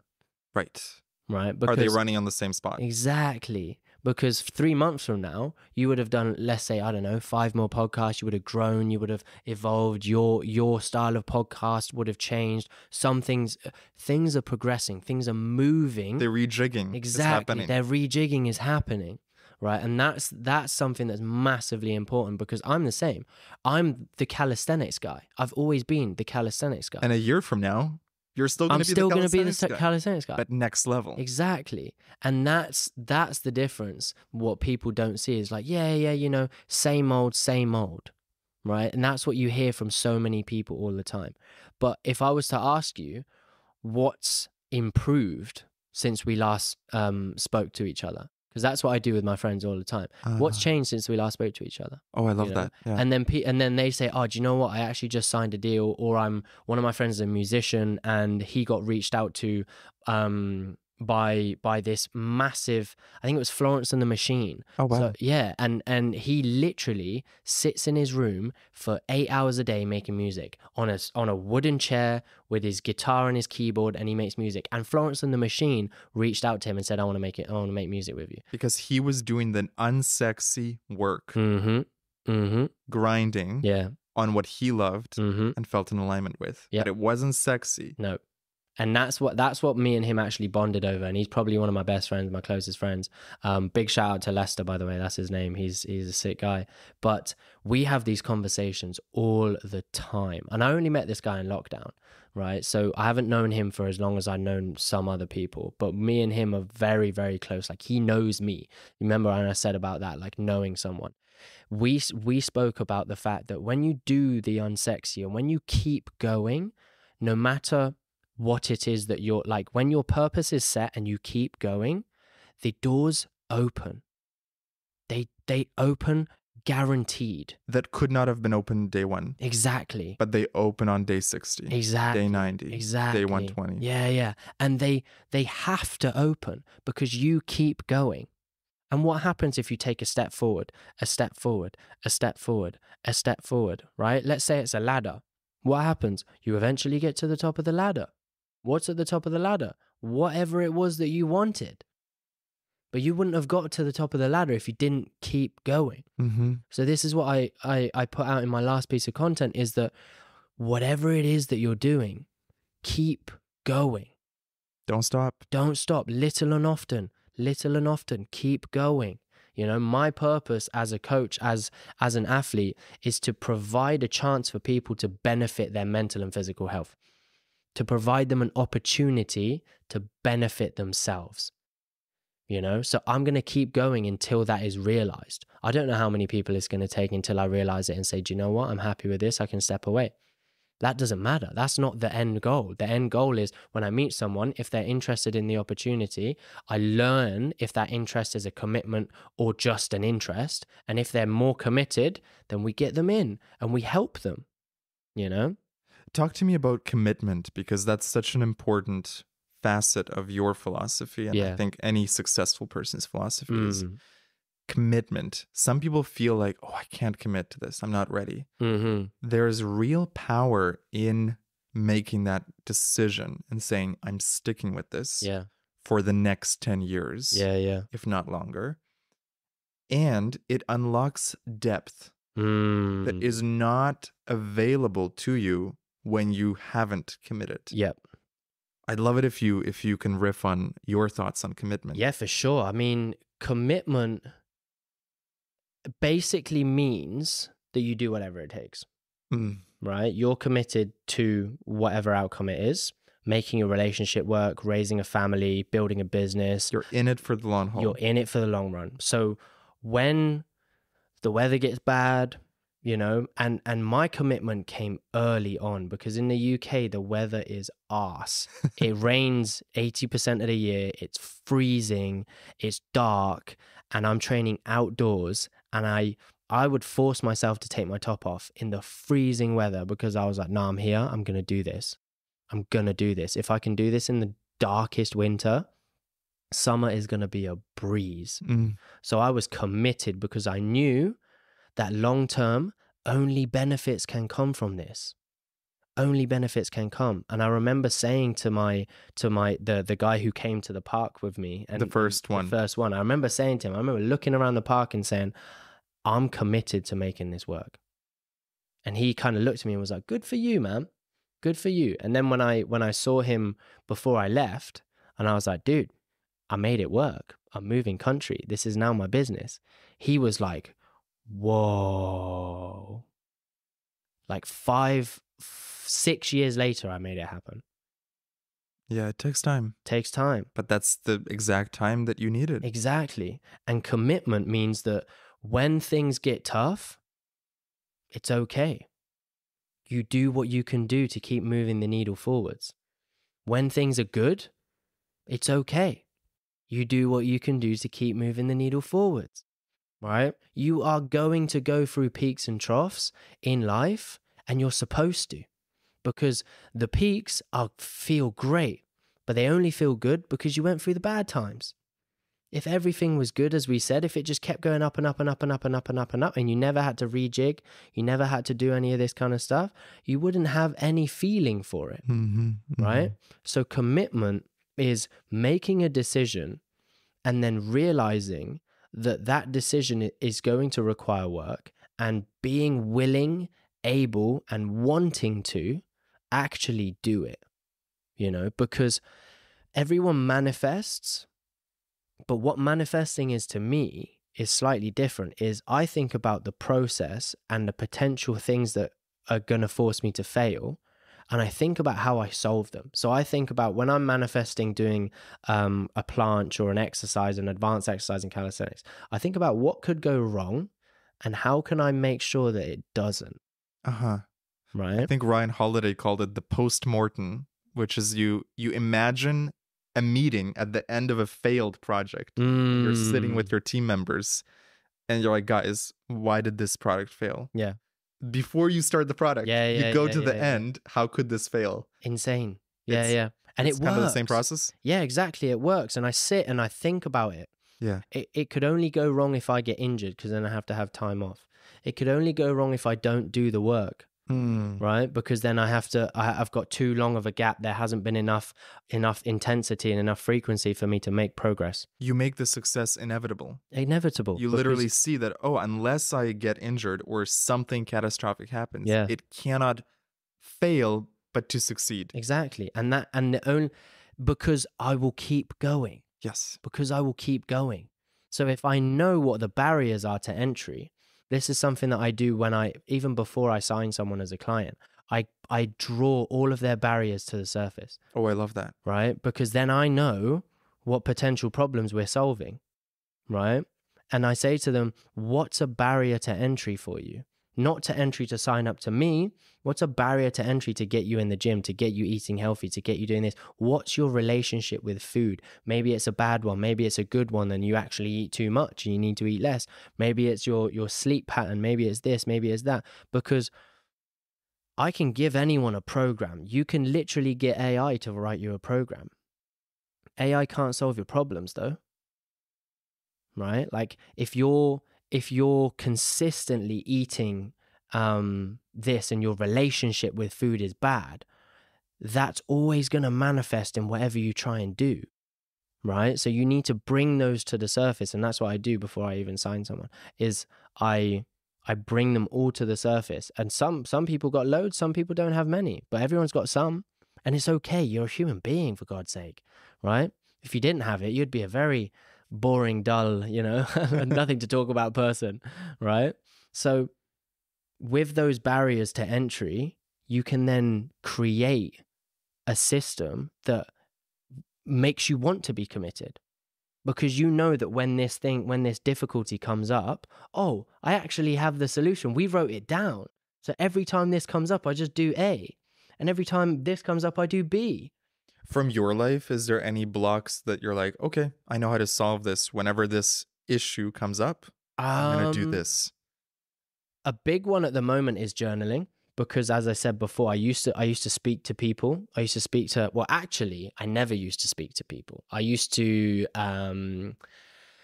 Right. Because, are they running on the same spot? Exactly. Because 3 months from now, you would have done, let's say, I don't know, 5 more podcasts. You would have grown. You would have evolved. Your style of podcast would have changed. Some things are progressing. Things are moving. They're rejigging. Exactly. Their rejigging is happening. Right. And that's something that's massively important, because I'm the same. I'm the calisthenics guy. I've always been the calisthenics guy. And a year from now, you're still going to be the calisthenics guy. But next level. Exactly. And that's the difference. What people don't see is like, same old. Right. And that's what you hear from so many people all the time. But if I was to ask you what's improved since we last spoke to each other, Because that's what I do with my friends all the time. What's changed since we last spoke to each other? Oh, I love that. Yeah. And then they say, oh, do you know what? I actually just signed a deal, or one of my friends is a musician and he got reached out to by this massive, I think it was Florence and the Machine. Oh, wow. So, yeah, and he literally sits in his room for 8 hours a day making music on a wooden chair with his guitar and his keyboard, and he makes music. And Florence and the Machine reached out to him and said, I want to make music with you. Because he was doing the unsexy work, grinding on what he loved and felt in alignment with. Yep. But it wasn't sexy. No. And that's what me and him actually bonded over. And he's probably one of my best friends, my closest friends. Big shout out to Lester, by the way. That's his name. He's a sick guy. But we have these conversations all the time. And I only met this guy in lockdown, right? So I haven't known him for as long as I've known some other people. But me and him are very, very close. Like, he knows me. Remember when I said about that, like knowing someone? We spoke about the fact that when you do the unsexy and when you keep going, no matter what it is that you're like, when your purpose is set and you keep going, the doors open. They open, guaranteed. That could not have been open day 1. Exactly. But they open on day 60. Exactly. Day 90. Exactly. Day 120. Yeah. And they have to open because you keep going. And what happens if you take a step forward, a step forward, a step forward, a step forward, right? Let's say it's a ladder. What happens? You eventually get to the top of the ladder. What's at the top of the ladder? Whatever it was that you wanted. But you wouldn't have got to the top of the ladder if you didn't keep going. So this is what I put out in my last piece of content, is that whatever it is that you're doing, keep going. Don't stop. Don't stop. Little and often, keep going. You know, my purpose as a coach, as an athlete, is to provide a chance for people to benefit their mental and physical health, to provide them an opportunity to benefit themselves. You know, so I'm going to keep going until that is realized. I don't know how many people it's going to take until I realize it and say, do you know what? I'm happy with this. I can step away. That doesn't matter. That's not the end goal. The end goal is when I meet someone, if they're interested in the opportunity, I learn if that interest is a commitment or just an interest. And if they're more committed, then we get them in and we help them, you know? Talk to me about commitment, because that's such an important facet of your philosophy. And I think any successful person's philosophy is commitment. Some people feel like, oh, I can't commit to this. I'm not ready. There's real power in making that decision and saying, I'm sticking with this for the next 10 years, if not longer. And it unlocks depth that is not available to you when you haven't committed. I'd love it if you can riff on your thoughts on commitment. Yeah, for sure. I mean, commitment basically means that you do whatever it takes, right? You're committed to whatever outcome it is, making a relationship work, raising a family, building a business. You're in it for the long haul. You're in it for the long run. So when the weather gets bad, you know, and my commitment came early on, because in the UK, the weather is arse. It rains 80% of the year. It's freezing. It's dark. And I'm training outdoors. And I would force myself to take my top off in the freezing weather, because I was like, nah, I'm here. I'm going to do this. I'm going to do this. If I can do this in the darkest winter, summer is going to be a breeze. So I was committed because I knew that long term, only benefits can come from this. Only benefits can come. And I remember saying to the guy who came to the park with me, and the first one, I remember saying to him, I remember looking around the park and saying, I'm committed to making this work. And he kind of looked at me and was like, good for you, man. Good for you. And then when I saw him before I left, and I was like, dude, I made it work. I'm moving country. This is now my business. He was like, whoa. Like 5-6 years later, I made it happen. Yeah, it takes time. Takes time. But that's the exact time that you needed. Exactly. And commitment means that when things get tough, it's okay. You do what you can do to keep moving the needle forwards. When things are good, it's okay. You do what you can do to keep moving the needle forwards, right? You are going to go through peaks and troughs in life, and you're supposed to, because the peaks feel great, but they only feel good because you went through the bad times. If everything was good, as we said, if it just kept going up and up and up and up and up and up and up, and you never had to rejig, you never had to do any of this kind of stuff, you wouldn't have any feeling for it, right? So commitment is making a decision and then realizing that that decision is going to require work, and being willing, able, and wanting to actually do it, because everyone manifests. But what manifesting is to me is slightly different. Is I think about the process and the potential things that are going to force me to fail, and I think about how I solve them. So I think about when I'm manifesting doing a planche or an exercise, an advanced exercise in calisthenics, I think about what could go wrong and how can I make sure that it doesn't. Right? I think Ryan Holiday called it the post-mortem, which is you imagine a meeting at the end of a failed project. You're sitting with your team members and you're like, guys, why did this product fail? Yeah. Before you start the product, you go to the end. How could this fail? Insane. Yeah. And it works. Kind of the same process? Yeah, exactly. It works. And I sit and I think about it. Yeah. It could only go wrong if I get injured, because then I have to have time off. It could only go wrong if I don't do the work. Right? Because then I've got too long of a gap. There hasn't been enough intensity and enough frequency for me to make progress. You make the success inevitable. You literally see that, unless I get injured or something catastrophic happens, it cannot fail but to succeed. Exactly. Because I will keep going. Yes. Because I will keep going. So if I know what the barriers are to entry, this is something that I do even before I sign someone as a client. I draw all of their barriers to the surface. Oh, I love that. Right? Because then I know what potential problems we're solving. Right? And I say to them, what's a barrier to entry for you? Not to entry to sign up to me. What's a barrier to entry to get you in the gym, to get you eating healthy, to get you doing this? What's your relationship with food? Maybe it's a bad one. Maybe it's a good one and you actually eat too much and you need to eat less. Maybe it's your sleep pattern. Maybe it's this, maybe it's that. Because I can give anyone a program. You can literally get AI to write you a program. AI can't solve your problems though. Right? Like if you're consistently eating this and your relationship with food is bad, that's always going to manifest in whatever you try and do, right? So you need to bring those to the surface, and that's what I do before I even sign someone, is I bring them all to the surface. And some people got loads, some people don't have many, but everyone's got some, and it's okay. You're a human being, for God's sake, right? If you didn't have it, you'd be a very boring, dull, nothing to talk about person, right? So with those barriers to entry, you can then create a system that makes you want to be committed, because you know that when this difficulty comes up, I actually have the solution. We wrote it down. So every time this comes up, I just do A. And every time this comes up, I do B. From your life, is there any blocks that you're like, okay, I know how to solve this whenever this issue comes up? I'm going to do this. A big one at the moment is journaling, because as I said before, I used to speak to people. I never used to speak to people. I used to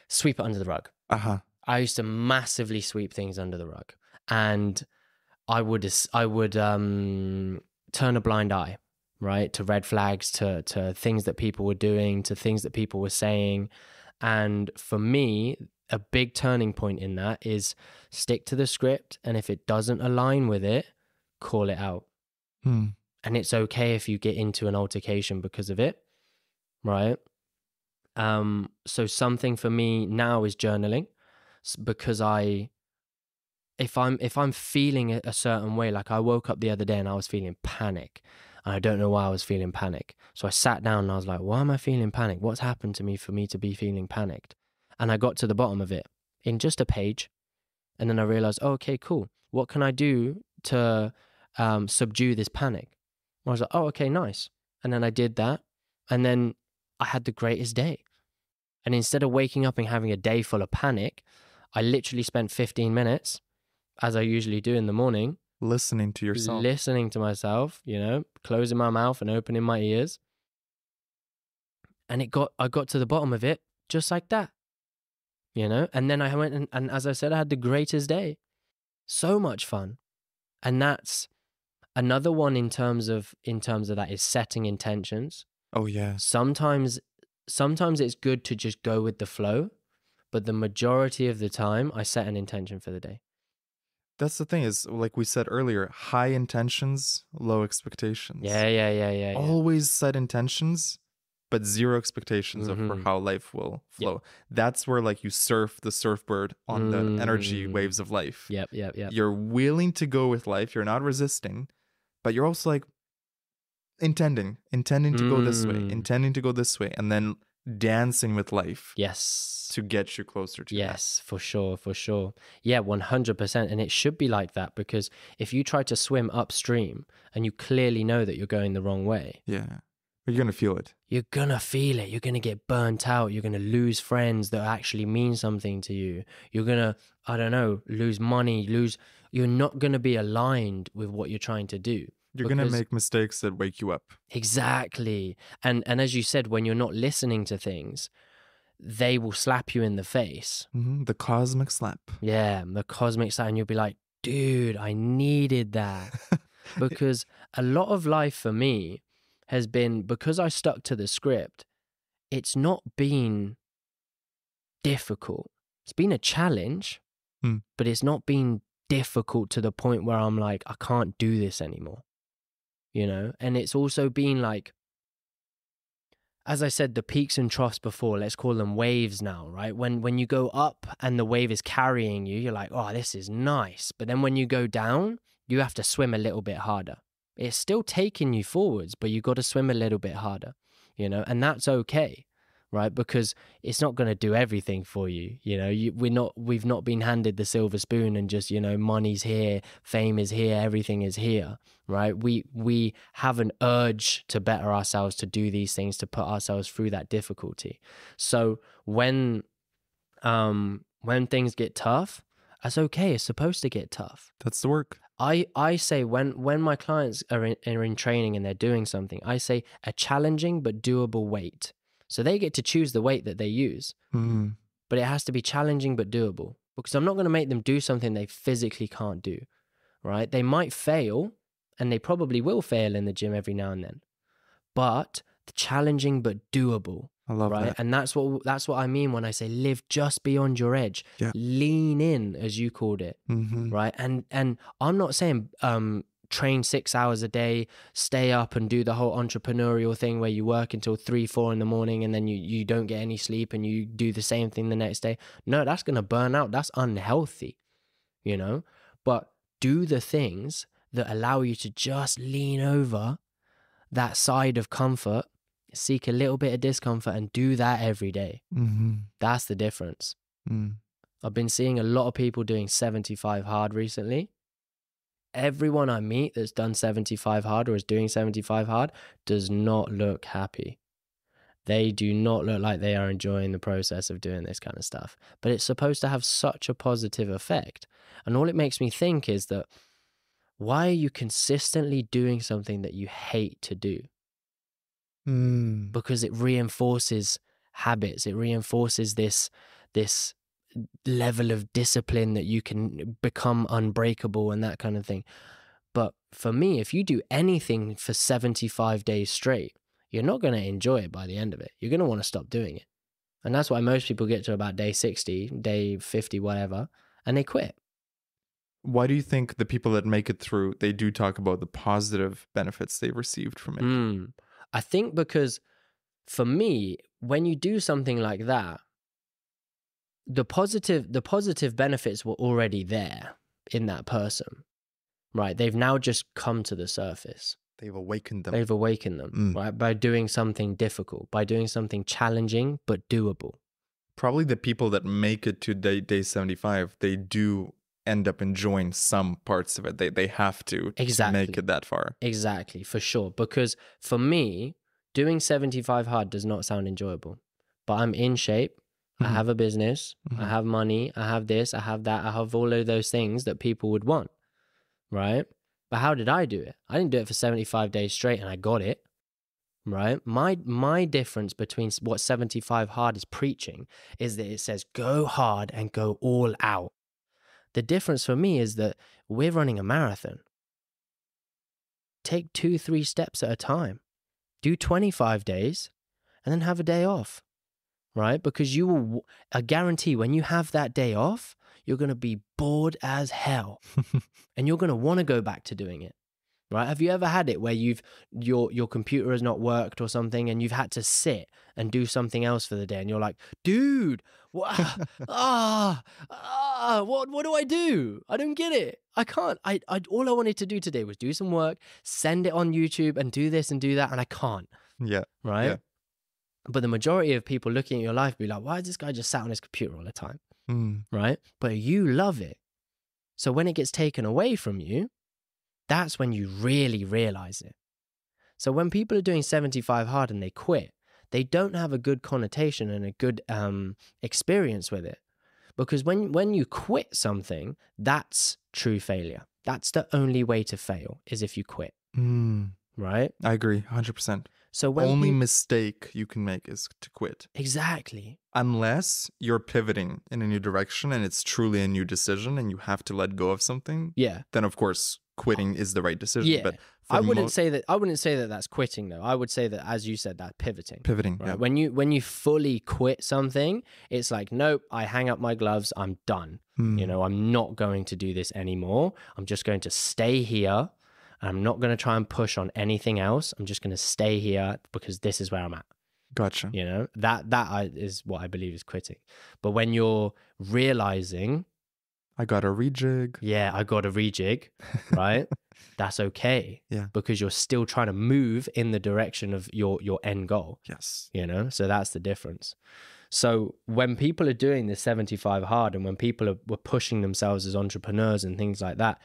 sweep it under the rug. I used to massively sweep things under the rug, and I would turn a blind eye, right, to red flags, to things that people were doing, to things that people were saying. And for me, a big turning point in that is stick to the script, and if it doesn't align with it, call it out. And it's okay if you get into an altercation because of it, right? So something for me now is journaling, because if I'm feeling a certain way, like I woke up the other day and I was feeling panic, and I don't know why I was feeling panic. So I sat down and I was like, why am I feeling panic? What's happened to me for me to be feeling panicked? And I got to the bottom of it in just a page. And then I realized, okay, cool. What can I do to subdue this panic? I was like, okay, nice. And then I did that. And then I had the greatest day. And instead of waking up and having a day full of panic, I literally spent 15 minutes, as I usually do in the morning, listening to yourself, listening to myself, you know, closing my mouth and opening my ears. And I got to the bottom of it just like that, you know? And then I went and as I said, I had the greatest day. So much fun. And that's another one in terms of that is setting intentions. Oh yeah. Sometimes it's good to just go with the flow, but the majority of the time I set an intention for the day. That's the thing, is like we said earlier, high intentions, low expectations. Yeah. Always set intentions, but zero expectations of for how life will flow. Yep. That's where like you surf the surfboard on the energy waves of life. Yep. You're willing to go with life. You're not resisting, but you're also like intending to go this way, and then dancing with life. Yes. To get you closer to yes, that. For sure. Yeah, 100%. And it should be like that, because if you try to swim upstream and you clearly know that you're going the wrong way. Yeah. You're going to feel it. You're going to feel it. You're going to get burnt out. You're going to lose friends that actually mean something to you. You're going to, I don't know, lose money, you're not going to be aligned with what you're trying to do. You're going to make mistakes that wake you up. Exactly. And as you said, when you're not listening to things, they will slap you in the face. Mm-hmm. The cosmic slap. Yeah, the cosmic slap. And you'll be like, dude, I needed that. Because a lot of life for me has been, because I stuck to the script, it's not been difficult. It's been a challenge, but it's not been difficult to the point where I'm like, I can't do this anymore. You know? And it's also been like, as I said, the peaks and troughs before, let's call them waves now, right? When you go up and the wave is carrying you, you're like, oh, this is nice. But then when you go down, you have to swim a little bit harder. It's still taking you forwards, but you got to swim a little bit harder, you know? And that's okay, right? Because it's not going to do everything for you. You know, we've not been handed the silver spoon and just, you know, money's here, fame is here, everything is here, right? We have an urge to better ourselves, to do these things, to put ourselves through that difficulty. So when things get tough, that's okay. It's supposed to get tough. That's the work. I say when my clients are in training and they're doing something, I say a challenging but doable weight. So they get to choose the weight that they use, but it has to be challenging but doable, because I'm not going to make them do something they physically can't do, right? They might fail, and they probably will fail in the gym every now and then, but challenging but doable. I love that. And that's what I mean when I say live just beyond your edge. Yeah. Lean in, as you called it, right? And I'm not saying train 6 hours a day, stay up and do the whole entrepreneurial thing where you work until 3-4 in the morning and then you don't get any sleep and you do the same thing the next day. No, that's going to burn out. That's unhealthy, you know? But do the things that allow you to just lean over that side of comfort, seek a little bit of discomfort, and do that every day. That's the difference. I've been seeing a lot of people doing 75 hard recently. Everyone I meet that's done 75 hard or is doing 75 hard does not look happy. They do not look like they are enjoying the process of doing this kind of stuff. But it's supposed to have such a positive effect. And all it makes me think is that, why are you consistently doing something that you hate to do? Because it reinforces habits. It reinforces this level of discipline that you can become unbreakable and that kind of thing. But for me, if you do anything for 75 days straight, you're not going to enjoy it by the end of it. You're going to want to stop doing it. And that's why most people get to about day 60, day 50, whatever, and they quit. Why do you think the people that make it through, they do talk about the positive benefits they've received from it? I think because for me, when you do something like that, the positive benefits were already there in that person, right? They've now just come to the surface. They've awakened them. Right? By doing something difficult, by doing something challenging but doable. Probably the people that make it to day 75, they do end up enjoying some parts of it. They have to make it that far. Exactly, for sure. Because for me, doing 75 hard does not sound enjoyable. but I'm in shape. I have a business. I have money. I have this. I have that. I have all of those things that people would want, right? But how did I do it? I didn't do it for 75 days straight and I got it, right? My difference between what 75 hard is preaching is that it says go hard and go all out. The difference for me is that we're running a marathon. Take 2-3 steps at a time. Do 25 days and then have a day off. Right? Because you will, I guarantee when you have that day off, you're going to be bored as hell and you're going to want to go back to doing it. Right? Have you ever had it where your computer has not worked or something and you've had to sit and do something else for the day and you're like, dude, what, what do I do? I don't get it. I can't. All I wanted to do today was do some work, send it on YouTube and do this and do that. And I can't. Yeah. Right. Yeah. But the majority of people looking at your life be like, why is this guy just sat on his computer all the time? Right? But you love it. So when it gets taken away from you, that's when you really realize it. So when people are doing 75 hard and they quit, they don't have a good connotation and a good experience with it. Because when you quit something, that's true failure. That's the only way to fail, is if you quit. Right? I agree, 100%. So when only mistake you can make is to quit. Exactly. Unless you're pivoting in a new direction and it's truly a new decision and you have to let go of something. Yeah. Then of course quitting is the right decision. Yeah. But I wouldn't say that that's quitting though. I would say that, as you said, that's pivoting. Pivoting. Right? Yeah. When you fully quit something, it's like, nope, I hang up my gloves, I'm done. You know, I'm not going to do this anymore. I'm just going to stay here. I'm not going to try and push on anything else. I'm just going to stay here because this is where I'm at. Gotcha. You know, that is what I believe is quitting. But when you're realizing, I got a rejig. Yeah, I got a rejig, right? That's okay. Yeah. Because you're still trying to move in the direction of your end goal. Yes. You know, so that's the difference. So when people are doing this 75 hard and when people were pushing themselves as entrepreneurs and things like that,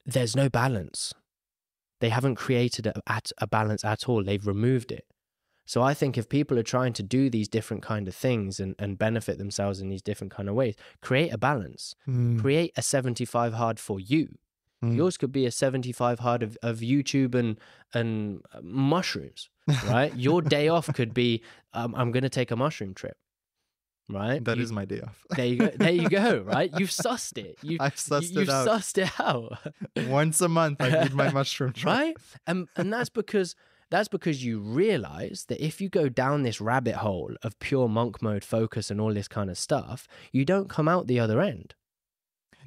there's no balance. They haven't created a balance at all. They've removed it. So I think if people are trying to do these different kind of things and benefit themselves in these different kind of ways, create a balance. Create a 75 hard for you. Yours could be a 75 hard of YouTube and mushrooms, right? Your day off could be, I'm going to take a mushroom trip. Right? That is my day off. There you go, right? You've sussed it. I've sussed it out. You've sussed it out. Once a month I need my mushroom trip. Right? And that's because you realize that if you go down this rabbit hole of pure monk mode focus and all this kind of stuff, you don't come out the other end.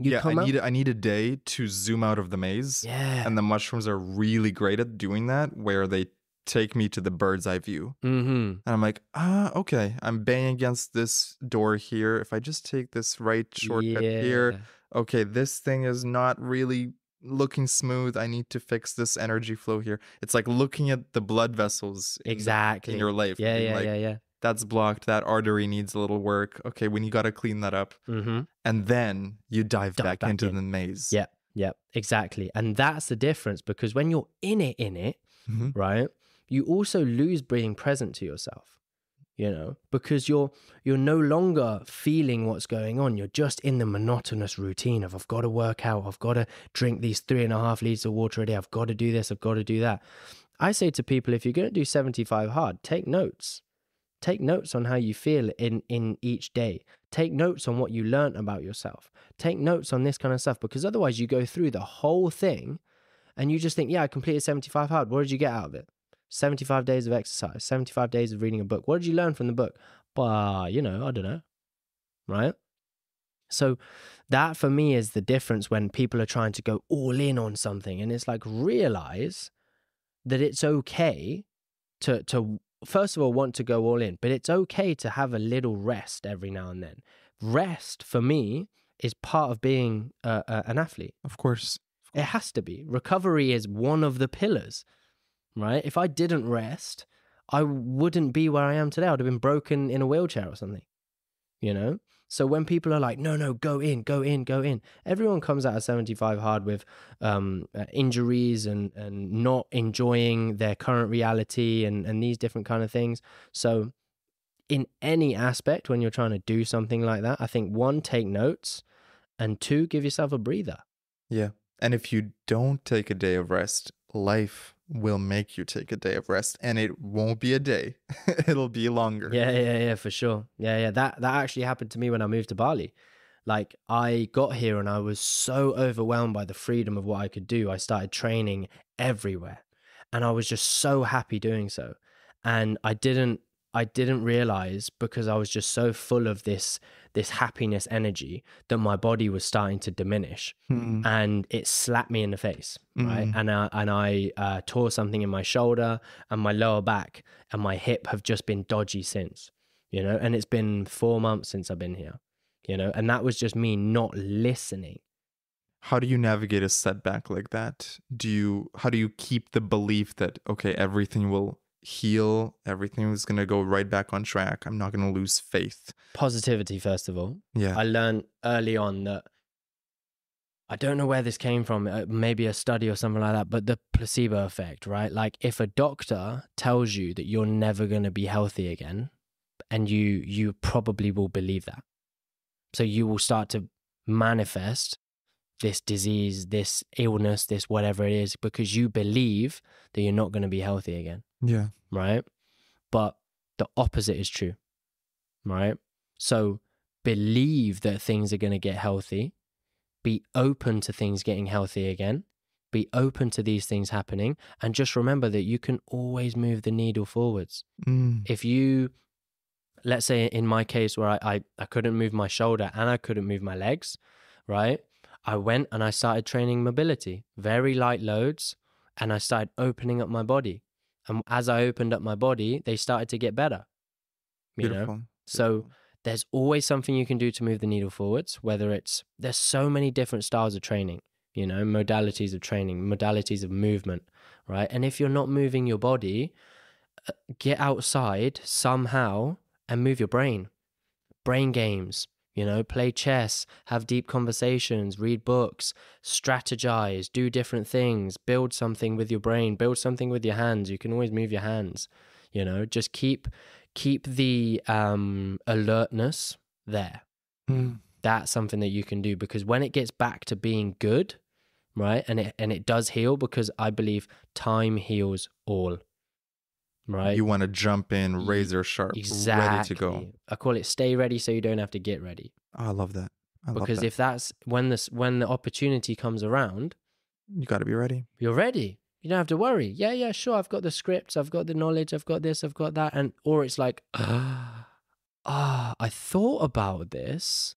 I need a day to zoom out of the maze. Yeah. And the mushrooms are really great at doing that, where they take me to the bird's eye view. And I'm like, okay, I'm banging against this door here. If I just take this right shortcut here, okay, this thing is not really looking smooth. I need to fix this energy flow here. It's like looking at the blood vessels in your life. Yeah. That's blocked. That artery needs a little work. Okay, when you got to clean that up. And then you dive back into the maze. Yep, exactly. And that's the difference, because when you're in it, right, you also lose being present to yourself, you know, because you're no longer feeling what's going on. You're just in the monotonous routine of, I've got to work out, I've got to drink these 3.5 liters of water a day, I've got to do this, I've got to do that. I say to people, if you're going to do 75 hard, take notes. Take notes on how you feel in each day. Take notes on what you learned about yourself. Take notes on this kind of stuff, because otherwise you go through the whole thing and you just think, yeah, I completed 75 hard. What did you get out of it? 75 days of exercise, 75 days of reading a book. What did you learn from the book? I don't know. Right? So that for me is the difference when people are trying to go all in on something. And it's like, realize that it's okay to first of all want to go all in, but it's okay to have a little rest every now and then. Rest for me is part of being an athlete. Of course. It has to be. Recovery is one of the pillars. Right? If I didn't rest, I wouldn't be where I am today. I would have been broken in a wheelchair or something, you know? So when people are like, no, go in. Everyone comes out of 75 hard with injuries and not enjoying their current reality and these different kind of things. So in any aspect, when you're trying to do something like that, I think 1, take notes, and 2, give yourself a breather. Yeah. And if you don't take a day of rest, life will make you take a day of rest, and it won't be a day. It'll be longer. Yeah, for sure. Yeah. That actually happened to me when I moved to Bali. Like, I got here and I was so overwhelmed by the freedom of what I could do. I started training everywhere, and I was just so happy doing so. And I didn't realize, because I was just so full of this happiness energy, that my body was starting to diminish, and it slapped me in the face, right? And I tore something in my shoulder and my lower back, and my hip have just been dodgy since, and it's been 4 months since I've been here, and that was just me not listening. How do you navigate a setback like that? How do you keep the belief that, okay, everything will heal, everything is going to go right back on track, I'm not going to lose faith? Positivity, first of all. Yeah. I learned early on that, I don't know where this came from, maybe a study or something like that, but the placebo effect, right? Like, if a doctor tells you that you're never going to be healthy again, and you probably will believe that. So you will start to manifest this disease, this illness, this whatever it is, because you believe that you're not going to be healthy again. Yeah. Right? But the opposite is true, right? So believe that things are going to get healthy. Be open to things getting healthy again. Be open to these things happening. And just remember that you can always move the needle forwards. If you, let's say in my case where I couldn't move my shoulder and I couldn't move my legs, right? I went and I started training mobility, very light loads, and I started opening up my body. And as I opened up my body, they started to get better. Beautiful. So there's always something you can do to move the needle forwards, whether there's so many different styles of training, modalities of training, modalities of movement, right? And if you're not moving your body, get outside somehow and move your brain games, play chess, have deep conversations, read books, strategize, do different things, build something with your brain, build something with your hands. You can always move your hands, just keep the alertness there. That's something that you can do, because when it gets back to being good, right, and it does heal, because I believe time heals all. Right. You want to jump in razor sharp, ready to go. I call it stay ready so you don't have to get ready. Oh, I love that. Because if that's when the opportunity comes around, you got to be ready. You're ready. You don't have to worry. Yeah, sure. I've got the scripts. I've got the knowledge. I've got this. I've got that. Or it's like, I thought about this,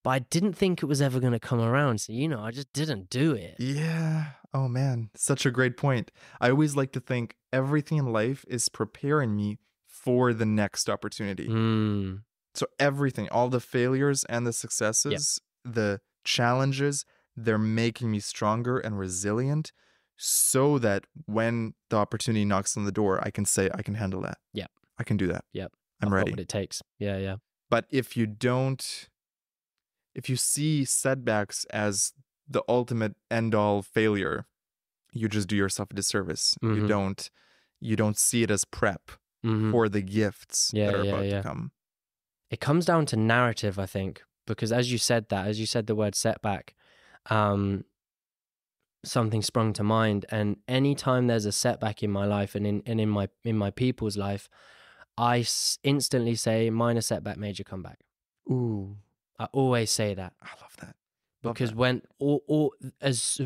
but I didn't think it was ever going to come around. So, I just didn't do it. Yeah. Oh, man. Such a great point. I always like to think everything in life is preparing me for the next opportunity. So everything, all the failures and the successes, the challenges, they're making me stronger and resilient, so that when the opportunity knocks on the door, I can say, I can handle that. Yeah. I can do that. Yep. I'm ready. What it takes. Yeah. But if you see setbacks as the ultimate end-all failure, you just do yourself a disservice. You don't see it as prep for the gifts that are about to come. It comes down to narrative, I think, because as you said the word setback, something sprung to mind. And anytime there's a setback in my life and in my people's life, I instantly say minor setback, major comeback. Ooh. I always say that. I love that. Because as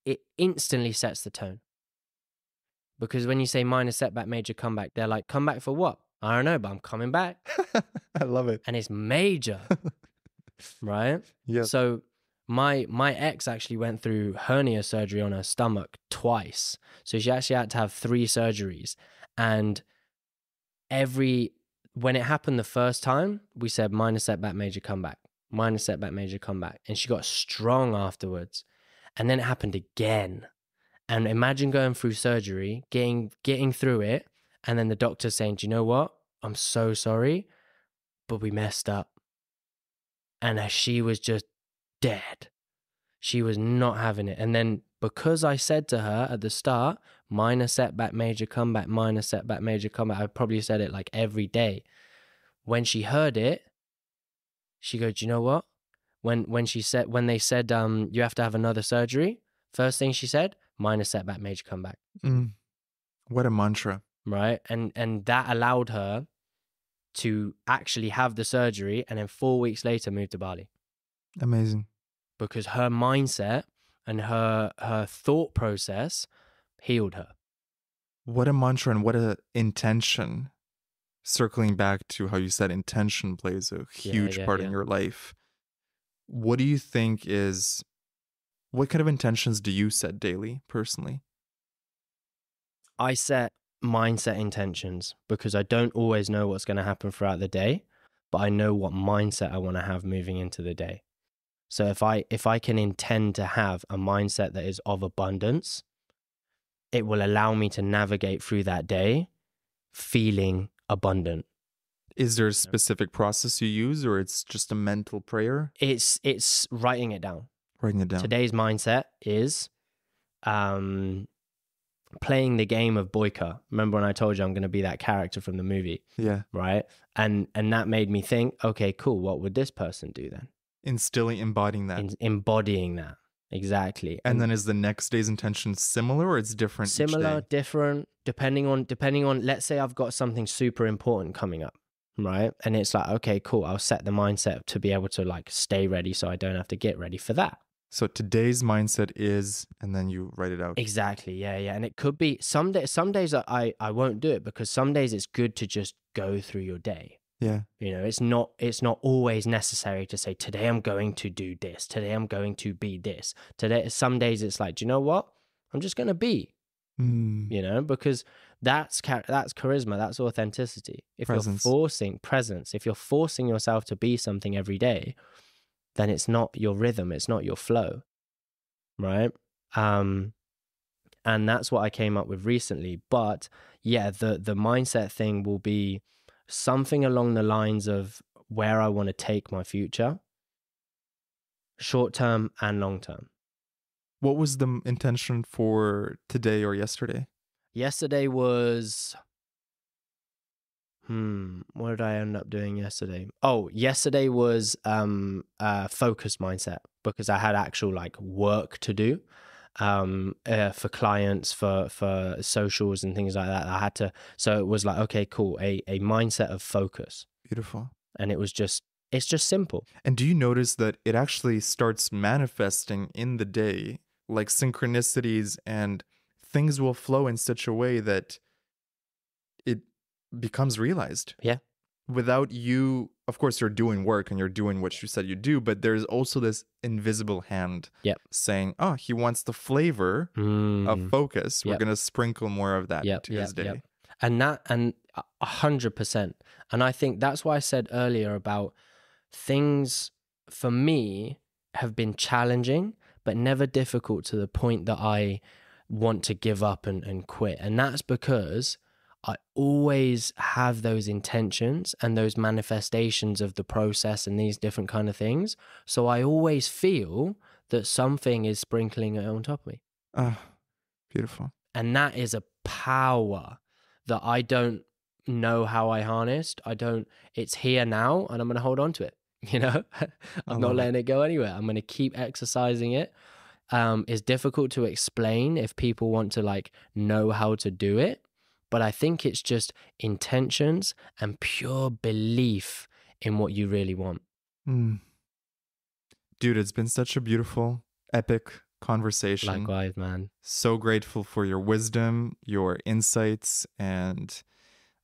it instantly sets the tone. Because when you say minor setback, major comeback, they're like, come back for what? I don't know, but I'm coming back. I love it. And it's major, right? Yeah. So my ex actually went through hernia surgery on her stomach twice. So she actually had to have 3 surgeries. And when it happened the first time, we said minor setback, major comeback. Minor setback, major comeback. And she got strong afterwards. And then it happened again. And imagine going through surgery, getting through it, and then the doctor saying, do you know what? I'm so sorry, but we messed up. And she was just dead. She was not having it. And then because I said to her at the start, minor setback, major comeback, minor setback, major comeback. I probably said it like every day. When she heard it, she goes, "Do you know what? When they said you have to have another surgery, first thing she said, minor setback, major comeback." What a mantra. Right? And that allowed her to actually have the surgery and then 4 weeks later move to Bali. Amazing. Because her mindset and her thought process healed her. What a mantra and what a intention. Circling back to how you said intention plays a huge part in your life. What do you think what kind of intentions do you set daily, personally? I set mindset intentions because I don't always know what's going to happen throughout the day, but I know what mindset I want to have moving into the day. So if I can intend to have a mindset that is of abundance, it will allow me to navigate through that day feeling abundant. Is there a specific process you use, or it's just a mental prayer? It's writing it down. Writing it down. Today's mindset is playing the game of Boyka. Remember when I told you I'm going to be that character from the movie? Yeah. Right? And that made me think, okay, cool. What would this person do then? Embodying that. Embodying that. Exactly. And then is the next day's intention similar, or it's different Similar, each day? different, depending on, let's say I've got something super important coming up, right? And it's like, okay, cool. I'll set the mindset to be able to like stay ready so I don't have to get ready for that. So today's mindset is, and then you write it out. Exactly. Yeah. And it could be some days I won't do it, because some days it's good to just go through your day. Yeah. You know, it's not always necessary to say, today I'm going to do this. Today I'm going to be this. Today, some days it's like, do you know what? I'm just going to be, you know, because that's charisma. That's authenticity. If presence. You're forcing presence, if you're forcing yourself to be something every day, then it's not your rhythm. It's not your flow. Right. And that's what I came up with recently. But yeah, the mindset thing will be something along the lines of where I want to take my future, short term and long term. What was the intention for today or yesterday? Yesterday was, what did I end up doing yesterday? Oh, yesterday was focused mindset, because I had actual like work to do for clients, for socials and things like that. I had to, so it was like, okay, cool, a mindset of focus. Beautiful. And it's just simple. And do you notice that it actually starts manifesting in the day, like synchronicities, and things will flow in such a way that it becomes realized? Yeah. Without you, of course, you're doing work and you're doing what you said you do, but there's also this invisible hand saying, oh, he wants the flavor of focus. We're going to sprinkle more of that into his day. And 100%. And I think that's why I said earlier about things for me have been challenging, but never difficult to the point that I want to give up and quit. And that's because I always have those intentions and those manifestations of the process and these different kind of things. So I always feel that something is sprinkling it on top of me. Beautiful. And that is a power that I don't know how I harnessed. It's here now, and I'm going to hold on to it. You know, I'm not letting it go anywhere. I'm going to keep exercising it. It's difficult to explain if people want to like know how to do it. But I think it's just intentions and pure belief in what you really want. Dude, it's been such a beautiful, epic conversation. Likewise, man. So grateful for your wisdom, your insights, and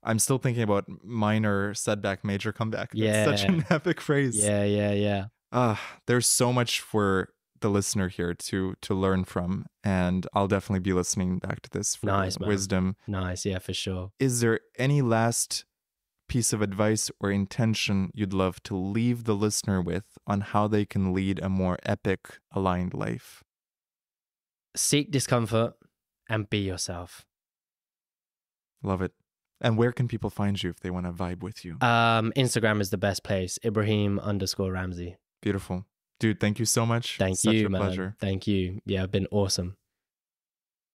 I'm still thinking about minor setback, major comeback. Yeah. That's such an epic phrase. Yeah. There's so much for the listener here to learn from, and I'll definitely be listening back to this for wisdom. Nice, yeah, for sure. Is there any last piece of advice or intention you'd love to leave the listener with on how they can lead a more epic, aligned life? Seek discomfort and be yourself. Love it. And where can people find you if they want to vibe with you? Instagram is the best place. Ibrahim_Ramzy. Beautiful. Dude, thank you so much. Thank you, man. Pleasure. Thank you. Yeah, it's been awesome.